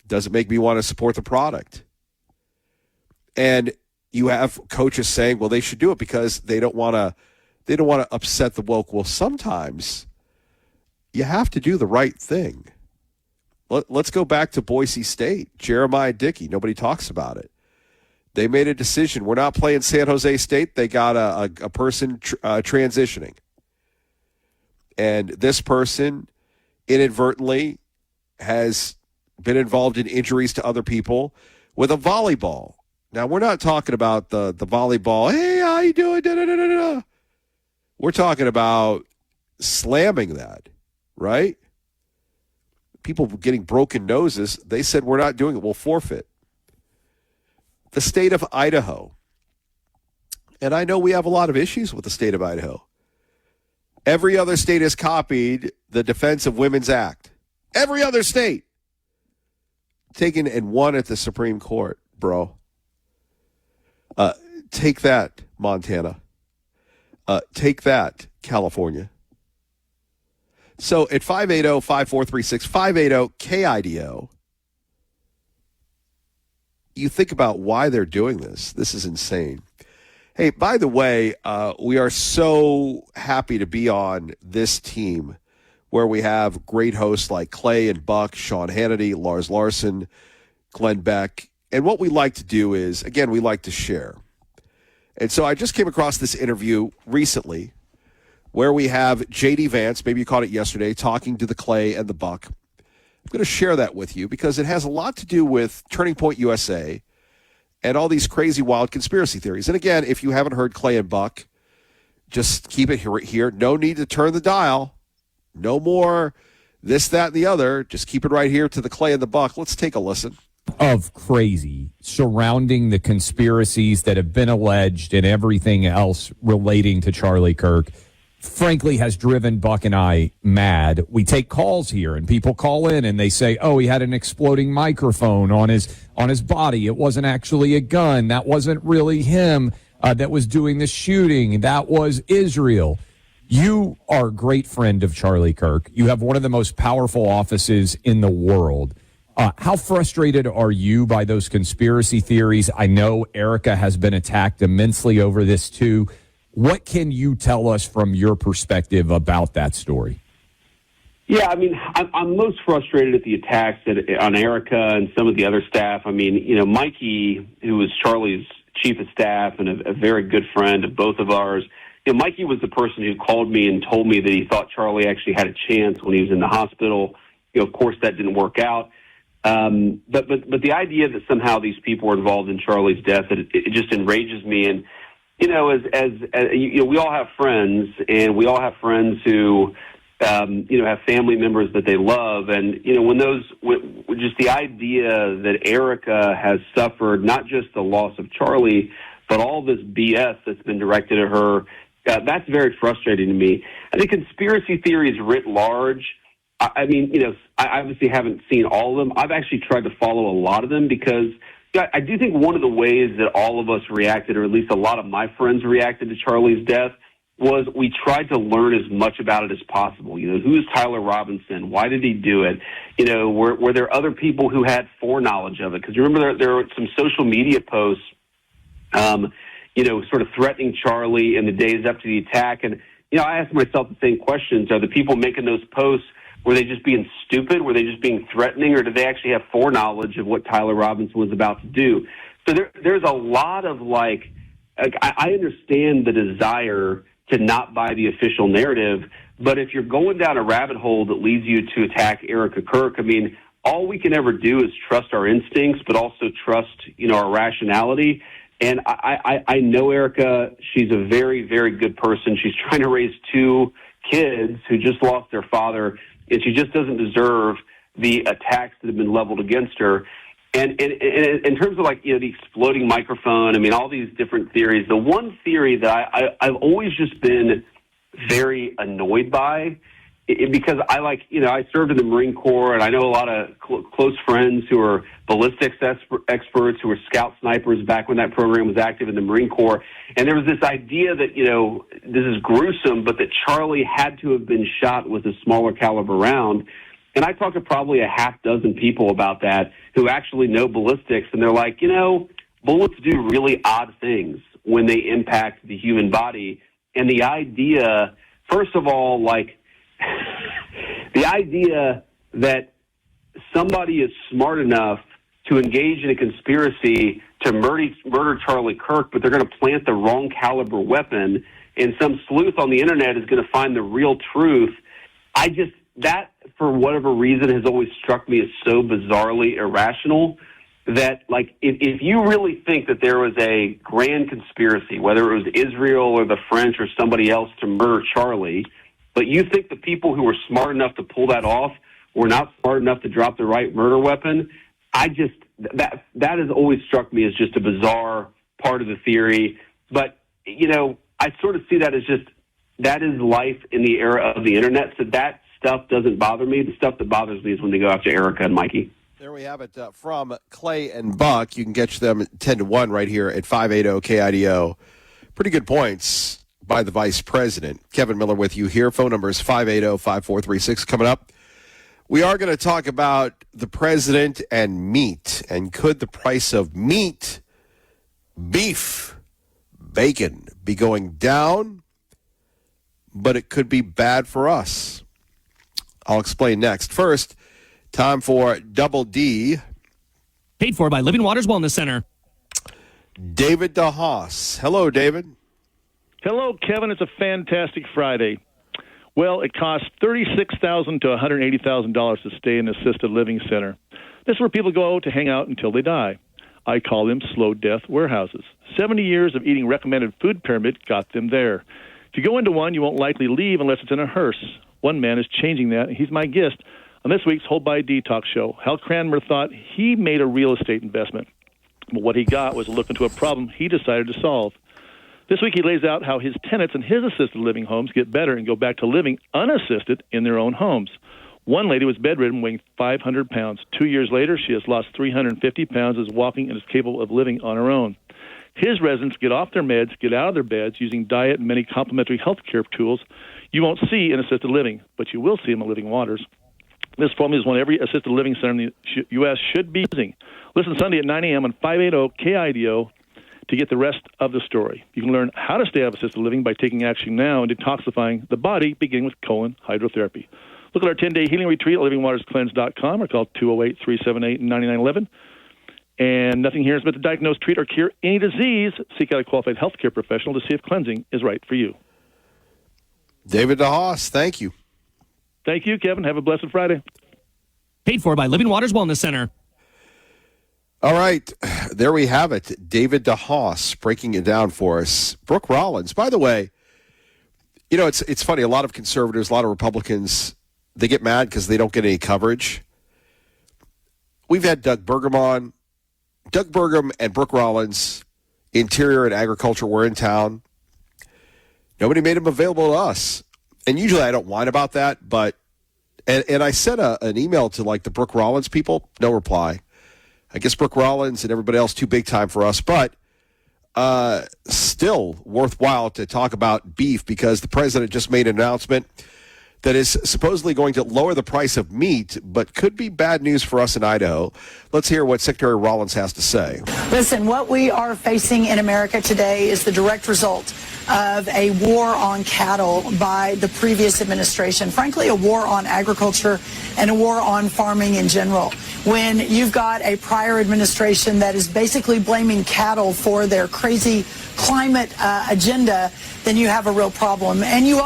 Doesn't make me want to support the product. And you have coaches saying, well, they should do it because they don't want to upset the woke. Well, sometimes you have to do the right thing. Let's go back to Boise State. Jeremiah Dickey. Nobody talks about it. They made a decision. We're not playing San Jose State. They got a person transitioning. And this person inadvertently has been involved in injuries to other people with a volleyball. Now, we're not talking about the volleyball, hey, how you doing? Da, da, da, da, da. We're talking about slamming that, right? People getting broken noses. They said, we're not doing it. We'll forfeit. the state of Idaho. And I know we have a lot of issues with the state of Idaho. Every other state has copied the Defense of Women's Act. Every other state. Taken and won at the Supreme Court, bro. Take that, Montana. Take that, California. So at 580-5436, 580-KIDO, you think about why they're doing this. This is insane. Hey, by the way, we are so happy to be on this team where we have great hosts like Clay and Buck, Sean Hannity, Lars Larson, Glenn Beck. And what we like to do is, again, we like to share. And so I just came across this interview recently where we have J.D. Vance, maybe you caught it yesterday, talking to the Clay and the Buck. I'm going to share that with you because it has a lot to do with Turning Point USA and all these crazy, wild conspiracy theories. And again, if you haven't heard Clay and Buck, just keep it here. No need to turn the dial. No more this, that, and the other. Just keep it right here to the Clay and the Buck. Let's take a listen.
Of crazy surrounding the conspiracies that have been alleged and everything else relating to Charlie Kirk, frankly, has driven Buck and I mad. We take calls here and people call in and they say, oh, he had an exploding microphone on his body. It wasn't actually a gun. That wasn't really him that was doing the shooting. That was Israel. You are a great friend of Charlie Kirk. You have one of the most powerful offices in the world. How frustrated are you by those conspiracy theories? I know Erica has been attacked immensely over this too. What can you tell us from your perspective about that story?
Yeah, I mean, I'm most frustrated at the attacks on Erica and some of the other staff. I mean, you know, Mikey, who was Charlie's chief of staff and a very good friend of both of ours, you know, Mikey was the person who called me and told me that he thought Charlie actually had a chance when he was in the hospital. You know, of course, that didn't work out. But the idea that somehow these people were involved in Charlie's death, it just enrages me. And, you know, as you know, we all have friends, and we all have friends who, you know, have family members that they love. And, you know, when just the idea that Erica has suffered not just the loss of Charlie, but all this BS that's been directed at her, that's very frustrating to me. I think conspiracy theories writ large, I mean, you know, I obviously haven't seen all of them. I've actually tried to follow a lot of them because I do think one of the ways that all of us reacted, or at least a lot of my friends reacted to Charlie's death, was we tried to learn as much about it as possible. You know, who is Tyler Robinson? Why did he do it? You know, were there other people who had foreknowledge of it? Because remember, there were some social media posts, you know, sort of threatening Charlie in the days up to the attack. And, you know, I asked myself the same questions. Are the people making those posts, were they just being stupid? Were they just being threatening? Or did they actually have foreknowledge of what Tyler Robinson was about to do? So there's a lot of, like I understand the desire to not buy the official narrative, but if you're going down a rabbit hole that leads you to attack Erica Kirk, I mean, all we can ever do is trust our instincts, but also trust, you know, our rationality. And I know Erica. She's a very, very good person. She's trying to raise two kids who just lost their father, and she just doesn't deserve the attacks that have been leveled against her. And in terms of, like, you know, the exploding microphone, I mean, all these different theories, the one theory that I've always just been very annoyed by, because I served in the Marine Corps, and I know a lot of close friends who are ballistics experts, who were scout snipers back when that program was active in the Marine Corps. And there was this idea that, you know, this is gruesome, but that Charlie had to have been shot with a smaller caliber round. And I talked to probably a half dozen people about that who actually know ballistics, and they're like, you know, bullets do really odd things when they impact the human body. And the idea, first of all, like, the idea that somebody is smart enough to engage in a conspiracy to murder Charlie Kirk, but they're going to plant the wrong caliber weapon, and some sleuth on the internet is going to find the real truth. That, for whatever reason, has always struck me as so bizarrely irrational that, like, if you really think that there was a grand conspiracy, whether it was Israel or the French or somebody else to murder Charlie, but you think the people who were smart enough to pull that off were not smart enough to drop the right murder weapon, that has always struck me as just a bizarre part of the theory. But, I sort of see that as just, that is life in the era of the internet. So that stuff doesn't bother me. The stuff that bothers me is when they go after Erica and Mikey.
There we have it from Clay and Buck. You can catch them 10-1 right here at 580 KIDO. Pretty good points by the vice president. Kevin Miller with you here. Phone number is 580-5436. Coming up, we are going to talk about the president and meat. And could the price of meat, beef, bacon be going down? But it could be bad for us. I'll explain next. First, time for Double D.
Paid for by Living Waters Wellness Center.
David DeHaas. Hello, David.
Hello, Kevin. It's a fantastic Friday. Well, it costs $36,000 to $180,000 to stay in an assisted living center. This is where people go to hang out until they die. I call them slow death warehouses. 70 years of eating recommended food pyramid got them there. If you go into one, you won't likely leave unless it's in a hearse. One man is changing that, and he's my guest on this week's Hold by D Talk show. Hal Cranmer thought he made a real estate investment, but what he got was a look into a problem he decided to solve. This week he lays out how his tenants in his assisted living homes get better and go back to living unassisted in their own homes. One lady was bedridden, weighing 500 pounds. 2 years later, she has lost 350 pounds, is walking, and is capable of living on her own. His residents get off their meds, get out of their beds, using diet and many complementary health care tools you won't see in assisted living, but you will see them in Living Waters. This formula is one every assisted living center in the U.S. should be using. Listen Sunday at 9 a.m. on 580 KIDO to get the rest of the story. You can learn how to stay out of assisted living by taking action now and detoxifying the body, beginning with colon hydrotherapy. Look at our 10-day healing retreat at livingwaterscleanse.com or call 208-378-9911. And nothing here is meant to diagnose, treat, or cure any disease. Seek out a qualified healthcare professional to see if cleansing is right for you.
David DeHaas, thank you.
Thank you, Kevin. Have a blessed Friday.
Paid for by Living Waters Wellness Center.
All right, there we have it. David DeHaas breaking it down for us. Brooke Rollins, by the way, it's funny. A lot of conservatives, a lot of Republicans, they get mad because they don't get any coverage. We've had Doug Burgum on. Doug Burgum and Brooke Rollins, Interior and Agriculture, were in town. Nobody made them available to us. And usually I don't whine about that, but and I sent an email to the Brooke Rollins people, no reply. I guess Brooke Rollins and everybody else too big time for us, but still worthwhile to talk about beef because the president just made an announcement that is supposedly going to lower the price of meat, but could be bad news for us in Idaho. Let's hear what Secretary Rollins has to say.
Listen, what we are facing in America today is the direct result of a war on cattle by the previous administration. Frankly, a war on agriculture and a war on farming in general. When you've got a prior administration that is basically blaming cattle for their crazy climate agenda, then you have a real problem. And you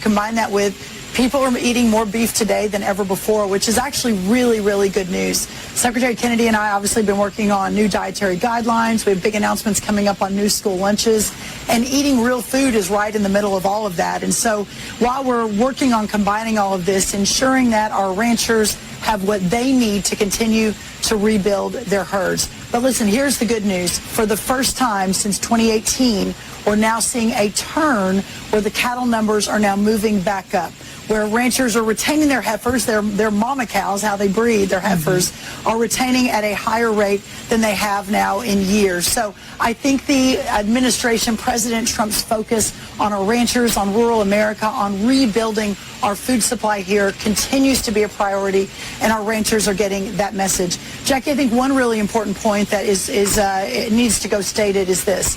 combine that with people are eating more beef today than ever before, which is actually really, really good news. Secretary Kennedy and I obviously have been working on new dietary guidelines. We have big announcements coming up on new school lunches. And eating real food is right in the middle of all of that. And so while we're working on combining all of this, ensuring that our ranchers have what they need to continue to rebuild their herds. But listen, here's the good news. For the first time since 2018, we're now seeing a turn where the cattle numbers are now moving back up, where ranchers are retaining their heifers, their mama cows, how they breed their heifers, are retaining at a higher rate than they have now in years. So I think the administration, President Trump's focus on our ranchers, on rural America, on rebuilding our food supply here continues to be a priority, and our ranchers are getting that message. Jackie, I think one really important point that it needs to go stated is this.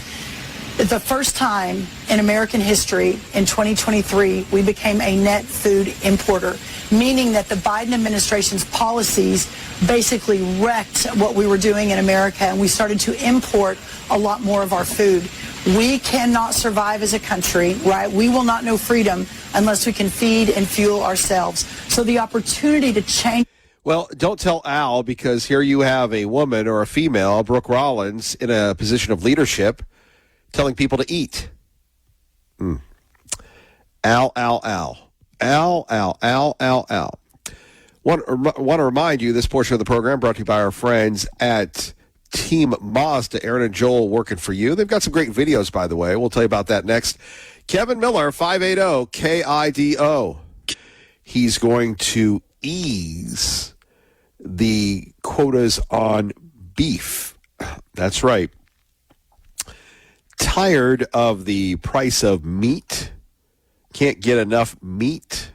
The first time in American history, in 2023, we became a net food importer, meaning that the Biden administration's policies basically wrecked what we were doing in America, and we started to import a lot more of our food. We cannot survive as a country, right? We will not know freedom unless we can feed and fuel ourselves. So the opportunity to change...
Well, don't tell Al, because here you have a woman or a female, Brooke Rollins, in a position of leadership, telling people to eat. Al. Want to remind you, this portion of the program brought to you by our friends at Team Mazda. Aaron and Joel working for you. They've got some great videos, by the way. We'll tell you about that next. Kevin Miller, 580 KIDO. He's going to ease the quotas on beef. That's right. Tired of the price of meat? Can't get enough meat?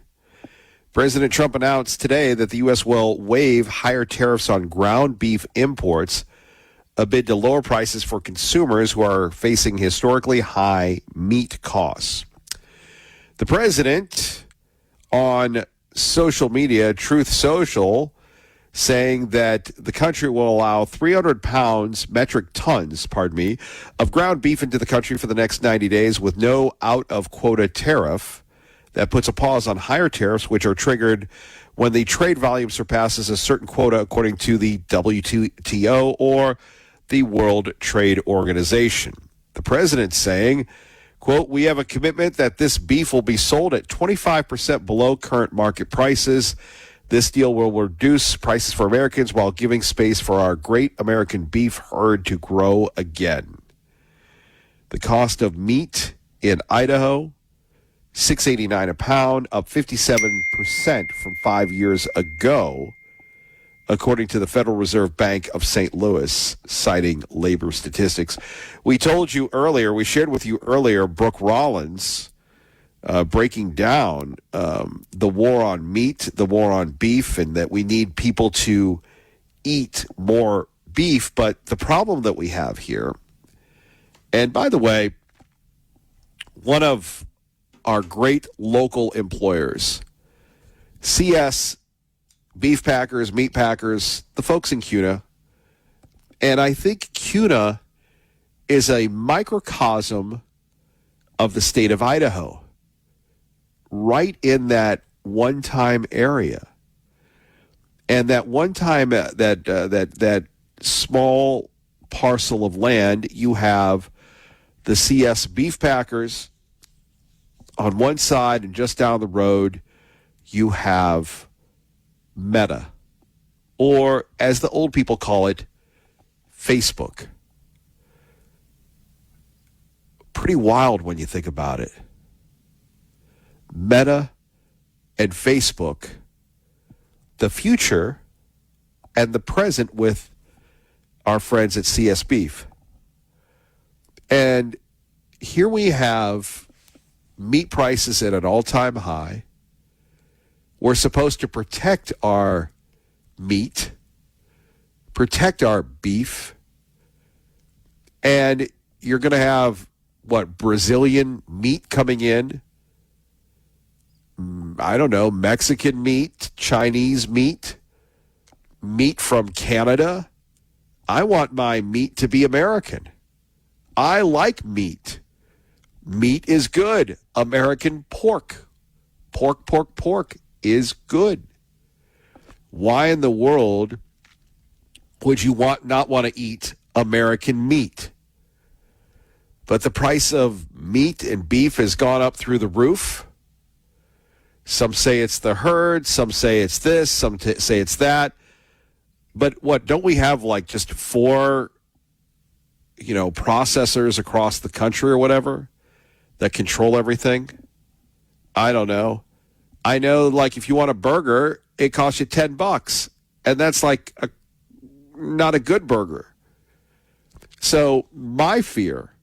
President Trump announced today that the U.S. will waive higher tariffs on ground beef imports, a bid to lower prices for consumers who are facing historically high meat costs. The president on social media, Truth Social, saying that the country will allow 300 metric tons, of ground beef into the country for the next 90 days with no out-of-quota tariff. That puts a pause on higher tariffs, which are triggered when the trade volume surpasses a certain quota, according to the WTO or the World Trade Organization. The president saying, quote, "We have a commitment that this beef will be sold at 25% below current market prices. This deal will reduce prices for Americans while giving space for our great American beef herd to grow again." The cost of meat in Idaho, $6.89 a pound, up 57% from 5 years ago, according to the Federal Reserve Bank of St. Louis, citing labor statistics. We told you earlier, we shared with you earlier, Brooke Rollins breaking down the war on meat, the war on beef, and that we need people to eat more beef. But the problem that we have here, and by the way, one of our great local employers, CS Beef Packers, Meat Packers, the folks in CUNA. And I think CUNA is a microcosm of the state of Idaho, right in that one-time area. And that one-time, that small parcel of land, you have the CS Beef Packers on one side, and just down the road, you have Meta, or as the old people call it, Facebook. Pretty wild when you think about it. Meta and Facebook, the future and the present with our friends at CS Beef. And here we have meat prices at an all-time high. We're supposed to protect our meat, protect our beef, and you're going to have, Brazilian meat coming in? I don't know, Mexican meat, Chinese meat, meat from Canada. I want my meat to be American. I like meat. Meat is good. American pork. Pork is good. Why in the world would you not want to eat American meat? But the price of meat and beef has gone up through the roof. Some say it's the herd. Some say it's this. Some say it's that. But don't we have just 4, processors across the country or whatever that control everything? I don't know. I know, if you want a burger, it costs you $10, and that's not a good burger. So my fear,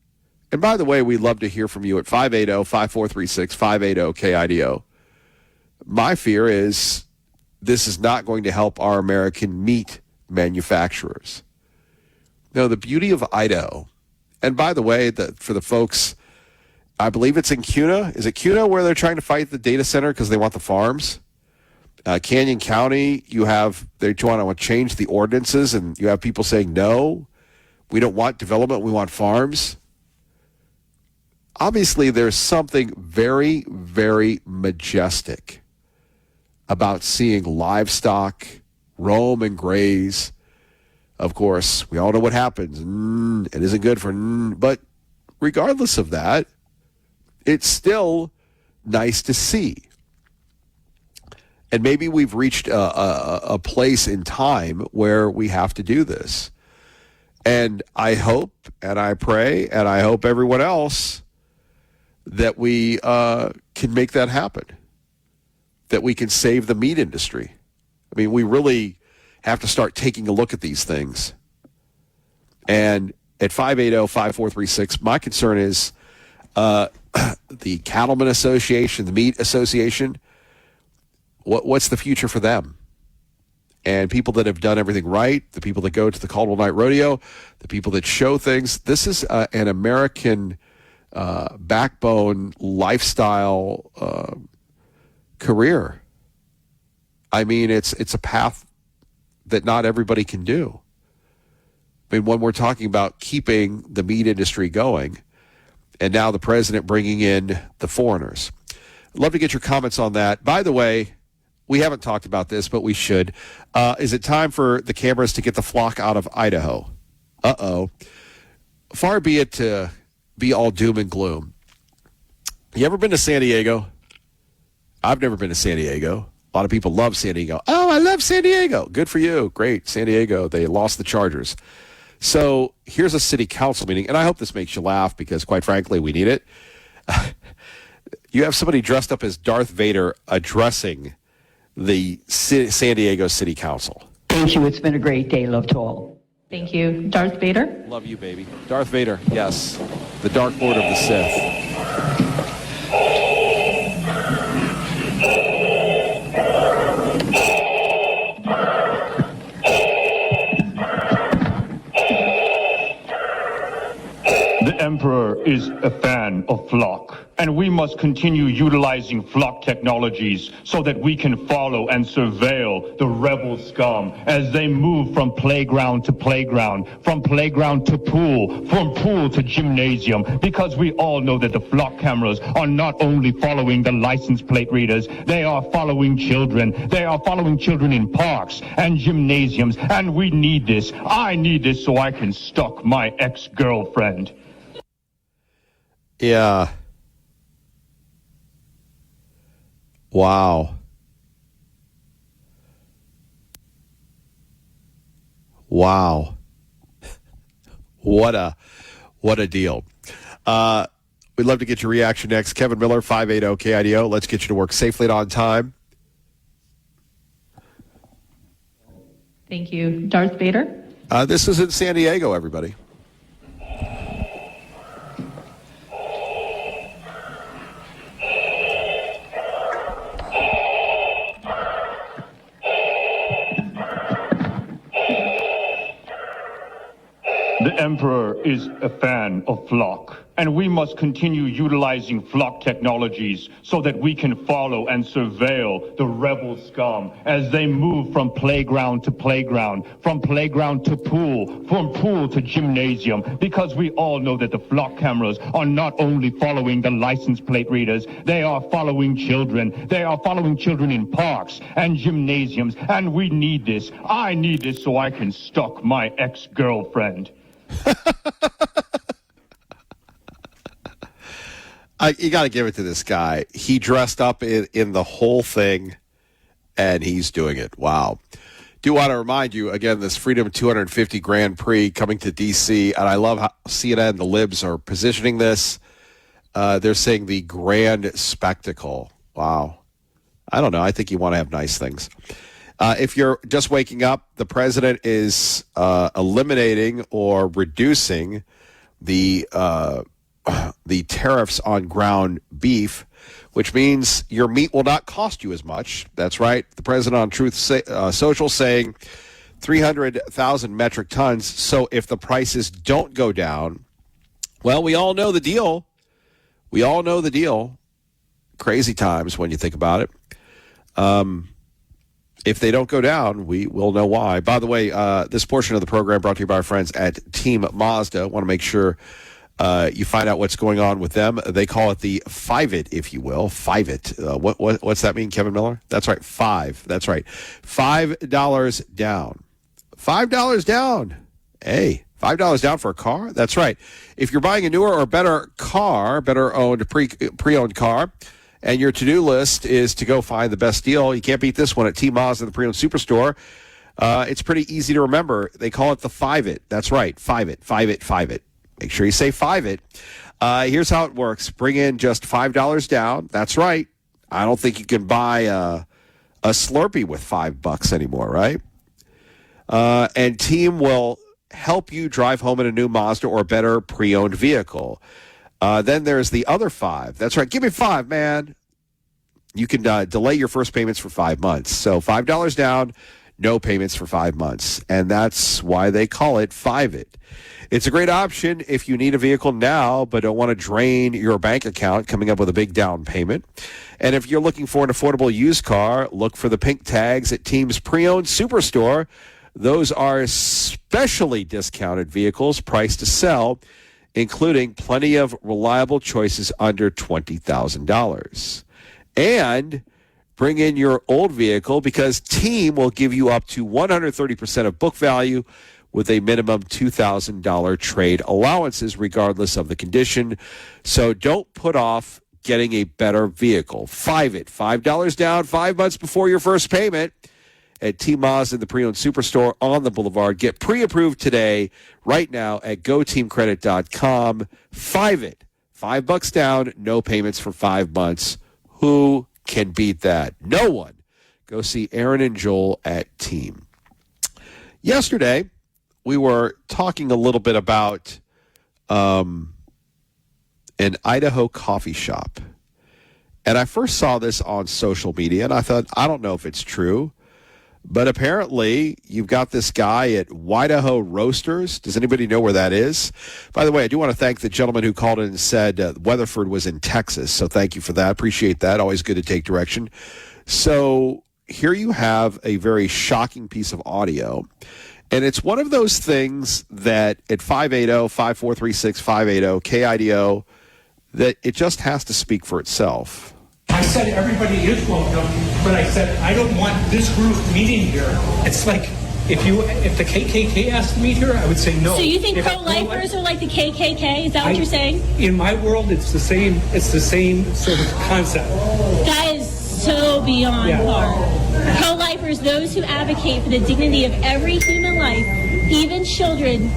and by the way, we'd love to hear from you at 580-5436, 580-KIDO. My fear is this is not going to help our American meat manufacturers. No, the beauty of Idaho, and by the way, for the folks, I believe it's in CUNA. Is it CUNA where they're trying to fight the data center because they want the farms? Canyon County, they want to change the ordinances, and you have people saying, no, we don't want development, we want farms. Obviously, there's something very, very majestic about seeing livestock roam and graze. Of course, we all know what happens. It isn't good for, but regardless of that, it's still nice to see. And maybe we've reached a place in time where we have to do this. And I hope and I pray and I hope everyone else that we can make that happen, that we can save the meat industry. I mean, we really have to start taking a look at these things. And at 580-5436, my concern is the Cattlemen Association, the Meat Association, what's the future for them? And people that have done everything right, the people that go to the Caldwell Night Rodeo, the people that show things. This is an American backbone lifestyle career. I mean, it's a path that not everybody can do. I mean, when we're talking about keeping the meat industry going, and now the president bringing in the foreigners. I'd love to get your comments on that. By the way, we haven't talked about this, but we should. Is it time for the cameras to get the flock out of Idaho? Uh-oh. Far be it to be all doom and gloom. You ever been to San Diego? I've never been to San Diego. A lot of people love San Diego. Oh, I love San Diego. Good for you. Great. San Diego, they lost the Chargers. So here's a city council meeting, and I hope this makes you laugh because, quite frankly, we need it. You have somebody dressed up as Darth Vader addressing the San Diego City Council.
Thank you. It's been a great day. Love to all. Thank you. Darth Vader?
Love you, baby. Darth Vader, yes. The Dark Lord of the Sith.
The Emperor is a fan of flock, and we must continue utilizing flock technologies so that we can follow and surveil the rebel scum as they move from playground to playground, from playground to pool, from pool to gymnasium, because we all know that the flock cameras are not only following the license plate readers, they are following children. They are following children in parks and gymnasiums, and we need this. I need this so I can stalk my ex-girlfriend.
Yeah. Wow. Wow. What a deal. We'd love to get your reaction next. Kevin Miller, 580 KIDO. Let's get you to work safely and on time.
Thank you. Darth Vader?
This is in San Diego, everybody.
The Emperor is a fan of flock, and we must continue utilizing flock technologies so that we can follow and surveil the rebel scum as they move from playground to playground, from playground to pool, from pool to gymnasium, because we all know that the flock cameras are not only following the license plate readers, they are following children. They are following children in parks and gymnasiums, and we need this. I need this so I can stalk my ex-girlfriend.
You got to give it to this guy. He dressed up in the whole thing, and he's doing it. Wow. Do want to remind you, again, this Freedom 250 Grand Prix coming to D.C., and I love how CNN, the libs, are positioning this. They're saying the grand spectacle. Wow. I don't know. I think you want to have nice things. If you're just waking up, the president is eliminating or reducing the tariffs on ground beef, which means your meat will not cost you as much. That's right. The president on Truth Social saying 300,000 metric tons. So if the prices don't go down, well, we all know the deal. We all know the deal. Crazy times when you think about it. If they don't go down, we will know why. By the way, this portion of the program brought to you by our friends at Team Mazda. I want to make sure you find out what's going on with them. They call it the 5-it, if you will. 5-it. What's that mean, Kevin Miller? That's right, 5. That's right. $5 down. $5 down. Hey, $5 down for a car? That's right. If you're buying a newer or better car, better owned, pre-owned car, and your to-do list is to go find the best deal, you can't beat this one at T. Mazda, the pre-owned superstore. It's pretty easy to remember. They call it the 5-It. That's right, 5-It, 5-It, 5-It. Make sure you say 5-It. Here's how it works. Bring in just $5 down. That's right. I don't think you can buy a Slurpee with $5 anymore, right? And Team will help you drive home in a new Mazda or better pre-owned vehicle. Then there's the other 5. That's right. Give me 5, man. You can delay your first payments for 5 months. So $5 down, no payments for 5 months. And that's why they call it 5-It. It's a great option if you need a vehicle now but don't want to drain your bank account coming up with a big down payment. And if you're looking for an affordable used car, look for the pink tags at Team's pre-owned superstore. Those are specially discounted vehicles priced to sell, including plenty of reliable choices under $20,000. And bring in your old vehicle because Team will give you up to 130% of book value with a minimum $2,000 trade allowances regardless of the condition. So don't put off getting a better vehicle. 5-It, $5 down, 5 months before your first payment at T. Mazda in the pre-owned superstore on the Boulevard. Get pre-approved today, right now at GoTeamCredit.com. 5-It, $5 down, no payments for 5 months. Who can beat that? No one. Go see Aaron and Joel at Team. Yesterday, we were talking a little bit about an Idaho coffee shop. And I first saw this on social media, and I thought, I don't know if it's true. But apparently, you've got this guy at Idaho Roasters. Does anybody know where that is? By the way, I do want to thank the gentleman who called in and said Weatherford was in Texas. So thank you for that. Appreciate that. Always good to take direction. So here you have a very shocking piece of audio. And it's one of those things that at 580-5436-580, KIDO, that it just has to speak for itself.
I said everybody is welcome, but I said I don't want this group meeting here. It's like if the KKK asked to meet here, I would say no.
So you think pro-lifers are like the KKK? Is that what you're saying?
In my world, it's the same. It's the same sort of concept.
That is so beyond par. Pro-lifers, those who advocate for the dignity of every human life, even children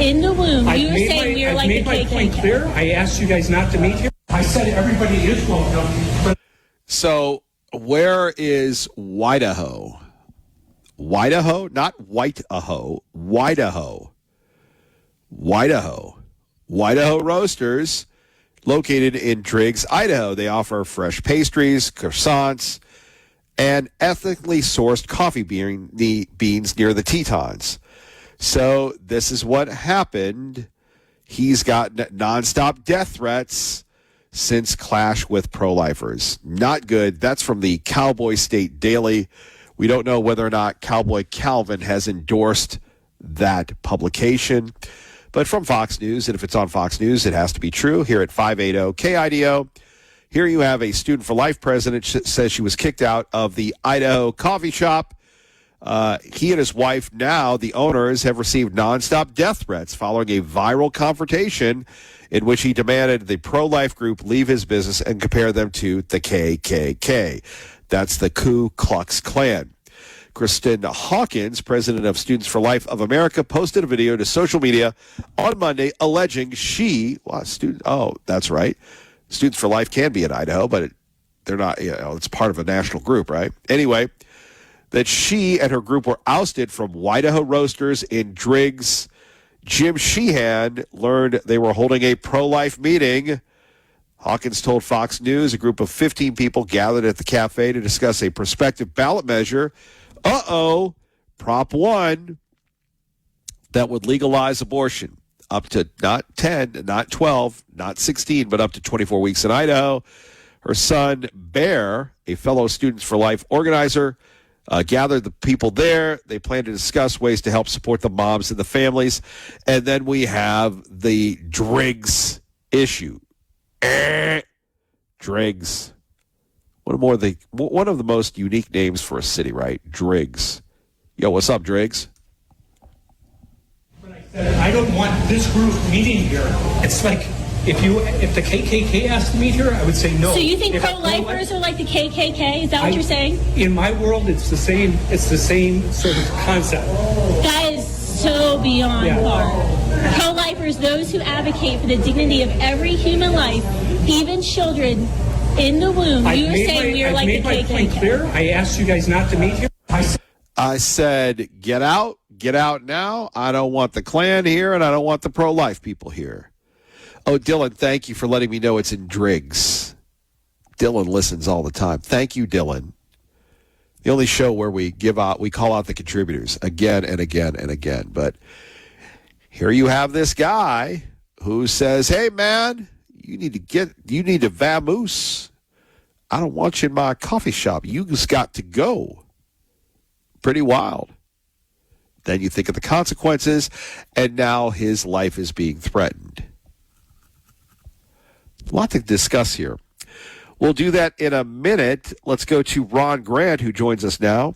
in the womb. You were saying we are like the KKK.
I've made my point clear. I asked you guys not to meet here. I said everybody is welcome.
So where is Idaho? Idaho, not White-aho. Idaho. Idaho. Idaho Roasters, located in Driggs, Idaho. They offer fresh pastries, croissants, and ethically sourced coffee beans near the Tetons. So this is what happened. He's got nonstop death threats since clash with pro-lifers. Not good. That's from the Cowboy State Daily. We don't know whether or not Cowboy Calvin has endorsed that publication. But from Fox News, and if it's on Fox News, it has to be true. Here at 580 KIDO, here you have a Student for Life president says she was kicked out of the Idaho coffee shop. He and his wife, now the owners, have received nonstop death threats following a viral confrontation in which he demanded the pro-life group leave his business and compare them to the KKK. That's the Ku Klux Klan. Kristen Hawkins, president of Students for Life of America, posted a video to social media on Monday alleging that's right. Students for Life can be in Idaho, but they're not, it's part of a national group, right? Anyway, that she and her group were ousted from Idaho Roasters in Driggs. Jim Sheehan learned they were holding a pro-life meeting. Hawkins told Fox News a group of 15 people gathered at the cafe to discuss a prospective ballot measure. Prop 1 that would legalize abortion up to not 10, not 12, not 16, but up to 24 weeks in Idaho. Her son, Bear, a fellow Students for Life organizer, gathered the people there. They plan to discuss ways to help support the moms and the families. And then we have the Driggs issue. Driggs. One of the most unique names for a city, right? Driggs. Yo, what's up, Driggs?
But I said I don't want this group meeting here. It's like if the KKK asked to meet her, I would say no.
So you think
If
pro-lifers are like the KKK? Is that what you're saying?
In my world, it's the same. It's the same sort of concept.
That is so beyond far. Pro-lifers, those who advocate for the dignity of every human life, even children in the womb. You were saying we are like the KKK.
I've made my point clear. I asked you guys not to meet here.
I said, get out now. I don't want the Klan here, and I don't want the pro-life people here. Oh, Dylan, thank you for letting me know it's in Driggs. Dylan listens all the time. Thank you, Dylan. The only show where we call out the contributors again and again and again. But here you have this guy who says, hey, man, you need to vamoose. I don't want you in my coffee shop. You just got to go. Pretty wild. Then you think of the consequences, and now his life is being threatened. A lot to discuss here. We'll do that in a minute. Let's go to Ron Grant, who joins us now.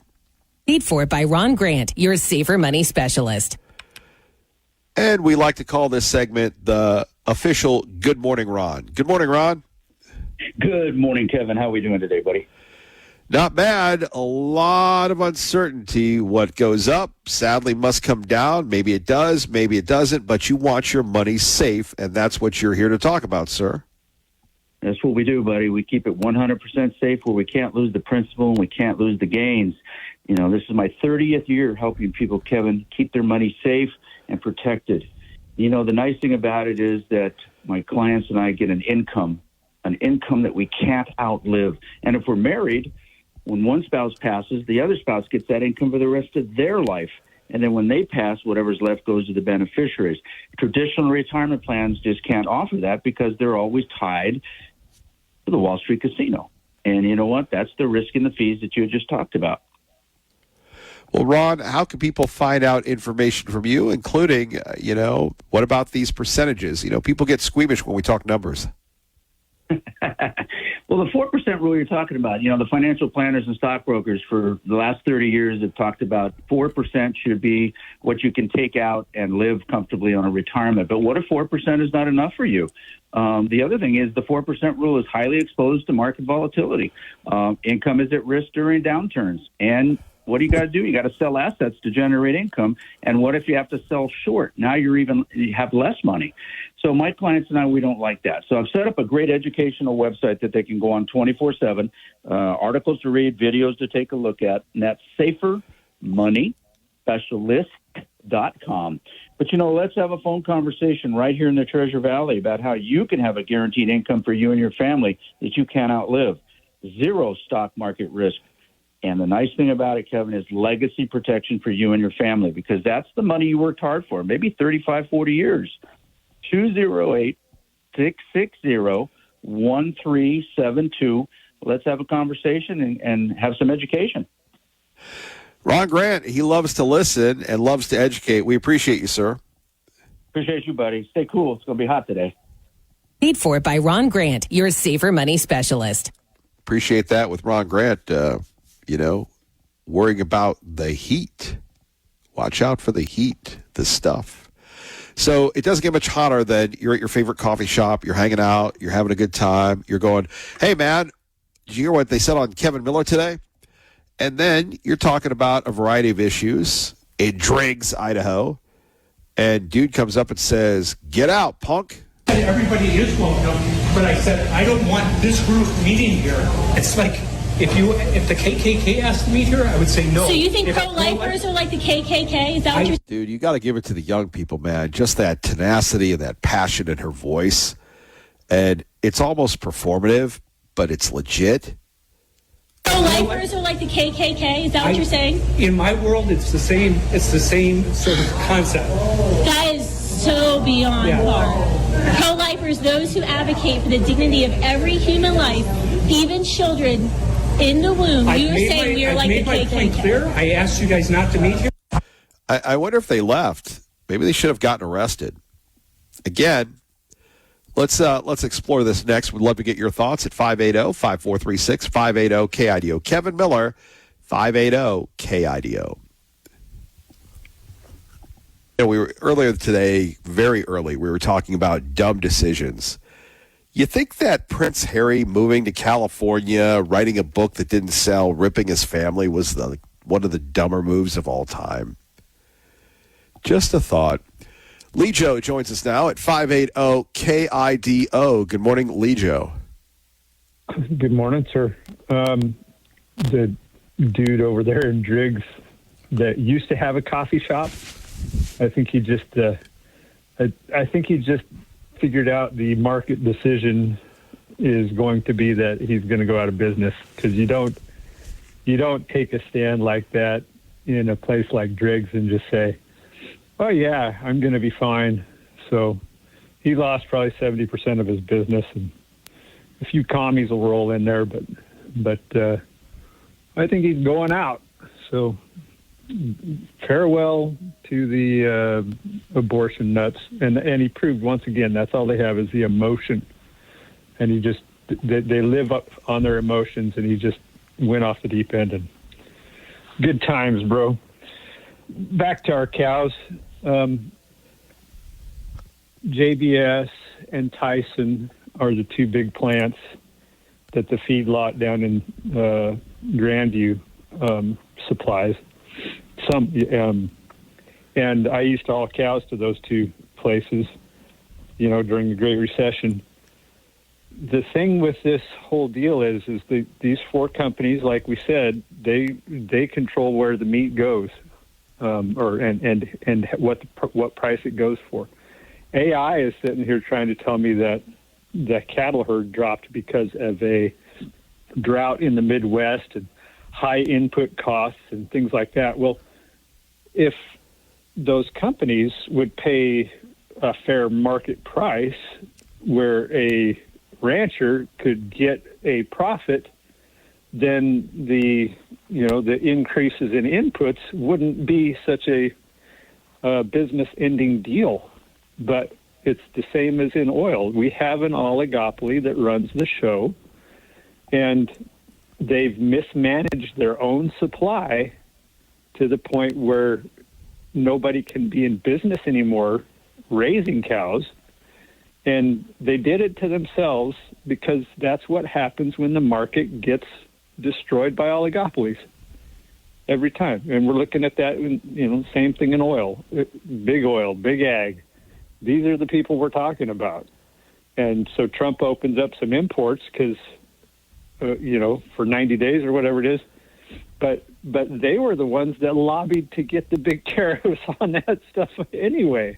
Paid for by Ron Grant, your safer money specialist.
And we like to call this segment the official Good Morning Ron. Good morning, Ron.
Good morning, Kevin. How are we doing today, buddy?
Not bad. A lot of uncertainty. What goes up, sadly, must come down. Maybe it does, maybe it doesn't, but you want your money safe, and that's what you're here to talk about, sir.
That's what we do, buddy. We keep it 100% safe where we can't lose the principal and we can't lose the gains. You know, this is my 30th year helping people, Kevin, keep their money safe and protected. You know, the nice thing about it is that my clients and I get an income that we can't outlive. And if we're married, when one spouse passes, the other spouse gets that income for the rest of their life. And then when they pass, whatever's left goes to the beneficiaries. Traditional retirement plans just can't offer that because they're always tied to the Wall Street casino. And you know what? That's the risk and the fees that you just talked about.
Well, Ron, how can people find out information from you, including, what about these percentages? People get squeamish when we talk numbers.
Well, the 4% rule you're talking about, the financial planners and stockbrokers for the last 30 years have talked about 4% should be what you can take out and live comfortably on a retirement. But what if 4% is not enough for you? The other thing is the 4% rule is highly exposed to market volatility. Income is at risk during downturns. And what do? You got to sell assets to generate income. And what if you have to sell short? Now you have less money. So my clients and I, we don't like that. So I've set up a great educational website that they can go on 24/7, articles to read, videos to take a look at, and that's safermoneyspecialist.com. But, let's have a phone conversation right here in the Treasure Valley about how you can have a guaranteed income for you and your family that you can't outlive. Zero stock market risk. And the nice thing about it, Kevin, is legacy protection for you and your family, because that's the money you worked hard for, maybe 35, 40 years. 208-660-1372. Let's have a conversation and have some education.
Ron Grant, he loves to listen and loves to educate. We appreciate you, sir.
Appreciate you, buddy. Stay cool. It's going to be hot today.
Paid for by Ron Grant, your safer money specialist.
Appreciate that with Ron Grant. Worrying about the heat. Watch out for the heat, the stuff. So it doesn't get much hotter than you're at your favorite coffee shop, you're hanging out, you're having a good time, you're going, hey, man, did you hear what they said on Kevin Miller today? And then you're talking about a variety of issues in Driggs, Idaho, and dude comes up and says, get out, punk.
Everybody is welcome, but I said, I don't want this group meeting here. It's like, if the KKK asked to meet here, I would say no.
So you think pro-lifers are like the KKK? Is that what you're saying?
Dude, you got to give it to the young people, man. Just that tenacity and that passion in her voice. And it's almost performative, but it's legit.
Pro-lifers are like the KKK? Is that what you're saying?
In my world, it's the same sort of concept.
That is so beyond far. Pro-lifers, those who advocate for the dignity of every human life, even children in the womb. You were saying we are like the KKK.
I've made my point clear. I asked you guys not to meet here.
I wonder if they left. Maybe they should have gotten arrested. Again, let's explore this next. We'd love to get your thoughts at 580-5436, 580-KIDO. Kevin Miller, 580-KIDO. We were earlier today, very early, we were talking about dumb decisions. You think that Prince Harry moving to California, writing a book that didn't sell, ripping his family was one of the dumber moves of all time? Just a thought. Lee Joe joins us now at 580-KIDO. Good morning, Lee Joe.
Good morning, sir. The dude over there in Driggs that used to have a coffee shop, I think he just figured out the market decision is going to be that he's going to go out of business, because you don't take a stand like that in a place like Driggs and just say, oh yeah, I'm going to be fine. So he lost probably 70% of his business, and a few commies will roll in there, but I think he's going out. So farewell to the abortion nuts. And he proved once again that's all they have is the emotion. And they live up on their emotions, and he just went off the deep end. And good times, bro. Back to our cows. JBS and Tyson are the two big plants that the feedlot down in Grandview supplies. And I used to haul cows to those two places, during the Great Recession. The thing with this whole deal is these four companies, like we said, they control where the meat goes, and what price it goes for. AI is sitting here trying to tell me that the cattle herd dropped because of a drought in the Midwest and high input costs and things like that. Well, if those companies would pay a fair market price where a rancher could get a profit, then the increases in inputs wouldn't be such a business-ending deal. But it's the same as in oil. We have an oligopoly that runs the show, and they've mismanaged their own supply to the point where nobody can be in business anymore raising cows. And they did it to themselves, because that's what happens when the market gets destroyed by oligopolies every time. And we're looking at that, same thing in oil, big ag. These are the people we're talking about. And so Trump opens up some imports because, for 90 days or whatever it is. But they were the ones that lobbied to get the big tariffs on that stuff anyway.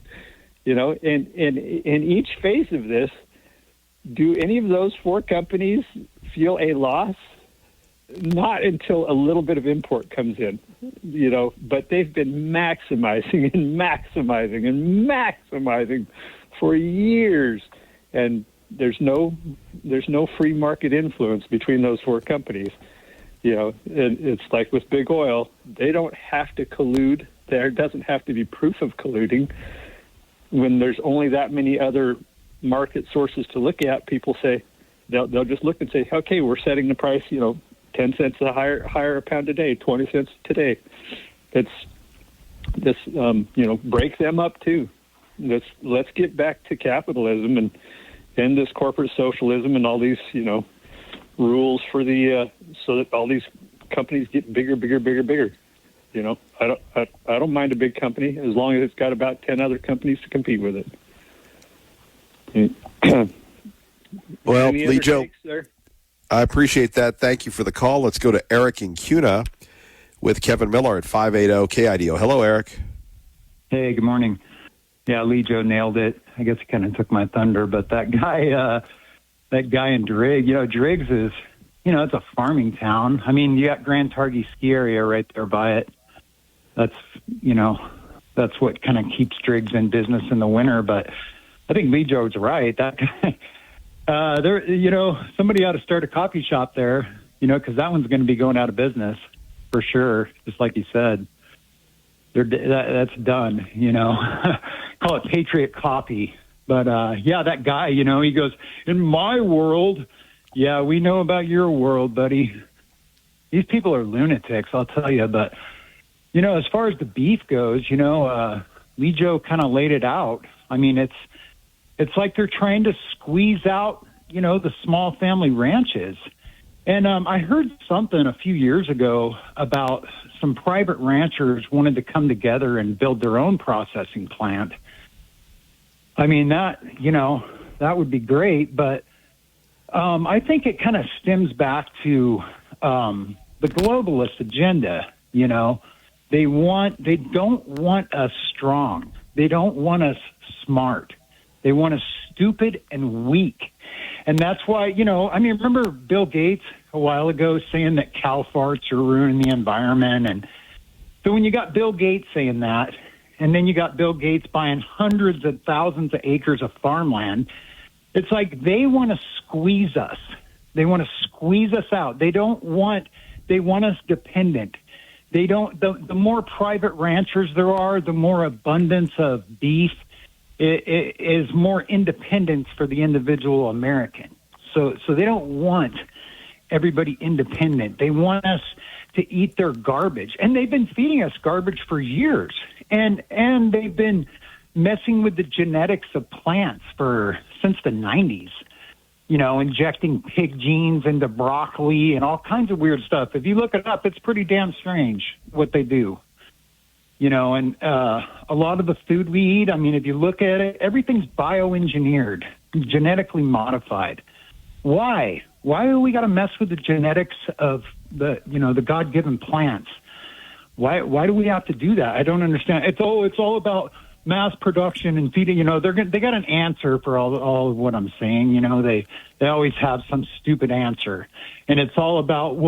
And in each phase of this, do any of those four companies feel a loss? Not until a little bit of import comes in, but they've been maximizing and maximizing and maximizing for years. And there's no free market influence between those four companies. It's like with big oil, they don't have to collude. There doesn't have to be proof of colluding. When there's only that many other market sources to look at, people say, they'll just look and say, okay, we're setting the price, 10 cents a higher a pound today, 20 cents today. It's this, break them up too. Let's get back to capitalism and end this corporate socialism and all these, rules for the so that all these companies get bigger. I don't mind a big company as long as it's got about 10 other companies to compete with it.
Well, Lee Joe, I appreciate that. Thank you for the call. Let's go to Eric in Cuna with Kevin Miller at 580-KIDO. Hello, Eric.
Hey, good morning. Yeah, Lee Joe nailed it. I guess he kind of took my thunder, but that guy in Driggs, Driggs is, it's a farming town. I mean, you got Grand Targhee ski area right there by it. That's what kind of keeps Driggs in business in the winter. But I think Lee Joe's right. That guy, somebody ought to start a coffee shop there, because that one's going to be going out of business for sure. Just like you said, that's done, call it Patriot Coffee. But, that guy, he goes, in my world, yeah, we know about your world, buddy. These people are lunatics, I'll tell you. But, as far as the beef goes, Lee Joe kind of laid it out. I mean, it's like they're trying to squeeze out, the small family ranches. And I heard something a few years ago about some private ranchers wanted to come together and build their own processing plant. I mean, that would be great, but I think it kind of stems back to the globalist agenda. They don't want us strong. They don't want us smart. They want us stupid and weak. And that's why, remember Bill Gates a while ago saying that cow farts are ruining the environment. And so when you got Bill Gates saying that, and then you got Bill Gates buying hundreds of thousands of acres of farmland, it's like they want to squeeze us. They want to squeeze us out. They want us dependent. They don't, the more private ranchers there are, the more abundance of beef, it is more independence for the individual American. So they don't want everybody independent. They want us to eat their garbage. And they've been feeding us garbage for years. And they've been messing with the genetics of plants since the 90s. Injecting pig genes into broccoli and all kinds of weird stuff. If you look it up, it's pretty damn strange what they do. And a lot of the food we eat, if you look at it, everything's bioengineered, genetically modified. Why? Why do we got to mess with the genetics of the God-given plants? Why do we have to do that? I don't understand. It's all about mass production and feeding. They got an answer for all of what I'm saying. They always have some stupid answer, and it's all about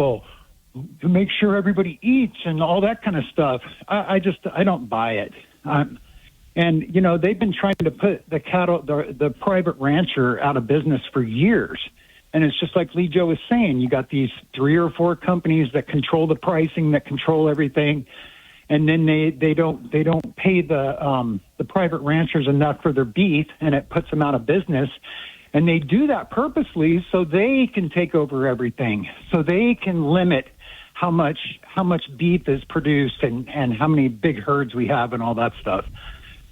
to make sure everybody eats and all that kind of stuff. I don't buy it. And they've been trying to put the private rancher out of business for years. And it's just like Lee Joe was saying, you got these 3 or 4 companies that control the pricing, that control everything. And then they don't pay the private ranchers enough for their beef, and it puts them out of business. And they do that purposely so they can take over everything, so they can limit how much beef is produced and how many big herds we have and all that stuff.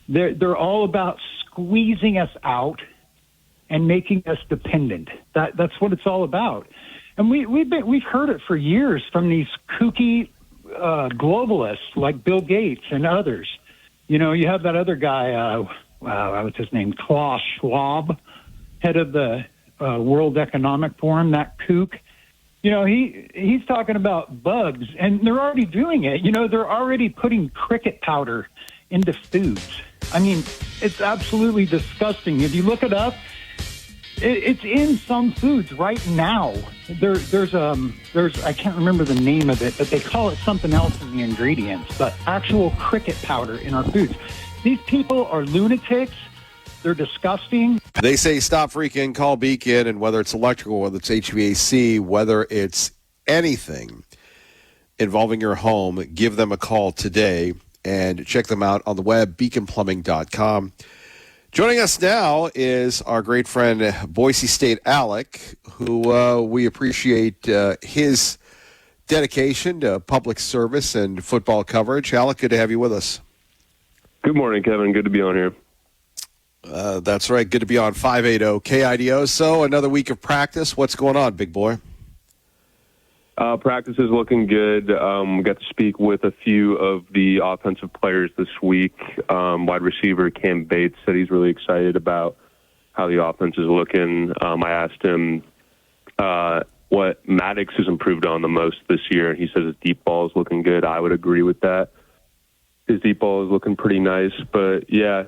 They're all about squeezing us out and making us dependent. That's what it's all about. And we've heard it for years from these kooky globalists like Bill Gates and others. You have that other guy, what's his name, Klaus Schwab, head of the World Economic Forum, that kook. He's talking about bugs, and they're already doing it. They're already putting cricket powder into foods. It's absolutely disgusting. If you look it up, it's in some foods right now. There's I can't remember the name of it, but they call it something else in the ingredients, but actual cricket powder in our foods. These people are lunatics. They're disgusting.
They say stop freaking, call Beacon, and whether it's electrical, whether it's HVAC, whether it's anything involving your home, give them a call today and check them out on the web, beaconplumbing.com. Joining us now is our great friend Boise State Alec, who we appreciate his dedication to public service and football coverage. Alec, good to have you with us.
Good morning, Kevin. Good to be on here.
That's right. Good to be on 580 KIDO. So another week of practice. What's going on, big boy?
Practice is looking good. Got to speak with a few of the offensive players this week. Wide receiver Cam Bates said he's really excited about how the offense is looking. I asked him what Maddox has improved on the most this year, and he says his deep ball is looking good. I would agree with that. His deep ball is looking pretty nice. But, yeah,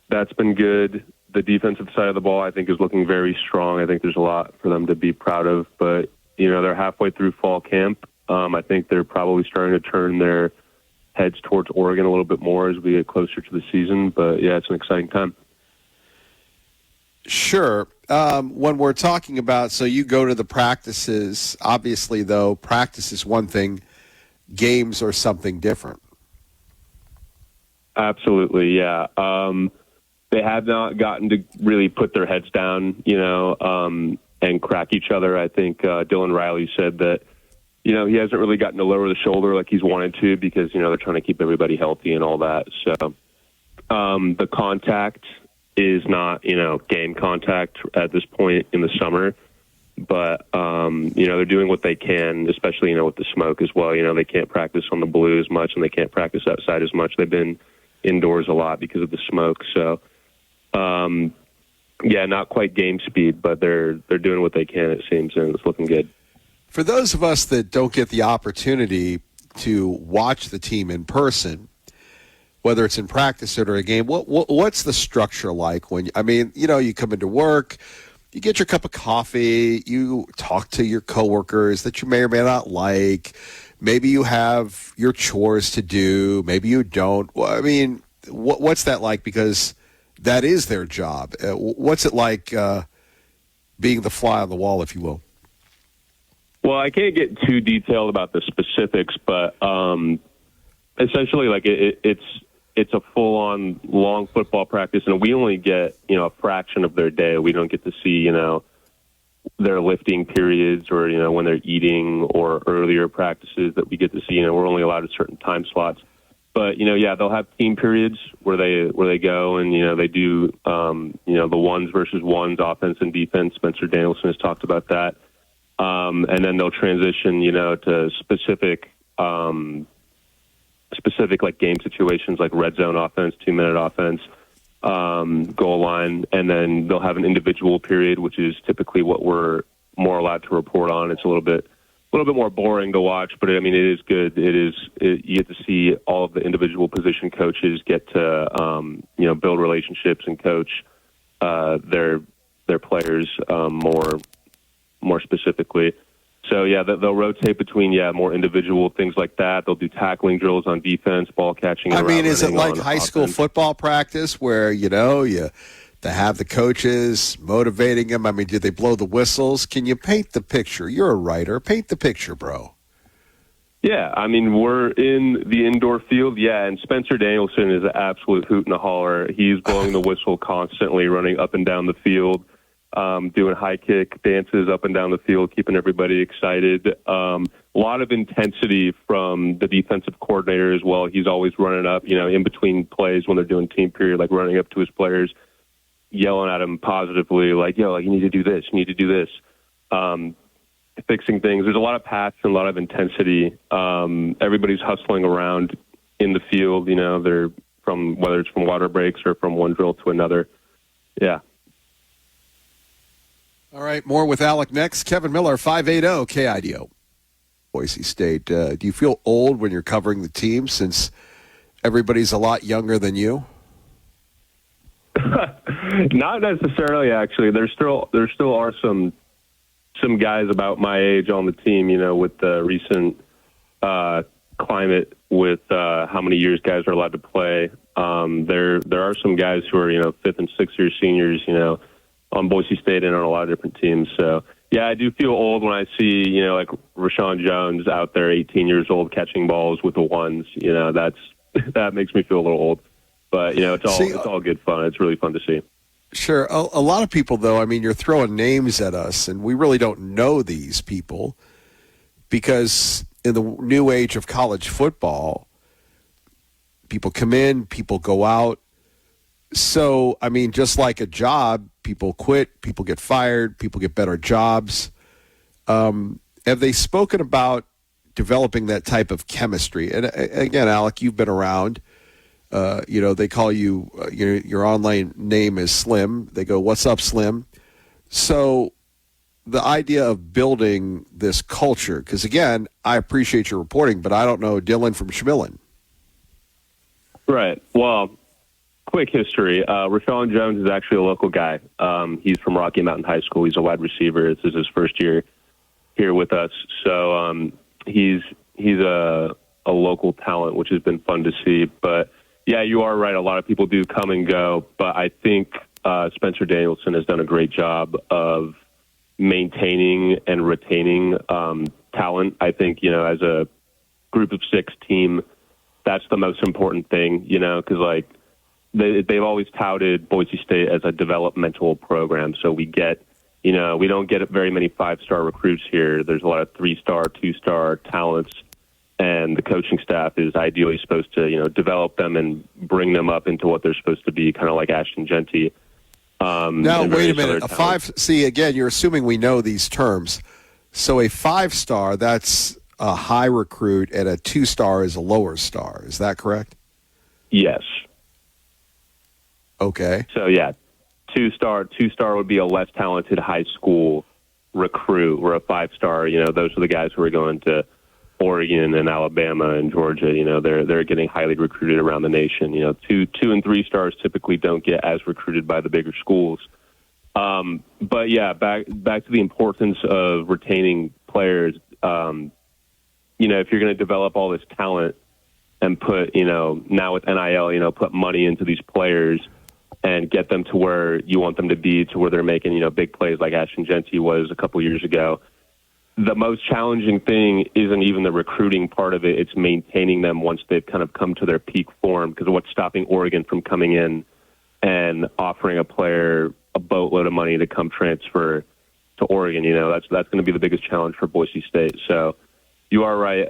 that's been good. The defensive side of the ball, I think, is looking very strong. I think there's a lot for them to be proud of. But, they're halfway through fall camp. I think they're probably starting to turn their heads towards Oregon a little bit more as we get closer to the season. But, yeah, it's an exciting time.
Sure. When we're talking about, so you go to the practices, obviously, though, practice is one thing, games are something different.
Absolutely, yeah. They have not gotten to really put their heads down, and crack each other. I think Dylan Riley said that, he hasn't really gotten to lower the shoulder like he's wanted to because, they're trying to keep everybody healthy and all that. So the contact is not, game contact at this point in the summer. But, they're doing what they can, especially, with the smoke as well. They can't practice on the blue as much, and they can't practice outside as much. They've been indoors a lot because of the smoke. So, not quite game speed, but they're doing what they can, it seems, and it's looking good.
For those of us that don't get the opportunity to watch the team in person, whether it's in practice or a game, what's the structure like when, you come into work, you get your cup of coffee, you talk to your coworkers that you may or may not like, maybe you have your chores to do, maybe you don't. What's that like? Because that is their job. What's it like being the fly on the wall, if you will?
Well, I can't get too detailed about the specifics, but essentially, like it's a full-on long football practice, and we only get a fraction of their day. We don't get to see their lifting periods or when they're eating or earlier practices that we get to see. We're only allowed at certain time slots. But they'll have team periods where they go and they do the ones versus ones, offense and defense. Spencer Danielson has talked about that. And then they'll transition, to specific like game situations, like red zone offense, 2-minute offense, goal line, and then they'll have an individual period, which is typically what we're more allowed to report on. It's a little bit more boring to watch, but it is good. You get to see all of the individual position coaches get to build relationships and coach their players more specifically. So they'll rotate between more individual things like that. They'll do tackling drills on defense, ball catching.
Is it like high school football practice where to have the coaches motivating them? Do they blow the whistles? Can you paint the picture? You're a writer. Paint the picture, bro.
Yeah, we're in the indoor field. Yeah, and Spencer Danielson is an absolute hoot and a holler. He's blowing the whistle constantly, running up and down the field. Doing high kick dances up and down the field, keeping everybody excited. A lot of intensity from the defensive coordinator as well. He's always running up, in between plays when they're doing team period, like running up to his players, yelling at them positively, like, yo, you need to do this, you need to do this. Fixing things. There's a lot of passion, a lot of intensity. Everybody's hustling around in the field, they're whether it's from water breaks or from one drill to another. Yeah.
All right, more with Alec next. Kevin Miller, 580 KIDO. Boise State. Do you feel old when you're covering the team since everybody's a lot younger than you?
Not necessarily, actually. There still are some guys about my age on the team, with the recent climate with how many years guys are allowed to play. There are some guys who are, 5th and 6th year seniors, on Boise State and on a lot of different teams. So, I do feel old when I see, like Rashawn Jones out there, 18 years old, catching balls with the ones. That makes me feel a little old. But, it's all good fun. It's really fun to see.
Sure. A lot of people, though, you're throwing names at us, and we really don't know these people because in the new age of college football, people come in, people go out. So, just like a job, people quit, people get fired, people get better jobs. Have they spoken about developing that type of chemistry? And again, Alec, you've been around. They call you, your online name is Slim. They go, what's up, Slim? So the idea of building this culture, because again, I appreciate your reporting, but I don't know Dylan from Schmillen.
Right. Well, quick history. Rashawn Jones is actually a local guy. He's from Rocky Mountain High School. He's a wide receiver. This is his first year here with us. So he's a local talent, which has been fun to see. But, yeah, you are right. A lot of people do come and go. But I think Spencer Danielson has done a great job of maintaining and retaining talent. I think, as a group of 6 team, that's the most important thing, because, they've always touted Boise State as a developmental program. So we get, we don't get very many 5-star recruits here. There's a lot of 3-star, 2-star talents, and the coaching staff is ideally supposed to, develop them and bring them up into what they're supposed to be, kind of like Ashton Genty.
Now,
and
wait a
various
minute.
other
A
talents.
see, again, you're assuming we know these terms. So a 5-star, that's a high recruit, and a 2-star is a lower star. Is that correct?
Yes.
Okay.
So, yeah, 2-star would be a less talented high school recruit, where a 5-star, those are the guys who are going to Oregon and Alabama and Georgia. They're getting highly recruited around the nation. 2 and 3 stars typically don't get as recruited by the bigger schools. But yeah, back to the importance of retaining players. If you're going to develop all this talent and put, now with NIL, put money into these players and get them to where you want them to be, to where they're making, big plays like Ashton Genty was a couple years ago. The most challenging thing isn't even the recruiting part of it. It's maintaining them once they've kind of come to their peak form, because what's stopping Oregon from coming in and offering a player a boatload of money to come transfer to Oregon? That's going to be the biggest challenge for Boise State. So you are right.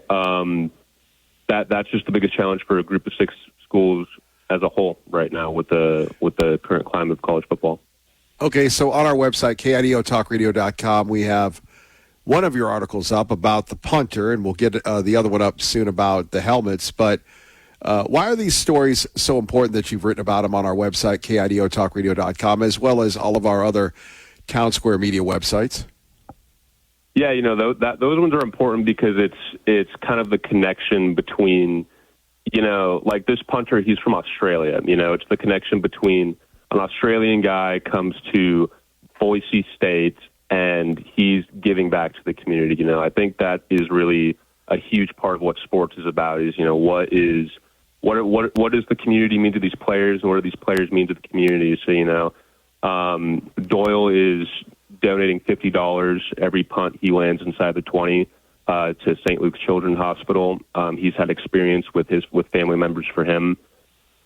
That's just the biggest challenge for a group of 6 schools as a whole right now with the current climate of college football.
Okay, so on our website, KIDOTalkRadio.com, we have one of your articles up about the punter, and we'll get the other one up soon about the helmets. But why are these stories so important that you've written about them on our website, KIDOTalkRadio.com, as well as all of our other Town Square Media websites?
Yeah, those ones are important because it's kind of the connection between, like this punter, he's from Australia. It's the connection between an Australian guy comes to Boise State and he's giving back to the community. I think that is really a huge part of what sports is about. Is what does the community mean to these players, and what do these players mean to the community? So Doyle is donating $50 every punt he lands inside the 20 to St. Luke's Children's Hospital. He's had experience with family members for him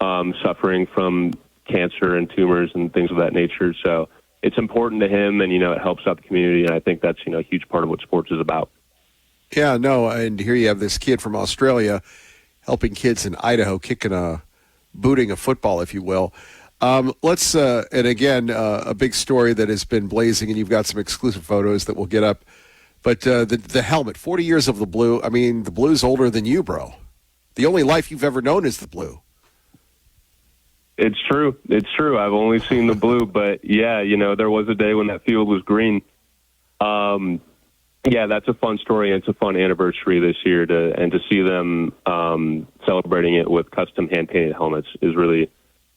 suffering from cancer and tumors and things of that nature. So it's important to him, and it helps out the community, and I think that's a huge part of what sports is about.
Yeah, no, and here you have this kid from Australia helping kids in Idaho, booting a football, if you will. Let's and again, a big story that has been blazing, and you've got some exclusive photos that we'll get up. But the helmet, 40 years of the blue. I mean, the blue's older than you, bro. The only life you've ever known is the blue.
It's true. I've only seen the blue, but yeah, there was a day when that field was green. Yeah, that's a fun story, and it's a fun anniversary this year to see them celebrating it with custom hand-painted helmets is really,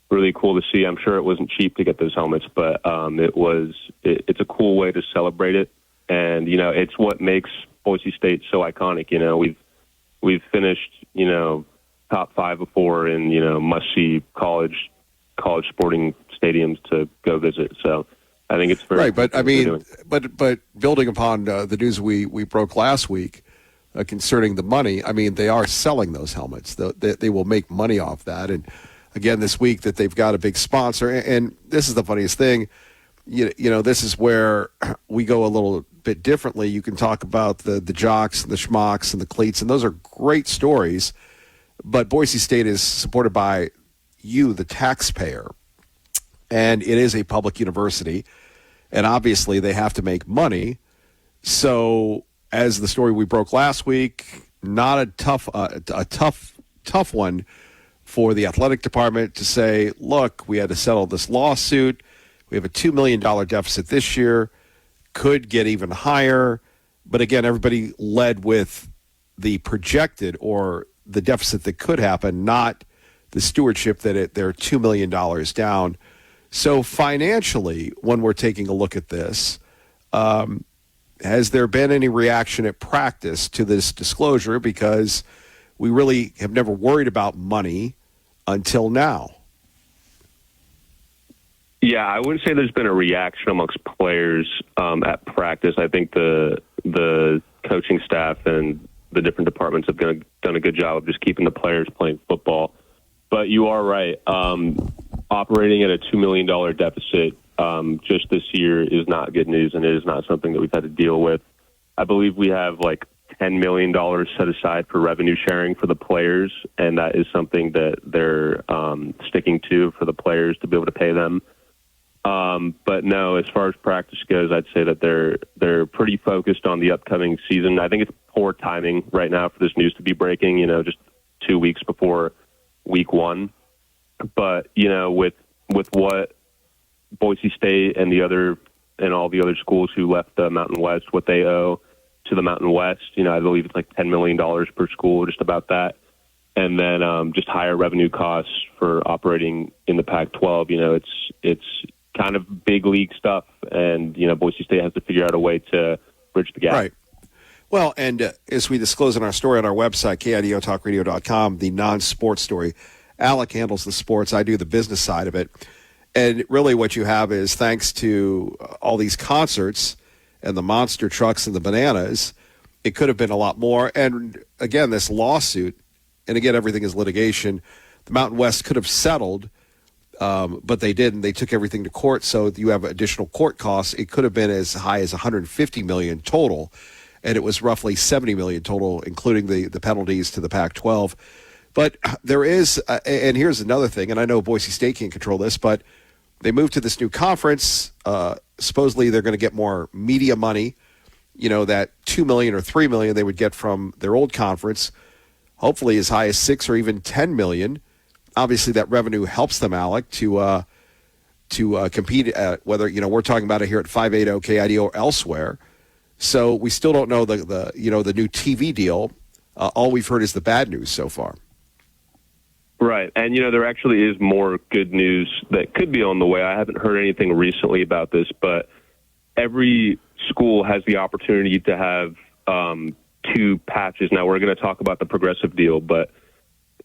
really cool to see. I'm sure it wasn't cheap to get those helmets, but it's a cool way to celebrate it, and it's what makes Boise State so iconic. We've finished top 5 before in must-see college sporting stadiums to go visit. So I think it's very
right. But I mean, but building upon the news we broke last week concerning the money, I mean, they are selling those helmets. They will make money off that. And again, this week that they've got a big sponsor. And this is the funniest thing. This is where we go a little bit differently. You can talk about the jocks and the schmucks and the cleats, and those are great stories. But Boise State is supported by you, the taxpayer, and it is a public university, and obviously they have to make money. So, as the story we broke last week, not a tough one for the athletic department to say, look, we had to settle this lawsuit. We have a $2 million deficit this year, could get even higher. But again, everybody led with the projected or the deficit that could happen, not the stewardship that they're $2 million down. So financially, when we're taking a look at this, has there been any reaction at practice to this disclosure? Because we really have never worried about money until now.
Yeah, I wouldn't say there's been a reaction amongst players at practice. I think the coaching staff and the different departments have done a good job of just keeping the players playing football. But you are right. Operating at a $2 million deficit just this year is not good news, and it is not something that we've had to deal with. I believe we have like $10 million set aside for revenue sharing for the players, and that is something that they're sticking to for the players to be able to pay them. But no, as far as practice goes, I'd say that they're pretty focused on the upcoming season. I think it's poor timing right now for this news to be breaking, just 2 weeks before week 1. But, with what Boise State and all the other schools who left the Mountain West, what they owe to the Mountain West, I believe it's like $10 million per school, just about that. And then just higher revenue costs for operating in the Pac-12. It's kind of big league stuff, and Boise State has to figure out a way to bridge the gap.
Right. Well, and as we disclose in our story on our website, KIDOTalkRadio.com, the non-sports story, Alec handles the sports. I do the business side of it. And really what you have is, thanks to all these concerts and the monster trucks and the bananas, it could have been a lot more. And again, this lawsuit, and again, everything is litigation. The Mountain West could have settled, but they didn't. They took everything to court, so you have additional court costs. It could have been as high as $150 million total, and it was roughly $70 million total, including the penalties to the Pac-12. But there is, and here's another thing, and I know Boise State can't control this, but they moved to this new conference. Supposedly they're going to get more media money, that $2 million or $3 million they would get from their old conference, hopefully as high as $6 or even $10 million. Obviously, that revenue helps them, Alec, to compete at whether, we're talking about it here at 580 KIDO or elsewhere. So we still don't know the new TV deal. All we've heard is the bad news so far.
Right. And, there actually is more good news that could be on the way. I haven't heard anything recently about this, but every school has the opportunity to have 2 patches. Now, we're going to talk about the progressive deal, but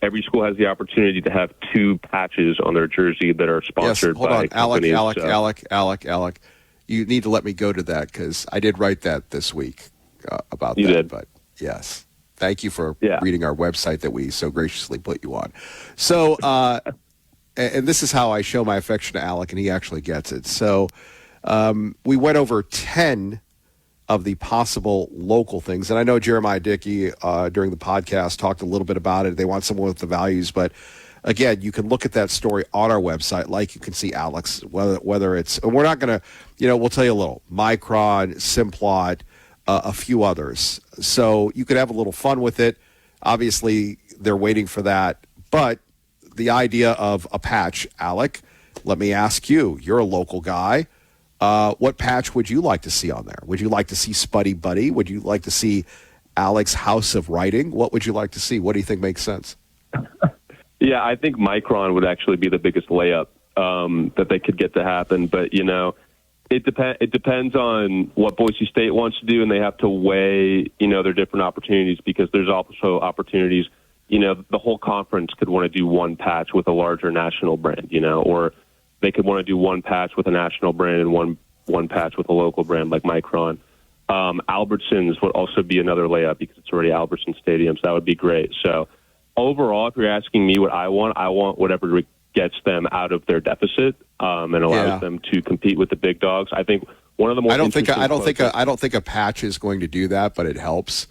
every school has the opportunity to have 2 patches on their jersey that are sponsored by companies.
Alec. You need to let me go to that, because I did write that this week about that.
You did?
But yes. Thank you for reading our website that we so graciously put you on. So, and this is how I show my affection to Alec, and he actually gets it. So we went over 10 of the possible local things. And I know Jeremiah Dickey during the podcast talked a little bit about it. They want someone with the values. But again, you can look at that story on our website, like you can see Alex, whether it's, and we're not going to, we'll tell you a little, Micron, Simplot, a few others. So you could have a little fun with it. Obviously, they're waiting for that. But the idea of a patch, Alec, let me ask you, you're a local guy. What patch would you like to see on there? Would you like to see Spuddy Buddy? Would you like to see Alec's House of Writing? What would you like to see? What do you think makes sense?
Yeah, I think Micron would actually be the biggest layup that they could get to happen. But, it depends on what Boise State wants to do, and they have to weigh, their different opportunities, because there's also opportunities, the whole conference could want to do one patch with a larger national brand, or they could want to do one patch with a national brand and one patch with a local brand like Micron. Albertsons would also be another layup, because it's already Albertson Stadium, so that would be great. So overall, if you're asking me what I want whatever gets them out of their deficit and allows them to compete with the big dogs. I think one of the more
I don't think a patch is going to do that, but it helps.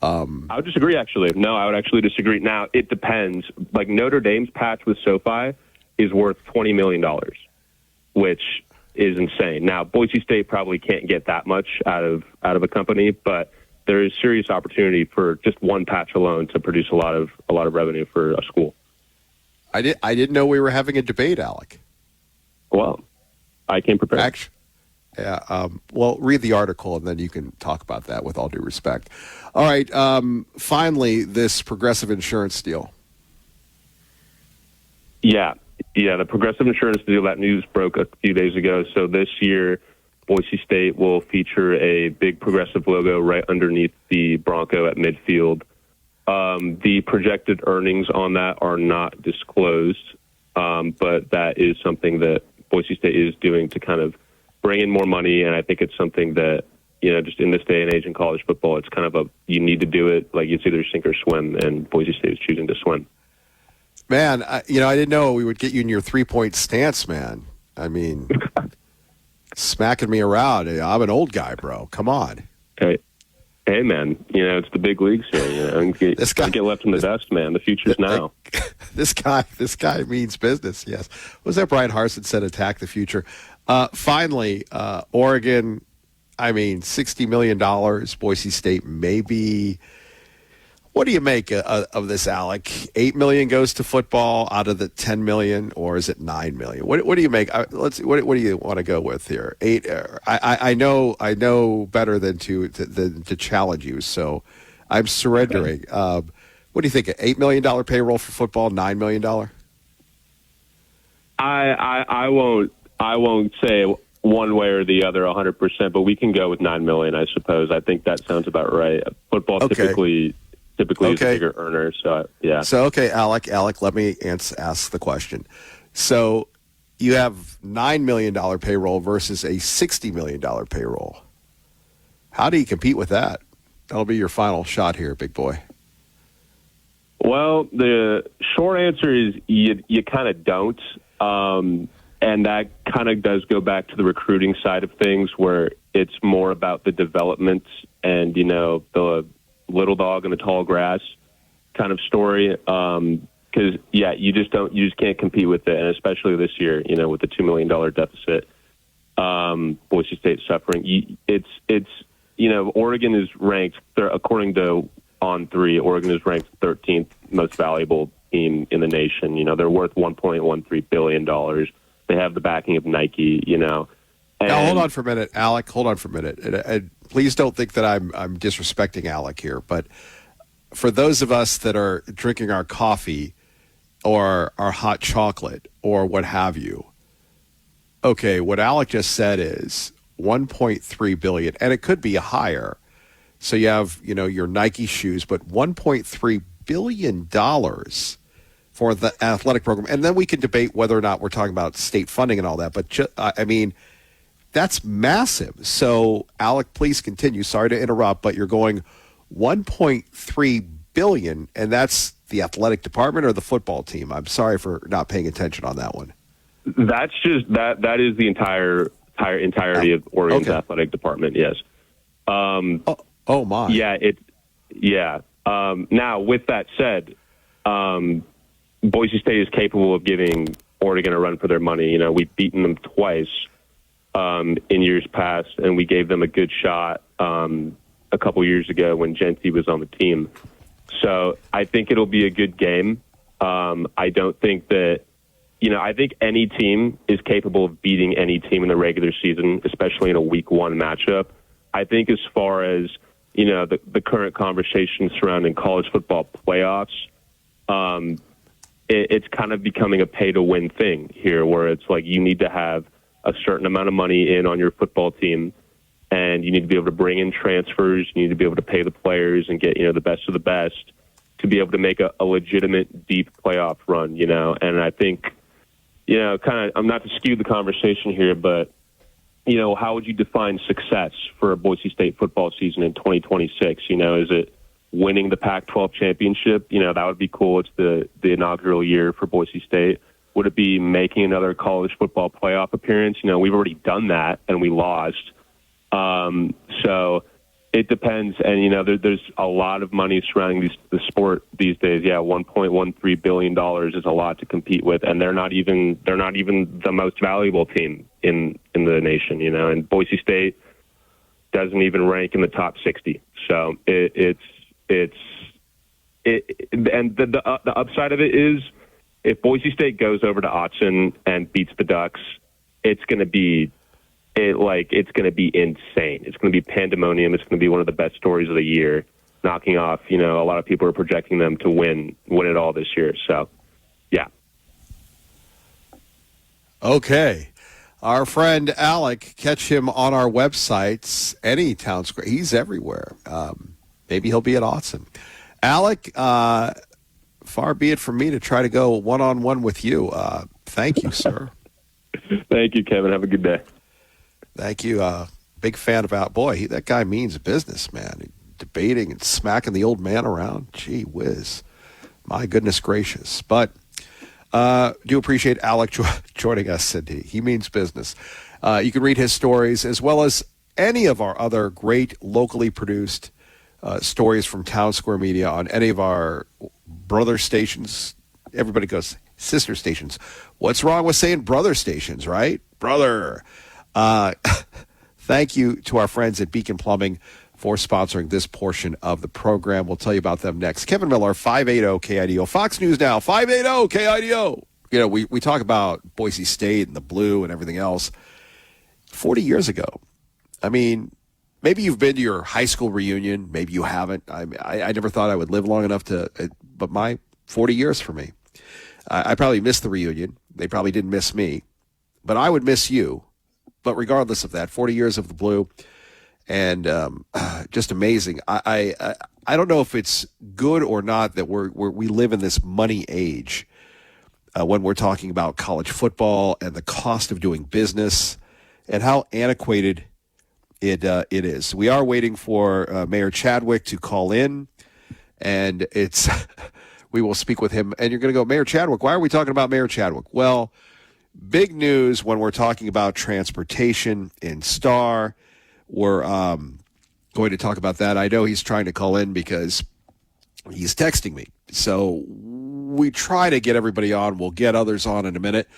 I would disagree, actually. No, I would actually disagree. Now, it depends. Like Notre Dame's patch with SoFi is worth $20 million, which is insane. Now, Boise State probably can't get that much out of a company, but there is serious opportunity for just one patch alone to produce a lot of revenue for a school.
I didn't know we were having a debate, Alec.
Well, I came prepared.
Well, read the article, and then you can talk about that with all due respect. All right. Finally, this progressive insurance deal.
Yeah, the progressive insurance deal, that news broke a few days ago. So this year, Boise State will feature a big progressive logo right underneath the Bronco at midfield. The projected earnings on that are not disclosed, but that is something that Boise State is doing to kind of bring in more money, and I think it's something that, just in this day and age in college football, it's kind of you need to do it. Like, it's either sink or swim, and Boise State is choosing to swim.
Man, I didn't know we would get you in your three-point stance, man. I mean, smacking me around. I'm an old guy, bro. Come on.
Hey, man, it's the big leagues here. This guy get left in the dust, man. The future's now.
This guy means business. Yes. What was that Brian Harsin said? Attack the future. Finally, Oregon, I mean, $60 million, Boise State, maybe. What do you make of this, Alec? $8 million goes to football out of the $10 million, or is it $9 million? What do you make? Let's see, what do you want to go with here? Eight. I know better than to challenge you, so I'm surrendering. What do you think? $8 million payroll for football, $9 million?
I won't say one way or the other 100%, but we can go with $9 million, I suppose. I think that sounds about right. Football typically is a bigger earner, so yeah.
So okay, Alec, let me ask the question. So you have $9 million payroll versus a $60 million payroll. How do you compete with that? That'll be your final shot here, big boy.
Well, the short answer is you kind of don't. And that kind of does go back to the recruiting side of things, where it's more about the development and, the little dog in the tall grass kind of story. Because, you just can't compete with it. And especially this year, with the $2 million deficit, Boise State suffering. Oregon is ranked, according to On3, Oregon is ranked 13th most valuable team in the nation. They're worth $1.13 billion. They have the backing of Nike, And
now, hold on for a minute, Alec. Hold on for a minute. And please don't think that I'm disrespecting Alec here. But for those of us that are drinking our coffee or our hot chocolate or what have you, okay, what Alec just said is $1.3 billion, and it could be higher. So you have, your Nike shoes, but $1.3 billion for the athletic program. And then we can debate whether or not we're talking about state funding and all that. But, that's massive. So, Alec, please continue. Sorry to interrupt, but you're going $1.3 billion, and that's the athletic department or the football team? I'm sorry for not paying attention on that one.
That's just that is the entirety of Oregon's athletic department, yes.
Oh my.
Yeah. Now, with that said, Boise State is capable of giving Oregon a run for their money. We've beaten them twice in years past, and we gave them a good shot a couple years ago when Genty was on the team. So I think it'll be a good game. I don't think that, I think any team is capable of beating any team in the regular season, especially in a week one matchup. I think as far as, the current conversation surrounding college football playoffs, it's kind of becoming a pay-to-win thing here, where it's like you need to have a certain amount of money in on your football team, and you need to be able to bring in transfers. You need to be able to pay the players and get, the best of the best to be able to make a legitimate, deep playoff run, And I think, I'm not to skew the conversation here, but, how would you define success for a Boise State football season in 2026? Is it winning the Pac-12 championship? That would be cool. It's the inaugural year for Boise State. Would it be making another college football playoff appearance? We've already done that, and we lost. So it depends. And, there's a lot of money surrounding the sport these days. Yeah, $1.13 billion is a lot to compete with, and they're not even the most valuable team in the nation, and Boise State doesn't even rank in the top 60. So and the upside of it is, if Boise State goes over to Autzen and beats the Ducks, it's going to be insane. It's going to be pandemonium. It's going to be one of the best stories of the year, knocking off, a lot of people are projecting them to win it all this year. So, yeah.
Okay. Our friend Alec, catch him on our websites, any town square. He's everywhere. Maybe he'll be at Autzen. Alec, far be it from me to try to go one-on-one with you. Thank you, sir.
Thank you, Kevin. Have a good day.
Thank you. Big fan about, that guy means business, man. Debating and smacking the old man around. Gee whiz. My goodness gracious. But do appreciate Alec joining us, and he means business. You can read his stories as well as any of our other great locally produced stories from Town Square Media on any of our brother stations. Everybody goes, sister stations. What's wrong with saying brother stations, right? Brother. Thank you to our friends at Beacon Plumbing for sponsoring this portion of the program. We'll tell you about them next. Kevin Miller, 580 KIDO. Fox News Now, 580 KIDO. You know, we talk about Boise State and the blue and everything else. 40 years ago, I mean, maybe you've been to your high school reunion. Maybe you haven't. I never thought I would live long enough but my 40 years for me. I probably missed the reunion. They probably didn't miss me, but I would miss you. But regardless of that, 40 years of the blue, and just amazing. I don't know if it's good or not that we live in this money age when we're talking about college football and the cost of doing business and how antiquated it is. We are waiting for Mayor Chadwick to call in, and we will speak with him. And you're going to go, Mayor Chadwick, why are we talking about Mayor Chadwick? Well, big news when we're talking about transportation in Star. We're going to talk about that. I know he's trying to call in because he's texting me. So we try to get everybody on. We'll get others on in a minute.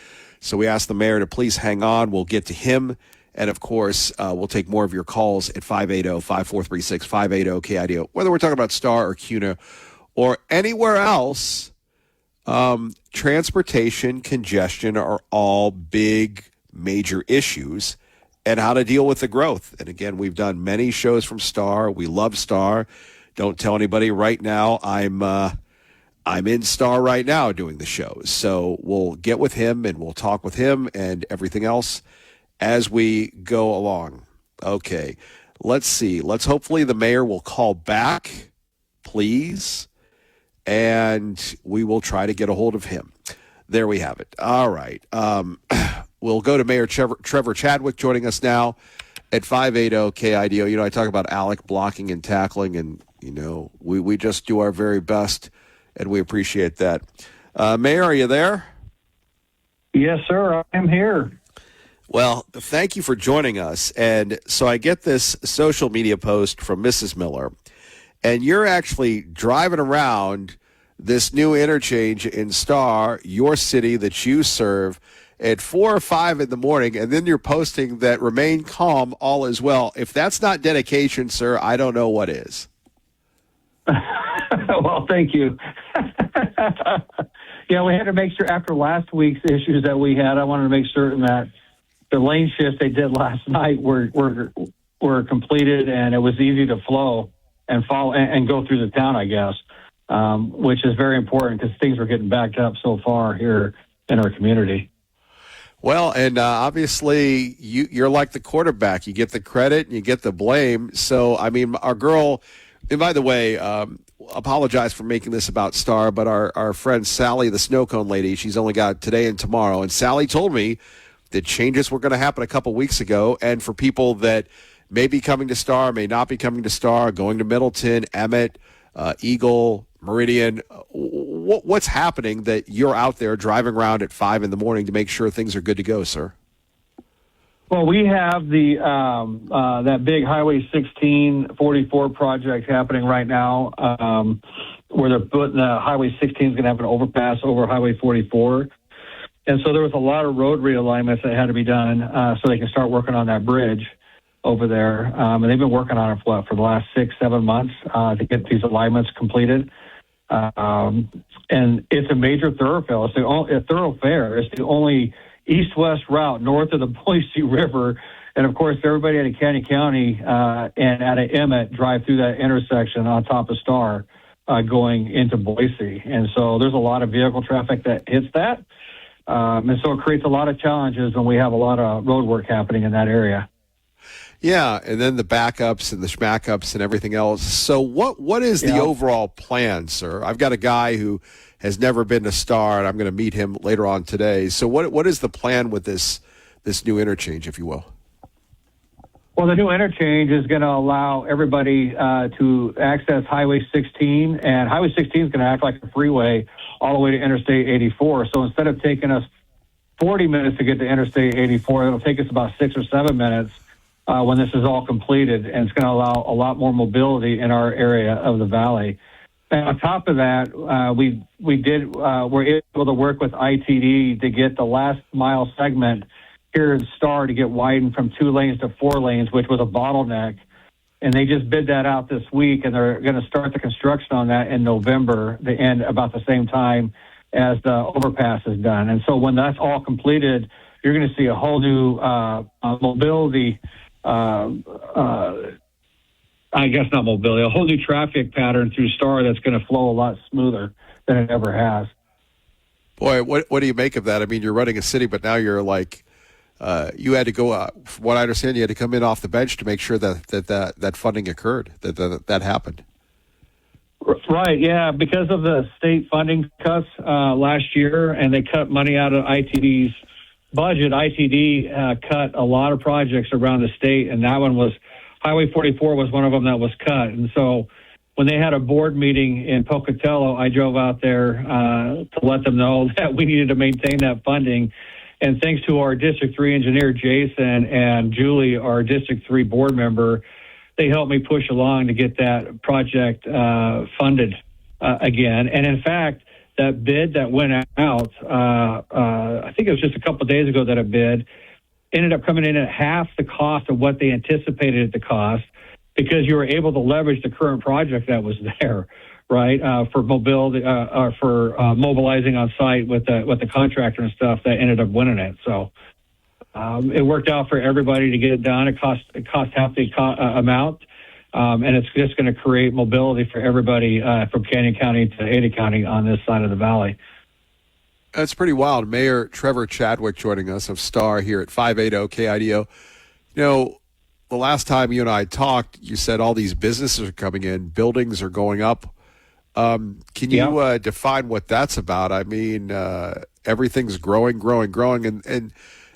So we ask the mayor to please hang on. We'll get to him. And, of course, we'll take more of your calls at 580-5436, 580-KIDO, whether we're talking about Star or CUNA or anywhere else. Transportation, congestion are all big, major issues, and how to deal with the growth. And, again, we've done many shows from Star. We love Star. Don't tell anybody right now. I'm in Star right now doing the shows. So we'll get with him, and we'll talk with him and everything else as we go along. Okay, let's see. Hopefully the mayor will call back, please, and we will try to get a hold of him. There we have it. All right. We'll go to Mayor Trevor Chadwick joining us now at 580 KIDO. You know, I talk about Alec blocking and tackling, and, you know, we just do our very best, and we appreciate that. Mayor, are you there?
Yes, sir. I am here.
Well, thank you for joining us. And so I get this social media post from Mrs. Miller, and you're actually driving around this new interchange in Star, your city that you serve, at 4 or 5 in the morning, and then you're posting that remain calm, all is well. If that's not dedication, sir, I don't know what is.
Well, thank you. Yeah, we had to make sure after last week's issues that we had, I wanted to make certain that the lane shifts they did last night were completed, and it was easy to flow and follow and go through the town, I guess, which is very important because things were getting backed up so far here in our community.
Well, and obviously you're like the quarterback. You get the credit and you get the blame. So, I mean, our girl, and by the way, apologize for making this about Star, but our friend Sally, the snow cone lady, she's only got today and tomorrow. And Sally told me that changes were going to happen a couple weeks ago. And for people that may be coming to Star, may not be coming to Star, going to Middleton, Emmett, Eagle, Meridian, what's happening that you're out there driving around at 5 in the morning to make sure things are good to go, sir?
Well, we have the that big Highway 1644 project happening right now, where they're putting Highway 16 is going to have an overpass over Highway 44. And so there was a lot of road realignments that had to be done so they can start working on that bridge over there. And they've been working on it for the last 6-7 months to get these alignments completed. And it's a major thoroughfare. It's the only east-west route north of the Boise River. And, of course, everybody out of Canyon County and out of Emmett drive through that intersection on top of Star going into Boise. And so there's a lot of vehicle traffic that hits that. And so it creates a lot of challenges when we have a lot of road work happening in that area.
Yeah, and then the backups and the schmackups and everything else. So what is the overall plan, sir? I've got a guy who has never been to Star, and I'm going to meet him later on today. So what is the plan with this new interchange, if you will?
Well, the new interchange is going to allow everybody to access Highway 16, and Highway 16 is going to act like a freeway all the way to Interstate 84. So instead of taking us 40 minutes to get to Interstate 84, it'll take us about 6 or 7 minutes when this is all completed, and it's going to allow a lot more mobility in our area of the valley. And on top of that, we're able to work with ITD to get the last mile segment here in Star to get widened from 2 lanes to 4 lanes, which was a bottleneck. And they just bid that out this week, and they're going to start the construction on that in November, the end about the same time as the overpass is done. And so when that's all completed, you're going to see a whole new mobility, I guess not mobility, a whole new traffic pattern through Star that's going to flow a lot smoother than it ever has.
Boy, what do you make of that? I mean, you're running a city, but now you're like, you had to go, from what I understand, you had to come in off the bench to make sure that funding occurred, that happened.
Right, yeah, because of the state funding cuts last year, and they cut money out of ITD's budget. ITD cut a lot of projects around the state, and that one was, Highway 44 was one of them that was cut. And so when they had a board meeting in Pocatello, I drove out there to let them know that we needed to maintain that funding. And thanks to our District 3 engineer, Jason, and Julie, our District 3 board member, they helped me push along to get that project funded again. And in fact, that bid that went out, I think it was just a couple of days ago that it bid, ended up coming in at half the cost of what they anticipated it to cost, because you were able to leverage the current project that was there, right, for mobility, for mobilizing on site with the contractor and stuff that ended up winning it. So it worked out for everybody to get it done. It cost half the amount, and it's just going to create mobility for everybody from Canyon County to Ada County on this side of the valley.
That's pretty wild. Mayor Trevor Chadwick joining us of Star here at 580 KIDO. You know, the last time you and I talked, you said all these businesses are coming in, buildings are going up. Can you define what that's about? I mean, everything's growing, and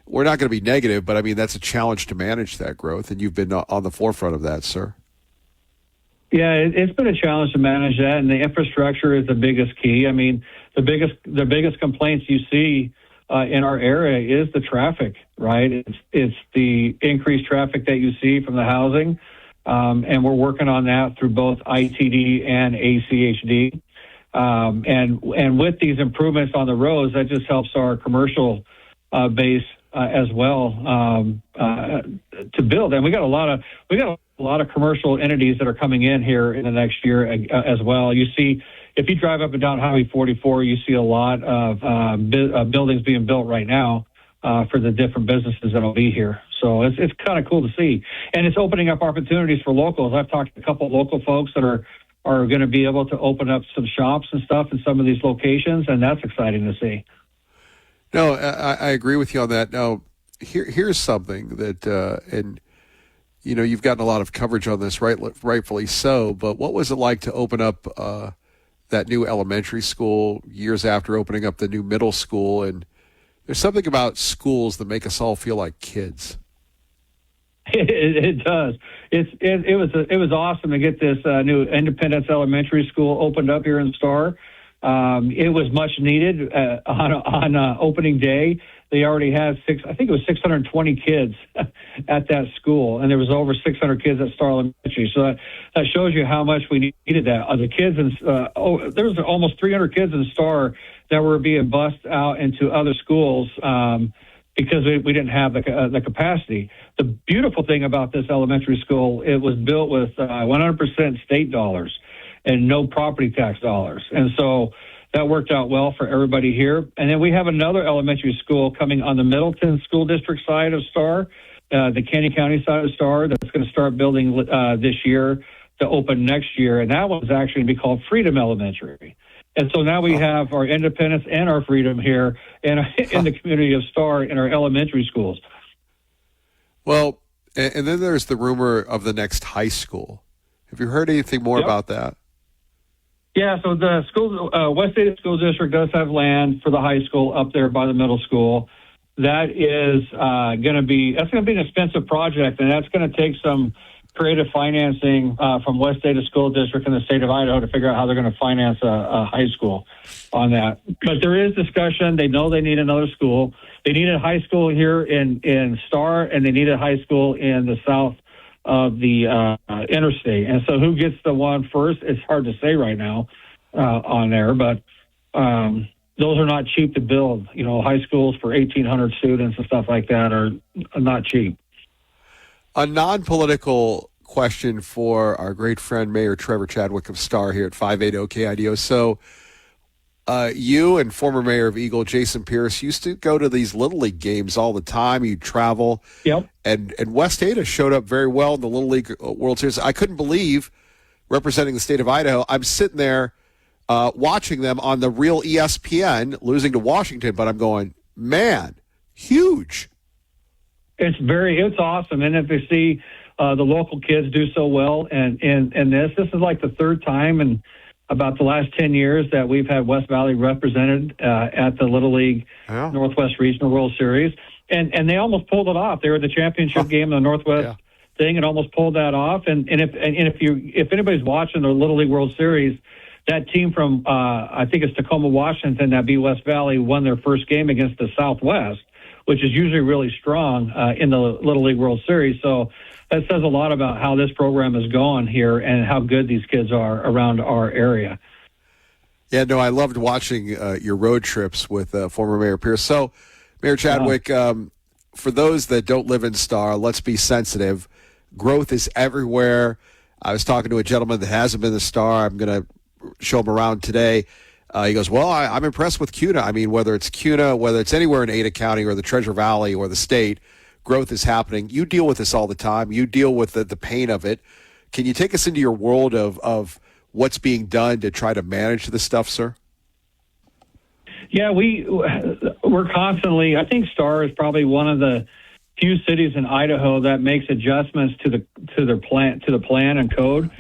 we're not going to be negative, but I mean, that's a challenge to manage that growth, and you've been on the forefront of that, sir.
Yeah, it's been a challenge to manage that, and the infrastructure is the biggest key. I mean, the biggest complaints you see in our area is the traffic, right? It's the increased traffic that you see from the housing, and we're working on that through both ITD and ACHD. And with these improvements on the roads, that just helps our commercial base as well to build. And we got a lot of commercial entities that are coming in here in the next year as well. You see, if you drive up and down Highway 44, you see a lot of buildings being built right now for the different businesses that will be here. So it's kind of cool to see. And it's opening up opportunities for locals. I've talked to a couple of local folks that are going to be able to open up some shops and stuff in some of these locations, and that's exciting to see.
No, I agree with you on that. Now, here's something that, and you know, you've gotten a lot of coverage on this, rightfully so. But what was it like to open up that new elementary school years after opening up the new middle school? And there's something about schools that make us all feel like kids.
It does. It was awesome to get this new Independence Elementary School opened up here in Star. It was much needed on opening day. They already had 620 kids at that school, and there was over 600 kids at Star Elementary. So that shows you how much we needed that. The kids, there was almost 300 kids in Star that were being bused out into other schools because we didn't have the capacity. The beautiful thing about this elementary school, it was built with 100% state dollars and no property tax dollars. And so that worked out well for everybody here. And then we have another elementary school coming on the Middleton School District side of Star, the Canyon County side of Star, that's going to start building this year to open next year. And that one's actually going to be called Freedom Elementary. And so now we have our independence and our freedom here in the community of Star in our elementary schools.
Well, and then there's the rumor of the next high school. Have you heard anything more about that?
Yeah, so the school, West Ada School District does have land for the high school up there by the middle school. That is going to be an expensive project, and that's going to take some creative financing from West Ada School District and the state of Idaho to figure out how they're going to finance a high school on that. But there is discussion. They know they need another school. They need a high school here in Star, and they need a high school in the south of the interstate. And so who gets the one first, it's hard to say right now on there, but those are not cheap to build. You know, high schools for 1,800 students and stuff like that are not cheap.
A non-political question for our great friend Mayor Trevor Chadwick of Star here at 580 KIDO. So you and former mayor of Eagle, Jason Pierce, used to go to these Little League games all the time. You travel.
Yep.
And West Ada showed up very well in the Little League World Series. I couldn't believe, representing the state of Idaho, I'm sitting there watching them on the real ESPN, losing to Washington, but I'm going, man, huge.
It's awesome. And if they see the local kids do so well, and this is like the third time in about the last 10 years that we've had West Valley represented at the Little League Northwest Regional World Series. And they almost pulled it off. They were at the championship game in the Northwest thing and almost pulled that off. And if anybody's watching the Little League World Series, that team from I think it's Tacoma, Washington, that beat West Valley, won their first game against the Southwest, which is usually really strong in the Little League World Series. So that says a lot about how this program is going here and how good these kids are around our area.
Yeah, no, I loved watching your road trips with former Mayor Pierce. So, Mayor Chadwick, for those that don't live in Star, let's be sensitive. Growth is everywhere. I was talking to a gentleman that hasn't been to Star. I'm going to show him around today. He goes, well, I'm impressed with CUNA. I mean, whether it's CUNA, whether it's anywhere in Ada County or the Treasure Valley or the state, growth is happening. You deal with this all the time. You deal with the pain of it. Can you take us into your world of what's being done to try to manage this stuff, sir?
Yeah, we're constantly. I think Star is probably one of the few cities in Idaho that makes adjustments to the plan and code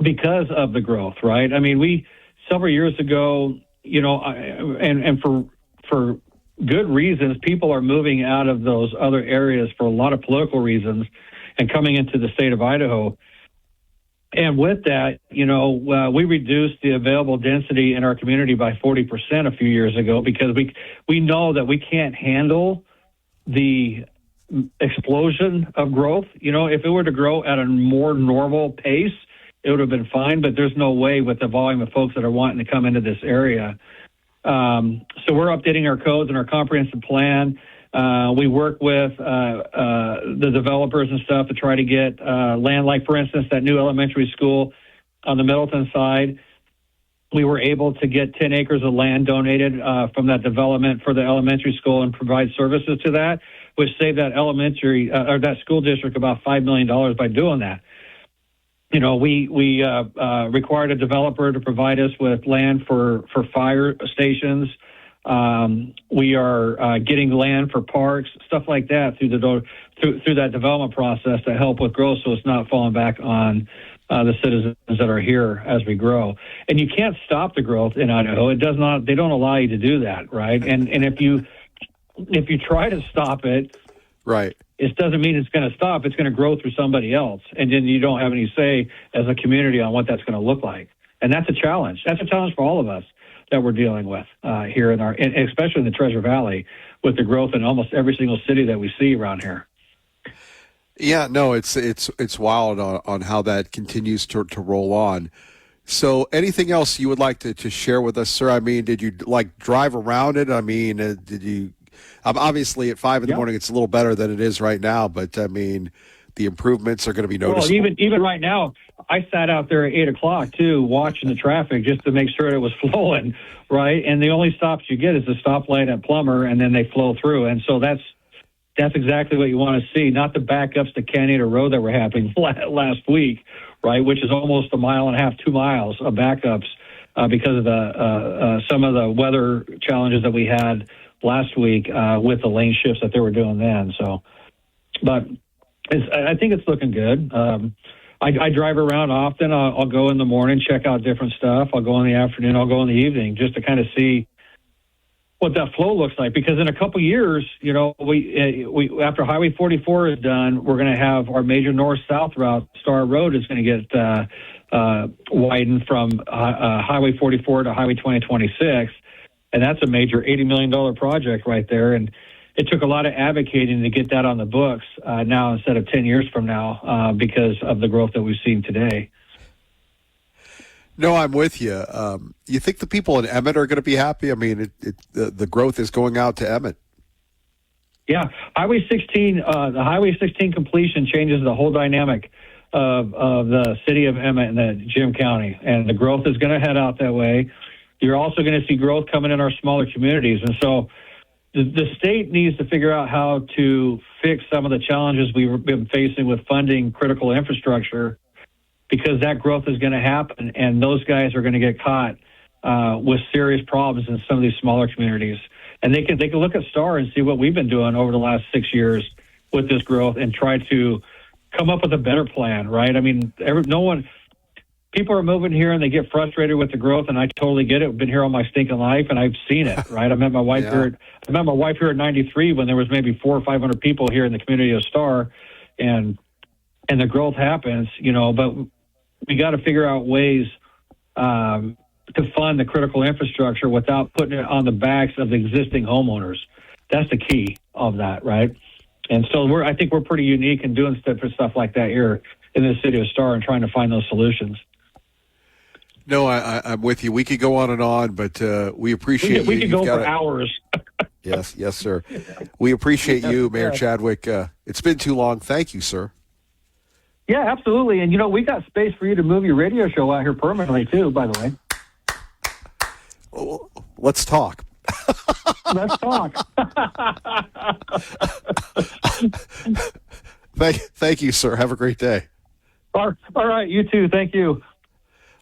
because of the growth. Right? I mean, several years ago, you know, and for good reasons, people are moving out of those other areas for a lot of political reasons and coming into the state of Idaho. And with that, you know, we reduced the available density in our community by 40% a few years ago because we know that we can't handle the explosion of growth. You know, if it were to grow at a more normal pace, it would have been fine, but there's no way with the volume of folks that are wanting to come into this area. So we're updating our codes and our comprehensive plan. We work with the developers and stuff to try to get land, like, for instance, that new elementary school on the Middleton side. We were able to get 10 acres of land donated from that development for the elementary school and provide services to that, which saved that elementary or that school district about $5 million by doing that. You know, we required a developer to provide us with land for fire stations. We are getting land for parks, stuff like that through that development process to help with growth, so it's not falling back on the citizens that are here as we grow. And you can't stop the growth in Idaho. It does not. They don't allow you to do that, right? And if you try to stop it,
right,
it doesn't mean it's going to stop. It's going to grow through somebody else, and then you don't have any say as a community on what that's going to look like. And that's a challenge. That's a challenge for all of us that we're dealing with here especially in the Treasure Valley, with the growth in almost every single city that we see around here.
Yeah, no, it's wild on how that continues to roll on. So anything else you would like to share with us, sir? I mean, did you drive around it? I mean, did you? Obviously, at 5 in the morning, it's a little better than it is right now. But I mean, the improvements are going to be noticeable.
Well, even right now, I sat out there at 8 o'clock too, watching the traffic just to make sure it was flowing right. And the only stops you get is the stoplight at Plummer, and then they flow through. And so that's exactly what you want to see, not the backups to Canada Road that were happening last week, right? Which is almost 1.5 miles, 2 miles of backups because of some of the weather challenges that we had last week with the lane shifts that they were doing then. So, but I think it's looking good. I drive around often. I'll go in the morning, check out different stuff. I'll go in the afternoon. I'll go in the evening just to kind of see what that flow looks like. Because in a couple years, you know, we after Highway 44 is done, we're going to have our major north-south route. Star Road is going to get widened from Highway 44 to Highway 2026. And that's a major $80 million project right there. And it took a lot of advocating to get that on the books now instead of 10 years from now because of the growth that we've seen today.
No, I'm with you. You think the people in Emmett are going to be happy? I mean, the growth is going out to Emmett.
Yeah, Highway 16, the Highway 16 completion changes the whole dynamic of the city of Emmett and the Jim County, and the growth is going to head out that way. You're also going to see growth coming in our smaller communities, and so the state needs to figure out how to fix some of the challenges we've been facing with funding critical infrastructure, because that growth is going to happen, and those guys are going to get caught with serious problems in some of these smaller communities. And they can look at STAR and see what we've been doing over the last 6 years with this growth and try to come up with a better plan, right? I mean, people are moving here and they get frustrated with the growth, and I totally get it. I've been here all my stinking life, and I've seen it, right? I met my wife here. I met my wife here at 93 when there was maybe 400 or 500 people here in the community of STAR, and the growth happens, but we got to figure out ways to fund the critical infrastructure without putting it on the backs of the existing homeowners. That's the key of that, right? And so I think we're pretty unique in doing stuff like that here in the city of STAR and trying to find those solutions.
No, I'm with you. We could go on and on, but we appreciate you.
We could go for hours.
Yes, sir. We appreciate you, Mayor Chadwick. It's been too long. Thank you, sir.
Yeah, absolutely. And, we got space for you to move your radio show out here permanently, too, by the way.
Let's talk.
Let's talk.
Thank you, sir. Have a great day.
All right, you too. Thank you.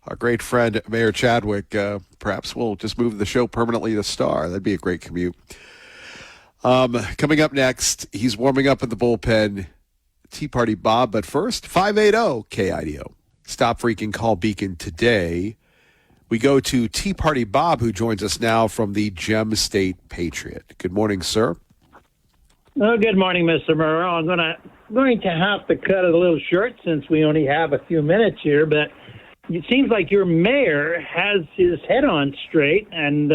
Our great friend, Mayor Chadwick. Perhaps we'll just move the show permanently to STAR. That'd be a great commute. Coming up next, he's warming up in the bullpen. Tea Party Bob, but first, 580 KIDO. Stop freaking call beacon today. We go to Tea Party Bob, who joins us now from the Gem State Patriot. Good morning, sir.
Oh, good morning, Mr. Murrow. I'm going to have to cut it a little short since we only have a few minutes here, but it seems like your mayor has his head on straight and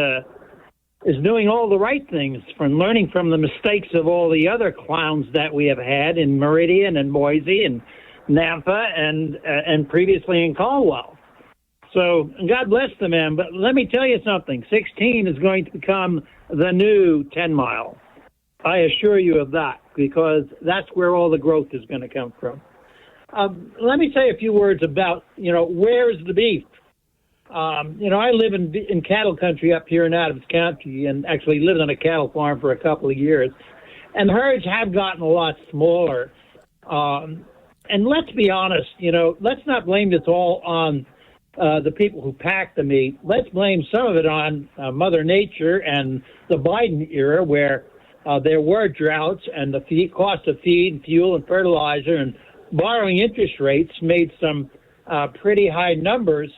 is doing all the right things, from learning from the mistakes of all the other clowns that we have had in Meridian and Boise and Nampa and previously in Caldwell. So God bless the man. But let me tell you something. 16 is going to become the new 10 Mile. I assure you of that, because that's where all the growth is going to come from. Let me say a few words about, where is the beef? I live in cattle country up here in Adams County, and actually lived on a cattle farm for a couple of years. And herds have gotten a lot smaller. And let's be honest, let's not blame this all on the people who pack the meat. Let's blame some of it on Mother Nature and the Biden era, where there were droughts and the cost of feed and fuel and fertilizer and borrowing interest rates made some pretty high numbers.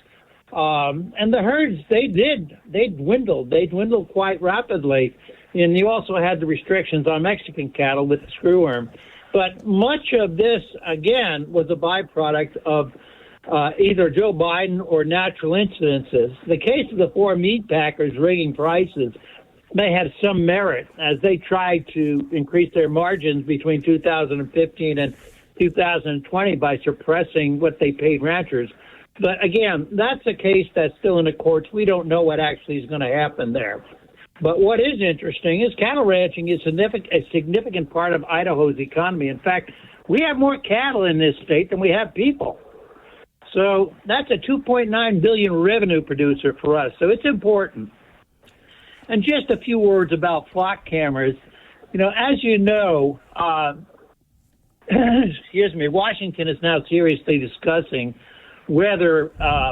And the herds, they dwindled. They dwindled quite rapidly. And you also had the restrictions on Mexican cattle with the screwworm. But much of this, again, was a byproduct of either Joe Biden or natural incidences. The case of the four meat packers rigging prices, they had some merit as they tried to increase their margins between 2015 and 2020 by suppressing what they paid ranchers. But again, that's a case that's still in the courts. We don't know what actually is going to happen there. But what is interesting is cattle ranching is a significant part of Idaho's economy. In fact, we have more cattle in this state than we have people. So that's a $2.9 billion revenue producer for us. So it's important. And just a few words about flock cameras. As you know, Washington is now seriously discussing whether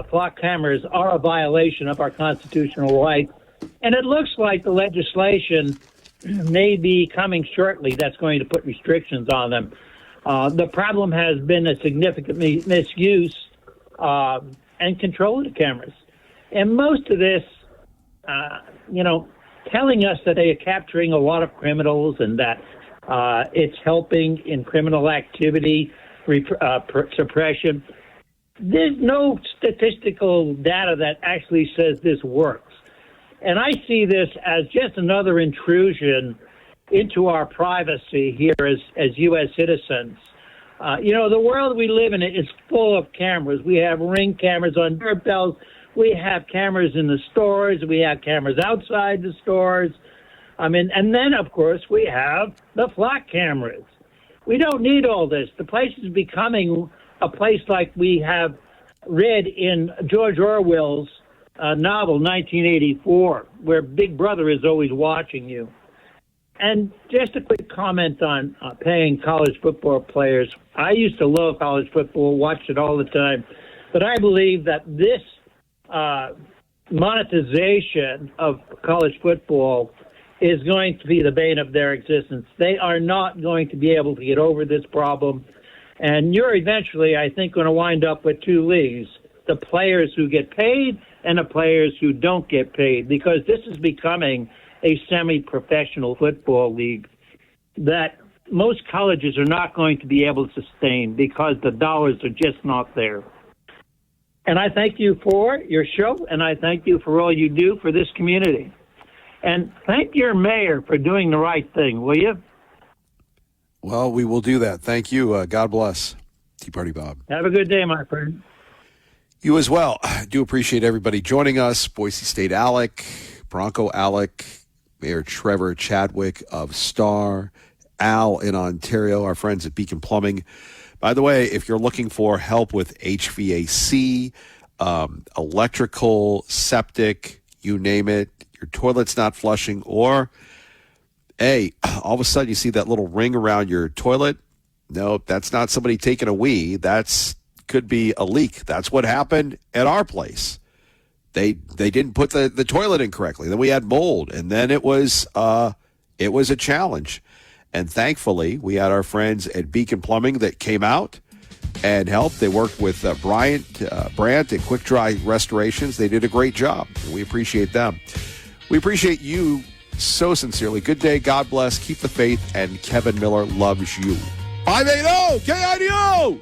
flock cameras are a violation of our constitutional rights. And it looks like the legislation may be coming shortly that's going to put restrictions on them. The problem has been a significant misuse and control of the cameras. And most of this, telling us that they are capturing a lot of criminals and that it's helping in criminal activity suppression. There's no statistical data that actually says this works. And I see this as just another intrusion into our privacy here as U.S. citizens. The world we live in is full of cameras. We have Ring cameras on doorbells. We have cameras in the stores. We have cameras outside the stores. And then, of course, we have the flock cameras. We don't need all this. The place is becoming a place like we have read in George Orwell's novel, 1984, where Big Brother is always watching you. And just a quick comment on paying college football players. I used to love college football, watched it all the time. But I believe that this monetization of college football is going to be the bane of their existence. They are not going to be able to get over this problem. And you're eventually, I think, going to wind up with two leagues, the players who get paid and the players who don't get paid, because this is becoming a semi-professional football league that most colleges are not going to be able to sustain because the dollars are just not there. And I thank you for your show, and I thank you for all you do for this community. And thank your mayor for doing the right thing, will you?
Well, we will do that. Thank you. God bless. Tea Party Bob.
Have a good day, my friend.
You as well. I do appreciate everybody joining us. Boise State Alec, Bronco Alec, Mayor Trevor Chadwick of Star, Al in Ontario, our friends at Beacon Plumbing. By the way, if you're looking for help with HVAC, electrical, septic, you name it, your toilet's not flushing, or, hey, all of a sudden you see that little ring around your toilet. No, that's not somebody taking a wee. That's could be a leak. That's what happened at our place. They didn't put the toilet in correctly. Then we had mold, and then it was a challenge. And thankfully, we had our friends at Beacon Plumbing that came out and helped. They worked with Brandt at Quick Dry Restorations. They did a great job. We appreciate them. We appreciate you so sincerely. Good day. God bless. Keep the faith. And Kevin Miller loves you. 580 KIDO!